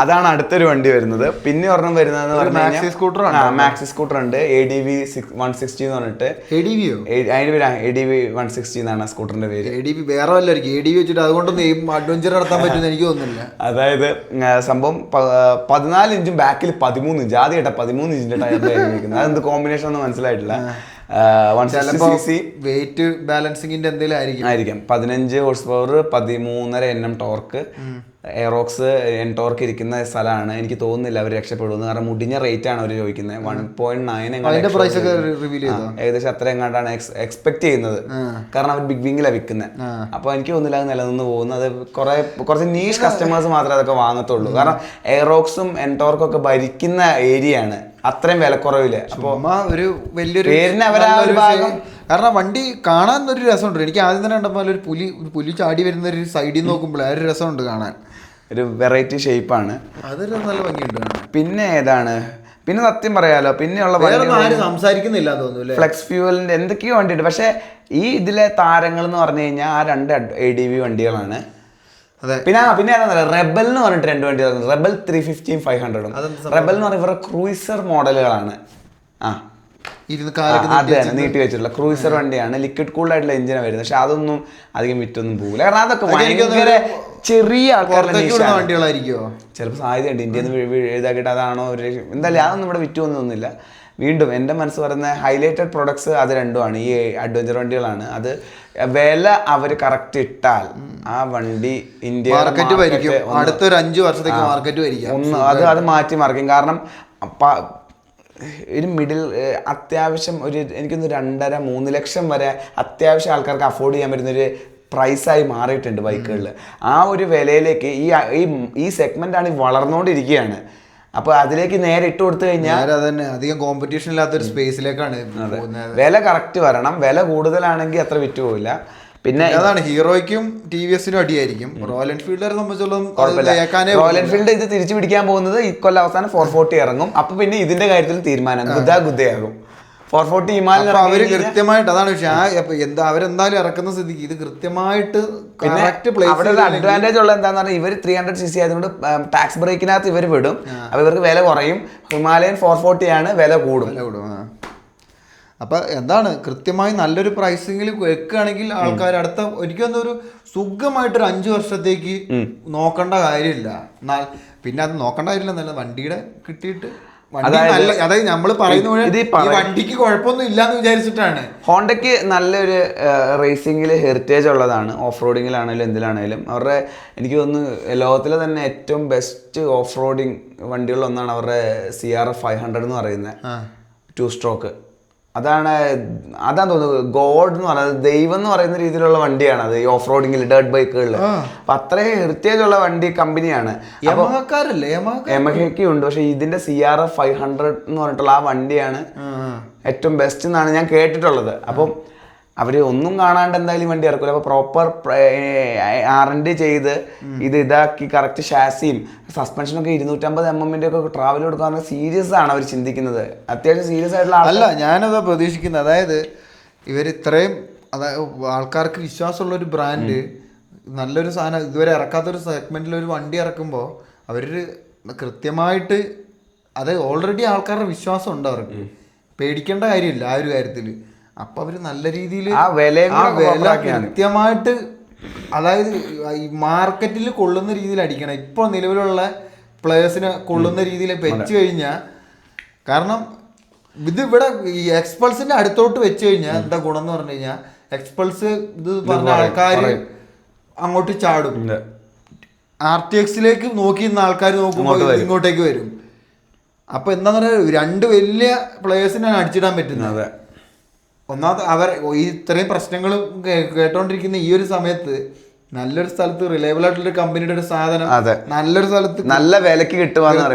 അതാണ് അടുത്തൊരു വണ്ടി വരുന്നത്. പിന്നെ ഒരെണ്ണം വരുന്നത് മാക്സി സ്കൂട്ടർ ഉണ്ട്. ADV 160 എന്ന് പറഞ്ഞിട്ട്. ADV 160 എന്നാണ് സ്കൂട്ടറിന്റെ പേര്. ADV വേറെ വല്ലായിരിക്കും. ADV വെച്ചിട്ട് അതുകൊണ്ടൊന്നും അഡ്വഞ്ചർ നടത്താൻ പറ്റുമെന്ന് എനിക്ക് തോന്നുന്നില്ല. അതായത് സംഭവം 14 ഇഞ്ചും ബാക്കിൽ 13 ഇഞ്ച്. ആദ്യം കേട്ട 13 ഇഞ്ചിന്റെ ടയറിലായിരിക്കുന്നത്. അതെന്ത് കോമ്പിനേഷൻ ഒന്നും മനസ്സിലായിട്ടില്ല. വെയിറ്റ് ബാലൻസിങ്ങിന്റെ എന്തെങ്കിലും ആയിരിക്കും. 15 horse power, 13.5 NM torque. Aerox torque ഇരിക്കുന്ന സ്ഥലമാണ്. എനിക്ക് തോന്നുന്നില്ല അവർ രക്ഷപ്പെടുന്നു. കാരണം മുടിഞ്ഞ റേറ്റ് ആണ് അവർ ചോദിക്കുന്നത്. 1.9 ഏകദേശം അത്ര എങ്ങാണ്ടാണ് എക്സ്പെക്ട് ചെയ്യുന്നത്. കാരണം അവർ ബിഗ് വിങ്ങിലാണ് വിൽക്കുന്നത്. അപ്പൊ എനിക്ക് തോന്നുന്നില്ല അത് നിലനിന്ന് പോകുന്നത്. കുറച്ച് നീഷ് കസ്റ്റമേഴ്സ് മാത്രമേ അതൊക്കെ വാങ്ങത്തുള്ളൂ. കാരണം എയറോക്സും ടോർക്കും ഒക്കെ ഭരിക്കുന്ന ഏരിയ ആണ്. അത്രയും വിലക്കുറവില്. അപ്പൊ ഒരു വലിയൊരു പേരിന് അവരാ ഒരു ഭാഗം. കാരണം വണ്ടി കാണാൻ ഒരു രസമുണ്ട്. എനിക്ക് ആദ്യം തന്നെ കണ്ടപ്പോൾ ഒരു പുലി ചാടി വരുന്ന ഒരു സൈഡിൽ നോക്കുമ്പോൾ ആ ഒരു രസമുണ്ട് കാണാൻ. ഒരു വെറൈറ്റി ഷേപ്പാണ്. അതൊരു നല്ല ഭംഗിയുണ്ട്. പിന്നെ ഏതാണ്, പിന്നെ സത്യം പറയാലോ, പിന്നെയുള്ള സംസാരിക്കുന്നില്ല തോന്നുന്നു ഫ്ലെക്സ് ഫ്യൂവലിന്റെ എന്തൊക്കെയോ വണ്ടിയുണ്ട്. പക്ഷെ ഈ ഇതിലെ താരങ്ങൾ എന്ന് പറഞ്ഞു കഴിഞ്ഞാൽ ആ 2 ADV വണ്ടികളാണ്. പിന്നെ റെബൽ എന്ന് പറഞ്ഞിട്ട് 2 വണ്ടി. റെബൽ 350 500. റെബൽ എന്ന് പറഞ്ഞ ഇവരുടെ ക്രൂയിസർ മോഡലുകളാണ്. അതെ, നീട്ടി വെച്ചിട്ടുള്ള ക്രൂയിസർ വണ്ടിയാണ്. ലിക്വിഡ് കൂൾഡ് ആയിട്ടുള്ള എഞ്ചിനാണ് വരുന്നത്. പക്ഷെ അതൊന്നും അധികം വിറ്റൊന്നും പോകില്ല. കാരണം അതൊക്കെ ഭയങ്കര ചെറിയ ആൾക്കാരുടെ വണ്ടികളായിരിക്കുമോ ചിലപ്പോൾ സാധ്യതയുണ്ട്. ഇന്ത്യയിൽ നിന്ന് എഴുതാക്കിയിട്ട് അതാണോ ഒരു എന്തായാലും അതൊന്നും ഇവിടെ വിറ്റുവൊന്നുമില്ല. വീണ്ടും എൻ്റെ മനസ്സ് പറയുന്ന ഹൈലൈറ്റഡ് പ്രൊഡക്ട്സ് അത് രണ്ടുമാണ്. ഈ അഡ്വഞ്ചർ വണ്ടികളാണ്. അത് വില അവർ കറക്റ്റ് ഇട്ടാൽ ആ വണ്ടി ഇന്ത്യ അടുത്തൊരു 5 വർഷത്തേക്ക് മാർക്കറ്റ് വരിക. അത് മാറ്റി മറിക്കും. കാരണം ഒരു മിഡിൽ അത്യാവശ്യം എനിക്കൊന്ന് 2.5-3 ലക്ഷം വരെ അത്യാവശ്യം ആൾക്കാർക്ക് അഫോർഡ് ചെയ്യാൻ പറ്റുന്നൊരു പ്രൈസായി മാറിയിട്ടുണ്ട് ബൈക്കുകളിൽ. ആ ഒരു വിലയിലേക്ക് ഈ സെഗ്മെൻ്റാണ് വളർന്നുകൊണ്ടിരിക്കുകയാണ്. അപ്പോൾ അതിലേക്ക് നേരെ ഇട്ട് കൊടുത്തു കഴിഞ്ഞാൽ അധികം കോമ്പറ്റീഷൻ ഇല്ലാത്തൊരു സ്പേസിലേക്കാണ്. വില കറക്റ്റ് വരണം. വില കൂടുതലാണെങ്കിൽ അത്ര വിറ്റ് പോവില്ല. പിന്നെ അതാണ് ഹീറോയ്ക്കും TVS-നും അടിയായിരിക്കും. റോയൽ എൻഫീൽഡിനെ സംബന്ധിച്ചോളം റോയൽ എൻഫീൽഡ് ഇത് തിരിച്ചു പിടിക്കാൻ പോകുന്നത് ഇക്കൊല്ലം അവസാനം 440 ഇറങ്ങും. അപ്പൊ പിന്നെ ഇതിന്റെ കാര്യത്തിൽ തീരുമാനം ഗുദയാകും. 440 ഹിമാലയൻ അവര് കൃത്യമായിട്ട് അതാണ് അവരെന്തായാലും ഇറക്കുന്ന സ്ഥിതിക്ക് ഇത് കൃത്യമായിട്ട് അവിടെ ഒരു അഡ്വാൻറ്റേജ് ഉള്ള എന്താന്ന് പറഞ്ഞാൽ ഇവർ 300cc ആയതുകൊണ്ട് ടാക്സ് ബ്രേക്കിനകത്ത് ഇവർ വിടും. അപ്പൊ ഇവർക്ക് വില കുറയും. ഹിമാലയൻ 440 ആണ്, വില കൂടും. അപ്പം എന്താണ് കൃത്യമായി നല്ലൊരു പ്രൈസിങ്ങിൽ വെക്കുകയാണെങ്കിൽ ആൾക്കാർ അടുത്ത ഒരിക്കലും ഒരു സുഖമായിട്ടൊരു 5 വർഷത്തേക്ക് നോക്കേണ്ട കാര്യമില്ല. പിന്നെ അത് നോക്കേണ്ട കാര്യമില്ല, നല്ല വണ്ടിയുടെ കിട്ടിയിട്ട് അതായത് നമ്മൾ പറയുന്ന വണ്ടിക്ക് കുഴപ്പമൊന്നും ഇല്ലാന്ന് വിചാരിച്ചിട്ടാണ്. ഹോണ്ടയ്ക്ക് നല്ലൊരു റേസിംഗിൽ ഹെറിറ്റേജ് ഉള്ളതാണ്. ഓഫ് റോഡിങ്ങിലാണെങ്കിലും എന്തിലാണെങ്കിലും അവരുടെ എനിക്ക് തോന്നുന്നു ലോകത്തിലെ തന്നെ ഏറ്റവും ബെസ്റ്റ് ഓഫ് റോഡിങ് വണ്ടികളിലൊന്നാണ് അവരുടെ CRF 500 എന്ന് പറയുന്നത്. 2 സ്ട്രോക്ക്. അതാണ് തോന്നുന്നത് ഗോഡ് എന്ന് പറയുന്നത്, ദൈവം എന്ന് പറയുന്ന രീതിയിലുള്ള വണ്ടിയാണ് അത്, ഈ ഓഫ് റോഡിങ്ങിൽ ഡേർട്ട് ബൈക്കുകളിൽ. അപ്പൊ അത്രയും ഹെറിറ്റേജ് ഉള്ള വണ്ടി കമ്പനിയാണ്. യമഹയ്ക്ക് ഉണ്ട്, പക്ഷെ ഇതിന്റെ CRF 500 എന്ന് പറഞ്ഞിട്ടുള്ള ആ വണ്ടിയാണ് ഏറ്റവും ബെസ്റ്റ് എന്നാണ് ഞാൻ കേട്ടിട്ടുള്ളത്. അപ്പം അവര് ഒന്നും കാണാണ്ട് എന്തായാലും വണ്ടി ഇറക്കില്ല. അപ്പൊ പ്രോപ്പർ R&D ചെയ്ത് ഇതാക്കി കറക്റ്റ് ഷാസിയും സസ്പെൻഷനൊക്കെ 250 mm ഒക്കെ ട്രാവൽ കൊടുക്കാൻ സീരിയസ് ആണ് അവർ ചിന്തിക്കുന്നത്. അത്യാവശ്യം സീരിയസ് ആയിട്ടുള്ള അല്ല, ഞാനതാ പ്രതീക്ഷിക്കുന്നത്. അതായത് ഇവർ ഇത്രയും ആൾക്കാർക്ക് വിശ്വാസമുള്ള ഒരു ബ്രാൻഡ്, നല്ലൊരു സാധനം ഇതുവരെ ഇറക്കാത്തൊരു സെഗ്മെന്റിൽ ഒരു വണ്ടി ഇറക്കുമ്പോൾ അവർ കൃത്യമായിട്ട് അത് ഓൾറെഡി ആൾക്കാരുടെ വിശ്വാസം ഉണ്ട്, അവർക്ക് പേടിക്കേണ്ട കാര്യമില്ല ആ ഒരു കാര്യത്തിൽ. അപ്പൊ അവര് നല്ല രീതിയിൽ ആ വില കൃത്യമായിട്ട്, അതായത് ഈ മാർക്കറ്റിൽ കൊള്ളുന്ന രീതിയിൽ അടിക്കണം. ഇപ്പൊ നിലവിലുള്ള പ്ലേയേഴ്സിനെ കൊള്ളുന്ന രീതിയിൽ വെച്ച് കഴിഞ്ഞാൽ, കാരണം ഇത് ഇവിടെ ഈ എക്സ്പൾസിന്റെ അടുത്തോട്ട് വെച്ച് കഴിഞ്ഞാൽ എന്താ ഗുണം എന്ന് പറഞ്ഞു കഴിഞ്ഞാൽ, എക്സ്പൾസ് ഇത് പറഞ്ഞ ആൾക്കാർ അങ്ങോട്ട് ചാടും, RTXലേക്ക് നോക്കി ഇന്ന് ആൾക്കാർ നോക്കുമ്പോൾ ഇങ്ങോട്ടേക്ക് വരും. അപ്പൊ എന്താന്ന് പറയുക, രണ്ട് വലിയ പ്ലേയേഴ്സിനാണ് അടിച്ചിടാൻ പറ്റുന്നത്. ഒന്നാമത് അവർ ഈ ഇത്രയും പ്രശ്നങ്ങൾ കേട്ടോണ്ടിരിക്കുന്ന ഈ ഒരു സമയത്ത് നല്ലൊരു സ്ഥലത്ത് റിലയബിൾ ആയിട്ടുള്ള കമ്പനിയുടെ ഒരു സാധനം നല്ലൊരു സ്ഥലത്ത് നല്ല വിലക്ക് കിട്ടുക,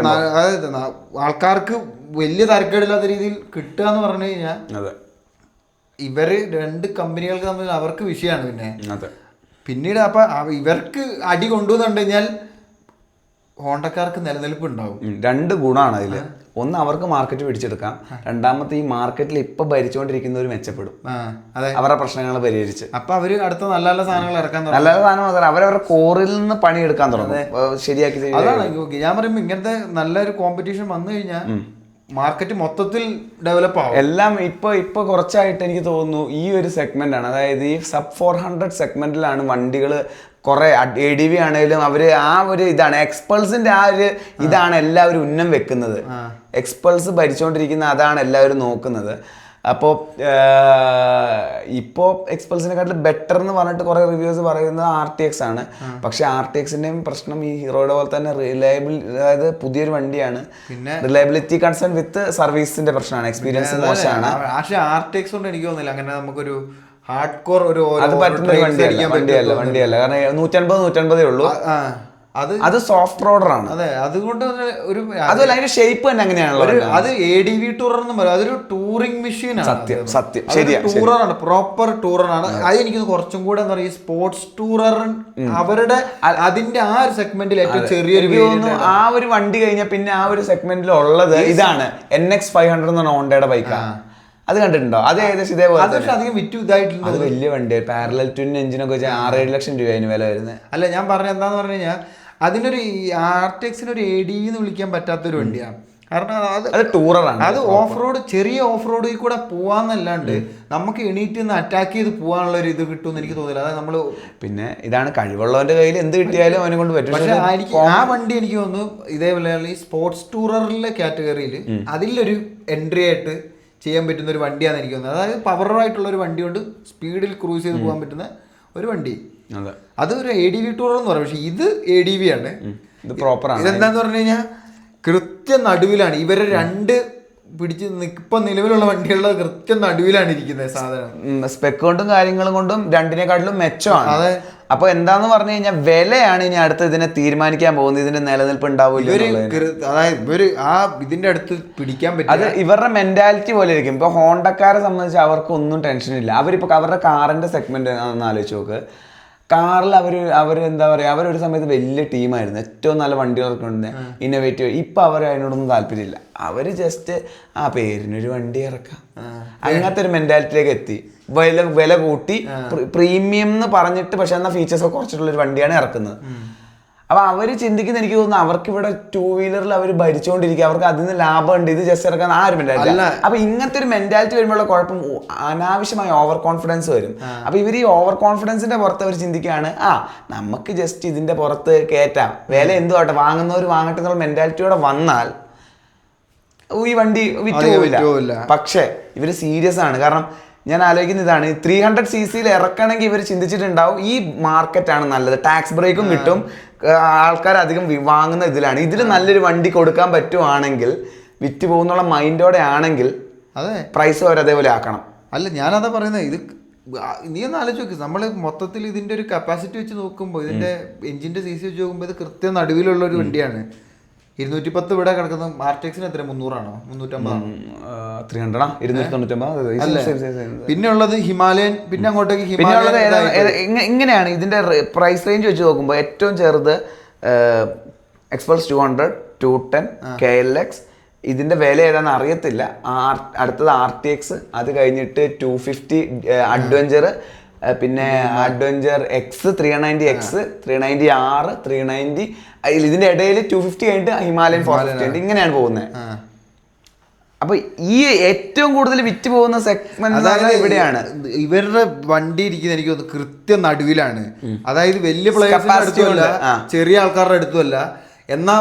അതായത് ആൾക്കാർക്ക് വലിയ തരക്കേടില്ലാത്ത രീതിയിൽ കിട്ടുക എന്ന് പറഞ്ഞു കഴിഞ്ഞാൽ, ഇവര് രണ്ട് കമ്പനികൾക്ക് തമ്മിൽ അവർക്ക് വിഷയമാണ്. പിന്നീട് അപ്പൊ ഇവർക്ക് അടി കൊണ്ടുവന്നു കഴിഞ്ഞാൽ ഹോണ്ടക്കാർക്ക് നിലനിൽപ്പ് ഉണ്ടാവും. രണ്ട് ഗുണമാണ് അതിൽ. ഒന്ന്, അവർക്ക് മാർക്കറ്റ് പിടിച്ചെടുക്കാം. രണ്ടാമത്തെ, ഈ മാർക്കറ്റിൽ ഇപ്പൊ ഭരിച്ചുകൊണ്ടിരിക്കുന്നവർ മെച്ചപ്പെടും, അവരുടെ പ്രശ്നങ്ങൾ പരിഹരിച്ച്. അപ്പൊ അവര് അടുത്ത നല്ല നല്ല സാധനങ്ങൾ ഇറക്കാൻ, നല്ല നല്ല സാധനം മാത്രമല്ല അവരവരുടെ കോറിൽ നിന്ന് പണിയെടുക്കാൻ തുടങ്ങും, ശരിയാക്കി. അതാണ് ഞാൻ പറയുമ്പോ, ഇങ്ങനത്തെ നല്ലൊരു കോമ്പറ്റീഷൻ വന്നു കഴിഞ്ഞാൽ മാർക്കറ്റ് മൊത്തത്തിൽ ഡെവലപ്പ് ആവും. എല്ലാം ഇപ്പൊ കുറച്ചായിട്ട് എനിക്ക് തോന്നുന്നു ഈ ഒരു സെഗ്മെന്റ് ആണ്, അതായത് ഈ സബ് 400 സെഗ്മെന്റിലാണ് വണ്ടികൾ കുറെ ADV ആണെങ്കിലും അവര് ആ ഒരു ഇതാണ് എക്സ്പൾസിന്റെ ആ ഒരു ഇതാണ് എല്ലാവരും ഉന്നം വെക്കുന്നത്. എക്സ്പൾസ് ഭരിച്ചുകൊണ്ടിരിക്കുന്ന അതാണ് എല്ലാവരും നോക്കുന്നത്. അപ്പോൾ ഇപ്പോൾ എക്സ്പൾസിനെക്കാട്ടിലും ബെറ്റർ എന്ന് പറഞ്ഞിട്ട് കുറെ റിവ്യൂസ് പറയുന്നത് RTX ആണ്. പക്ഷെ RTXന്റെയും പ്രശ്നം ഈ ഹീറോയുടെ പോലെ തന്നെ റിലയബിൾ, അതായത് പുതിയൊരു വണ്ടിയാണ്, പിന്നെ റിലയബിലിറ്റി കൺസേൺ വിത്ത് സർവീസിന്റെ പ്രശ്നമാണ്, എക്സ്പീരിയൻസ് മോശമാണ്. പക്ഷെ RTX കൊണ്ട് എനിക്ക് തോന്നുന്നില്ല അങ്ങനെ നമുക്കൊരു ഹാർഡ് കോർ ഒരു അത് പറ്റുന്ന വണ്ടിയല്ല. കാരണം 150 ഉള്ളൂ. അത് സോഫ്റ്റ് റോഡർ ആണ്. അതെ, അതുകൊണ്ട് ഒരു അതുപോലെ അതിന്റെ ഷേപ്പ് തന്നെ അങ്ങനെയാണല്ലോ. അത് ADV ടൂറർ എന്ന് പറയും, അതൊരു ടൂറിംഗ് മെഷീൻ ആണ്. സത്യം ശരിയാ, ടൂററാണ്, പ്രോപ്പർ ടൂററാണ്. അത് എനിക്ക് കുറച്ചും കൂടെ എന്താ പറയുക, സ്പോർട്സ് ടൂറർ അവരുടെ അതിന്റെ ആ ഒരു സെഗ്മെന്റിൽ ഏറ്റവും ചെറിയൊരു ആ ഒരു വണ്ടി കഴിഞ്ഞാൽ പിന്നെ ആ ഒരു സെഗ്മെന്റിൽ ഉള്ളത് ഇതാണ് NX 500 എന്ന് പറഞ്ഞ ഹോണ്ടയുടെ ബൈക്കാണ്. അത് കണ്ടിട്ടുണ്ടോ? അത് ഏകദേശം ഇതേപോലെ അധികം വിറ്റ് ഇതായിട്ടുണ്ട്. അത് വലിയ വണ്ടി, പാരലൽ ട്വിൻ എഞ്ചിനൊക്കെ വെച്ചാൽ 6-7 ലക്ഷം രൂപ അതിന് വില വരുന്നത്. അല്ല, ഞാൻ പറഞ്ഞ എന്താന്ന് പറഞ്ഞു കഴിഞ്ഞാൽ, അതിനൊരു RTXന് ഒരു ADV എന്ന് വിളിക്കാൻ പറ്റാത്തൊരു വണ്ടിയാണ്. കാരണം അത് ടൂററാണ്. അത് ഓഫ് റോഡ്, ചെറിയ ഓഫ് റോഡിൽ കൂടെ പോവാന്നല്ലാണ്ട് നമുക്ക് എണീറ്റ് നിന്ന് അറ്റാക്ക് ചെയ്ത് പോകാനുള്ള ഒരു ഇത് കിട്ടുമെന്ന് എനിക്ക് തോന്നില്ല. അതായത് നമ്മള് പിന്നെ ഇതാണ് കഴിവുള്ളവന്റെ കയ്യിൽ എന്ത് കിട്ടിയാലും അവനെ കൊണ്ട് പറ്റും. പക്ഷെ ആ വണ്ടി എനിക്ക് തോന്നുന്നു ഇതേപോലെ ഈ സ്പോർട്സ് ടൂററിലെ കാറ്റഗറിയിൽ അതിലൊരു എൻട്രി ആയിട്ട് ചെയ്യാൻ പറ്റുന്ന ഒരു വണ്ടിയാണെന്ന് എനിക്ക് തോന്നുന്നത്. അതായത് പവറായിട്ടുള്ള ഒരു വണ്ടി കൊണ്ട് സ്പീഡിൽ ക്രൂസ് ചെയ്ത് പോകാൻ പറ്റുന്ന ഒരു വണ്ടി. അത് ഒരു ADV ടൂറർ എന്ന് പറയും. പക്ഷെ ഇത് ADV ആണ്, ഇത് പ്രോപ്പറാണ്. ഇതെന്താന്ന് പറഞ്ഞു കഴിഞ്ഞാൽ കൃത്യം നടുവിലാണ് ഇവരെ രണ്ട് പിടിച്ച് ഇപ്പൊ നിലവിലുള്ള വണ്ടികളുടെ കൃത്യം നടുവിലാണ് ഇരിക്കുന്നത് സാധനം. സ്പെക്ക് കൊണ്ടും കാര്യങ്ങളും കൊണ്ടും രണ്ടിനെക്കാട്ടിലും മെച്ചമാണ്. അതെ. അപ്പൊ എന്താന്ന് പറഞ്ഞു കഴിഞ്ഞാൽ വിലയാണ് ഇനി അടുത്ത് ഇതിനെ തീരുമാനിക്കാൻ പോകുന്നത്, ഇതിന്റെ നിലനിൽപ്പ് ഉണ്ടാവില്ല. അതായത് ഇവര് ആ ഇതിന്റെ അടുത്ത് പിടിക്കാൻ പറ്റും. അത് ഇവരുടെ മെന്റാലിറ്റി പോലെ ഇരിക്കും. ഇപ്പൊ ഹോണ്ടക്കാരെ സംബന്ധിച്ച് അവർക്ക് ഒന്നും ടെൻഷൻ ഇല്ല. അവരിപ്പോ അവരുടെ കാറിന്റെ സെഗ്മെന്റ് ഒന്ന് ആലോചിച്ച് നോക്ക്. കാറിൽ അവർ എന്താ പറയുക, അവരൊരു സമയത്ത് വലിയ ടീമായിരുന്നു, ഏറ്റവും നല്ല വണ്ടികളൊക്കെ ഉണ്ട്, ഇന്നോവേറ്റീവ്. ഇപ്പൊ അവർ അതിനോടൊന്നും താല്പര്യമില്ല. അവര് ജസ്റ്റ് ആ പേരിനൊരു വണ്ടി ഇറക്കാം, അങ്ങനത്തെ ഒരു മെന്റാലിറ്റിയിലേക്ക് എത്തി. വില കൂട്ടി പ്രീമിയം എന്ന് പറഞ്ഞിട്ട് പക്ഷെ എന്നാൽ ഫീച്ചേഴ്സ് ഒക്കെ കുറച്ചിട്ടുള്ള ഒരു വണ്ടിയാണ് ഇറക്കുന്നത്. അപ്പൊ അവര് ചിന്തിക്കുന്ന, എനിക്ക് തോന്നുന്നു അവർക്ക് ഇവിടെ 2 വീലറിൽ അവർ ഭരിച്ചുകൊണ്ടിരിക്കുക, അവർക്ക് അതിൽ നിന്ന് ലാഭമുണ്ട്, ഇത് ജസ്റ്റ് ഇറക്കാൻ ആ ഒരു മെന്റാലിറ്റി. അപ്പൊ ഇങ്ങനത്തെ ഒരു മെന്റാലിറ്റി വരുമ്പോഴുള്ള കുഴപ്പം അനാവശ്യമായ ഓവർ കോൺഫിഡൻസ് വരും. അപ്പൊ ഇവർ ഈ ഓവർ കോൺഫിഡൻസിന്റെ പുറത്ത് അവർ ചിന്തിക്കുകയാണ്, നമുക്ക് ജസ്റ്റ് ഇതിന്റെ പുറത്ത് കയറ്റാം, വില എന്തുവാട്ടെ, വാങ്ങുന്നവർ വാങ്ങട്ടെ എന്നുള്ള മെന്റാലിറ്റിയോടെ വന്നാൽ ഈ വണ്ടി വിറ്റുപോവില്ല. പക്ഷെ ഇവര് സീരിയസ് ആണ്. കാരണം ഞാൻ ആലോചിക്കുന്ന ഇതാണ്, 300cc ഇറക്കണമെങ്കിൽ ഇവർ ചിന്തിച്ചിട്ടുണ്ടാവും ഈ മാർക്കറ്റാണ് നല്ലത്, ടാക്സ് ബ്രേക്കും കിട്ടും, ആൾക്കാർ അധികം വാങ്ങുന്ന ഇതിലാണ്, ഇതിൽ നല്ലൊരു വണ്ടി കൊടുക്കാൻ പറ്റുവാണെങ്കിൽ വിറ്റ് പോകുന്നുള്ള മൈൻഡോടെ ആണെങ്കിൽ അതെ, പ്രൈസ് അവർ അതേപോലെ ആക്കണം. അല്ല ഞാനതാ പറയുന്നത്. ഇത് നീ ഒന്ന് ആലോചിച്ച് നോക്ക്, നമ്മൾ മൊത്തത്തിൽ ഇതിന്റെ ഒരു കപ്പാസിറ്റി വെച്ച് നോക്കുമ്പോൾ, ഇതിന്റെ എഞ്ചിന്റെ CC വെച്ച് നോക്കുമ്പോൾ ഇത് കൃത്യം നടുവിലുള്ള ഒരു വണ്ടിയാണ്. 210 ഇവിടെ കിടക്കുന്നത്. ആർടെക്സിന് എത്ര, 300 ആണോ 350 പിന്നെ ഉള്ളത് ഹിമാലയൻ, പിന്നെ അങ്ങോട്ടേക്ക് ഇങ്ങനെയാണ് ഇതിന്റെ പ്രൈസ് റേഞ്ച് വെച്ച് നോക്കുമ്പോൾ ഏറ്റവും ചെറുത് എക്സ്പൾസ് 200, 210, KLX. ഇതിന്റെ വില ഏതാണെന്ന് അറിയത്തില്ല. അടുത്തത് RTX, അത് കഴിഞ്ഞിട്ട് 250 അഡ്വഞ്ചർ, പിന്നെ അഡ്വഞ്ചർ എക്സ് 390X, 390R, 390. ഇതിന്റെ ഇടയിൽ 250 കഴിഞ്ഞിട്ട് ഹിമാലയൻ 450 ഉണ്ട്. ഇങ്ങനെയാണ് പോകുന്നത്. അപ്പൊ ഈ ഏറ്റവും കൂടുതൽ വിറ്റ് പോകുന്ന സെഗ്മെന്റ് ഇവിടെയാണ്. ഇവരുടെ വണ്ടി ഇരിക്കുന്നത് എനിക്ക് തോന്നുന്നു കൃത്യം നടുവിലാണ്. അതായത് വലിയ പ്ലേയേഴ്സിന്റെ അടുത്തുമല്ല, ചെറിയ ആൾക്കാരുടെ അടുത്തുമല്ല. എന്നാൽ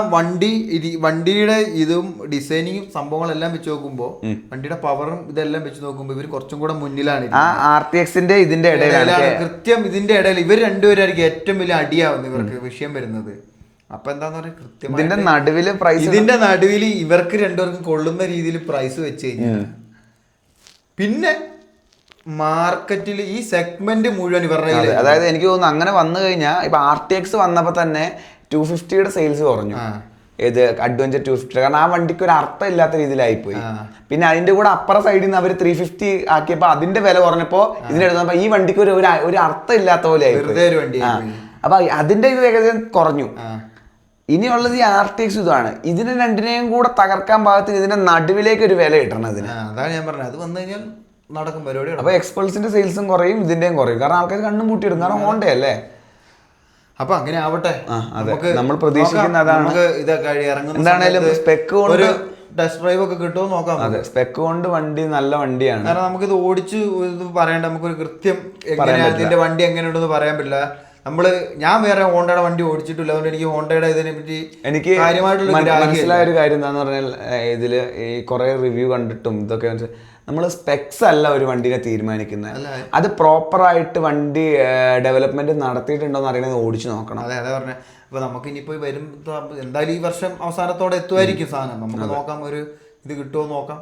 വണ്ടിയുടെ ഇതും ഡിസൈനിങ്ങും സംഭവങ്ങളെല്ലാം വെച്ച് നോക്കുമ്പോൾ, വണ്ടിയുടെ പവറും ഇതെല്ലാം വെച്ച് നോക്കുമ്പോൾ ഇവർ കുറച്ചും കൂടെ മുന്നിലാണ്. RTXന്റെ ഇതിന്റെ ഇടയിലാണ്, കൃത്യം ഇതിന്റെ ഇടയിൽ. ഇവർ രണ്ടുപേരായിരിക്കും ഏറ്റവും വലിയ അടിയാവുന്നത് ഇവർക്ക് വിഷയം വരുന്നത്. അപ്പൊ എന്താന്ന് പറയാ, കൃത്യം ഇതിന്റെ നടുവില് പ്രൈസ്, ഇതിന്റെ നടുവിൽ ഇവർക്ക് രണ്ടുപേർക്കും കൊള്ളുന്ന രീതിയിൽ പ്രൈസ് വെച്ച് കഴിഞ്ഞാൽ പിന്നെ മാർക്കറ്റിൽ ഈ സെഗ്മെന്റ് മുഴുവൻ ഇവരുടെ. അതായത് എനിക്ക് തോന്നുന്നു അങ്ങനെ വന്നു കഴിഞ്ഞാൽ ഇപ്പൊ RTX വന്നപ്പോ തന്നെ 250യുടെ സെയിൽസ് കുറഞ്ഞു. ഏത് അഡ്വഞ്ചർ 250, കാരണം ആ വണ്ടിക്ക് ഒരു അർത്ഥം ഇല്ലാത്ത രീതിയിലായിപ്പോയി. പിന്നെ അതിന്റെ കൂടെ അപ്പുറ സൈഡിൽ നിന്ന് അവർ 350 ആക്കിയപ്പോ അതിന്റെ വില കുറഞ്ഞപ്പോ ഇതിനെടുത്തപ്പോ ഈ വണ്ടിക്ക് ഒരു അർത്ഥം ഇല്ലാത്ത പോലെ ആയി. അപ്പൊ അതിന്റെ ഇത് ഏകദേശം കുറഞ്ഞു. ഇനിയുള്ളത് ഈ RTX ഇതാണ്. ഇതിനെ രണ്ടിനെയും കൂടെ തകർക്കാൻ പാകത്തിന് ഇതിന്റെ നടുവിലേക്ക് ഒരു വില കിട്ടണം ഇതിന്. അതാണ് ഞാൻ പറഞ്ഞത്, അത് വന്നു കഴിഞ്ഞാൽ നടക്കും പരിപാടി. അപ്പൊ എക്സ്പൾസിന്റെ സെയിൽസും കുറയും, ഇതിന്റെയും കുറയും. കാരണം ആൾക്കാർ കണ്ണും പൂട്ടിയിടും, കാരണം ഹോണ്ട അല്ലേ. അപ്പൊ അങ്ങനെ ആവട്ടെ, നമ്മൾ പ്രതീക്ഷിക്കുന്ന അതാണ്. എന്താണേലും സ്പെക്ക് കൊണ്ട് ടെസ്റ്റ് ഡ്രൈവ് ഒക്കെ കിട്ടുമോ നോക്കാം. അതെ, സ്പെക്ക് കൊണ്ട് വണ്ടി നല്ല വണ്ടിയാണ്. കാരണം നമുക്കിത് ഓടിച്ച് ഇത് പറയണ്ട, നമുക്കൊരു കൃത്യം ഇതിന്റെ വണ്ടി എങ്ങനെയുണ്ടെന്ന് പറയാൻ പറ്റില്ല. ഞാൻ വേറെ ഹോണ്ടയുടെ വണ്ടി ഓടിച്ചിട്ടില്ല, അതുകൊണ്ട് എനിക്ക് ഹോണ്ടയുടെ ഇതിനെ പറ്റി എനിക്ക് മനസ്സിലായ ഒരു കാര്യം എന്താന്ന് പറഞ്ഞാൽ, ഇതില് ഈ കുറെ റിവ്യൂ കണ്ടിട്ടും ഇതൊക്കെ നമ്മൾ സ്പെക്സ് അല്ല ഒരു വണ്ടിനെ തീരുമാനിക്കുന്നത്, അത് പ്രോപ്പറായിട്ട് വണ്ടി ഡെവലപ്മെന്റ് നടത്തിയിട്ടുണ്ടോന്ന് അറിയണത് ഓടിച്ചു നോക്കണം. അതെ പറഞ്ഞ. അപ്പൊ നമുക്ക് ഇനിയിപ്പോ വരും എന്തായാലും ഈ വർഷം അവസാനത്തോടെ എത്തുമായിരിക്കും സാധനം. നമുക്ക് നോക്കാം, ഒരു ഇത് കിട്ടുമോ നോക്കാം.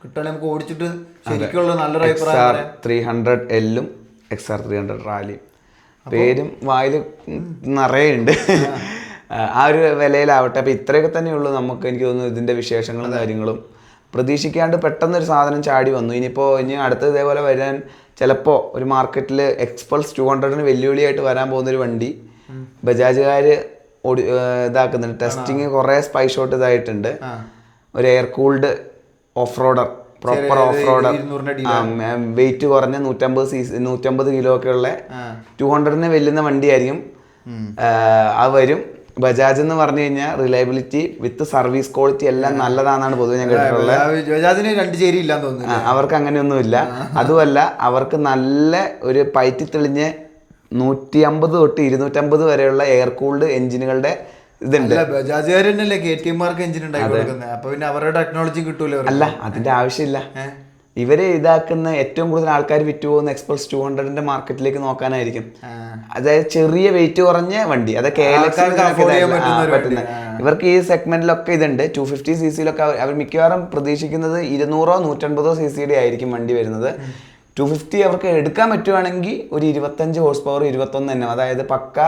കിട്ടുകയാണെങ്കിൽ നമുക്ക് ഓടിച്ചിട്ട് ശരിക്കുള്ള നല്ലൊരു അഭിപ്രായം. 300L XR 300 റാലി പേരും വായിൽ നിറയുണ്ട്. ആ ഒരു വിലയിലാവട്ടെ. അപ്പൊ ഇത്രയൊക്കെ തന്നെയുള്ളൂ നമുക്ക്. എനിക്ക് തോന്നുന്നു ഇതിന്റെ വിശേഷങ്ങളും കാര്യങ്ങളും പ്രതീക്ഷിക്കാണ്ട് പെട്ടെന്നൊരു സാധനം ചാടി വന്നു. ഇനി അടുത്ത ഇതേപോലെ വരാൻ ചിലപ്പോൾ ഒരു മാർക്കറ്റിൽ എക്സ്പൾസ് 200ന് വെല്ലുവിളിയായിട്ട് വരാൻ പോകുന്നൊരു വണ്ടി ബജാജുകാർ ഇതാക്കുന്നുണ്ട്. ടെസ്റ്റിങ് കുറേ സ്പൈ ഷോട്ട് ഇതായിട്ടുണ്ട്. ഒരു air cooled off roader, proper off roader, weight കുറഞ്ഞ 150 കിലോ ഒക്കെ ഉള്ള 200ന് വെല്ലുന്ന വണ്ടിയായിരിക്കും അത് വരും. ബജാജ് എന്ന് പറഞ്ഞു കഴിഞ്ഞാൽ റിലയബിലിറ്റി വിത്ത് സർവീസ് ക്വാളിറ്റി എല്ലാം നല്ലതാണെന്നാണ് പൊതുവെ ഞാൻ കേട്ടിട്ടുള്ളത്. അവർക്ക് അങ്ങനെയൊന്നുമില്ല. അതുമല്ല, അവർക്ക് നല്ല ഒരു പയറ്റി തെളിഞ്ഞ് 150 തൊട്ട് 250 വരെയുള്ള എയർ കൂൾഡ് എഞ്ചിനുകളുടെ ഇതുണ്ട്. അല്ല, അതിന്റെ ആവശ്യമില്ല. ഇവര് ഇതാക്കുന്ന ഏറ്റവും കൂടുതൽ ആൾക്കാർ വിറ്റ് പോകുന്ന എക്സ്പൾസ് 200ന്റെ മാർക്കറ്റിലേക്ക് നോക്കാനായിരിക്കും. അതായത് ചെറിയ വെയിറ്റ് കുറഞ്ഞ വണ്ടി, അത് KLX പറ്റുന്ന. ഇവർക്ക് ഈ സെഗ്മെന്റിലൊക്കെ ഇതുണ്ട്. 250cc അവർ മിക്കവാറും പ്രതീക്ഷിക്കുന്നത് 200-150 cc ആയിരിക്കും വണ്ടി വരുന്നത്. 250 അവർക്ക് എടുക്കാൻ പറ്റുവാണെങ്കിൽ ഒരു 25 ഹോഴ്സ് പവർ, 21 തന്നെ. അതായത് പക്ക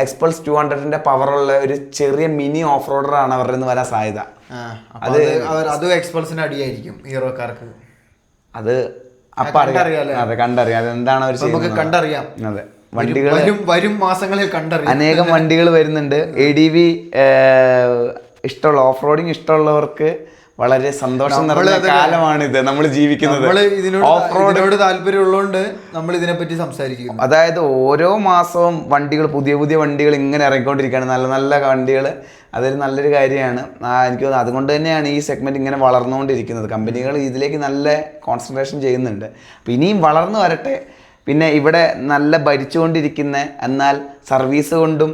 എക്സ്പൾസ് 200ന്റെ പവറുള്ള ഒരു ചെറിയ മിനി ഓഫ് റോഡറാണ് അവരുടെ നിന്ന് വരാൻ സാധ്യത. അത് എക്സ്പൾസിന് അടിയായിരിക്കും ഹീറോക്കാർക്ക്. അത് അപ്പൊ അതെ, കണ്ടറിയാം അതെന്താണ് അവർ കണ്ടറിയാം. അതെ, വണ്ടികൾ വരും മാസങ്ങളിൽ കണ്ടറിയാം. അനേകം വണ്ടികൾ വരുന്നുണ്ട്. ADV ഇഷ്ടമുള്ള, ഓഫ് റോഡിങ് ഇഷ്ടമുള്ളവർക്ക് വളരെ സന്തോഷം നിറഞ്ഞ കാലമാണിത് നമ്മൾ ജീവിക്കുന്നത്. ഓഫ് റോഡിനോട് താല്പര്യമുള്ളതുകൊണ്ട് നമ്മൾ ഇതിനെപ്പറ്റി സംസാരിക്കുന്നു. അതായത് ഓരോ മാസവും വണ്ടികൾ, പുതിയ വണ്ടികൾ ഇങ്ങനെ ഇറങ്ങിക്കൊണ്ടിരിക്കുകയാണ്, നല്ല നല്ല വണ്ടികൾ. അതൊരു നല്ലൊരു കാര്യമാണ്. എനിക്ക് തോന്നുന്നു അതുകൊണ്ട് തന്നെയാണ് ഈ സെഗ്മെന്റ് ഇങ്ങനെ വളർന്നുകൊണ്ടിരിക്കുന്നത്. കമ്പനികൾ ഇതിലേക്ക് നല്ല കോൺസെൻട്രേഷൻ ചെയ്യുന്നുണ്ട്. അപ്പം ഇനിയും വളർന്നു വരട്ടെ. പിന്നെ ഇവിടെ നല്ല ഭരിച്ചുകൊണ്ടിരിക്കുന്ന, എന്നാൽ സർവീസ് കൊണ്ടും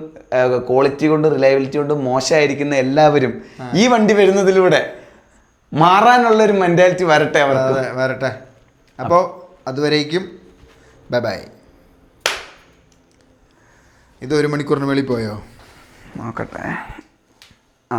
ക്വാളിറ്റി കൊണ്ടും റിലയബിലിറ്റി കൊണ്ടും മോശമായിരിക്കുന്ന എല്ലാവരും ഈ വണ്ടി വരുന്നതിലൂടെ മാറാനുള്ളൊരു മെന്റാലിറ്റി വരട്ടെ, അവർക്ക് വരട്ടെ. അപ്പോൾ അതുവരേക്കും ബൈ. ഇത് 1 മണിക്കൂറിന് വെളി പോയോ നോക്കട്ടെ. ആ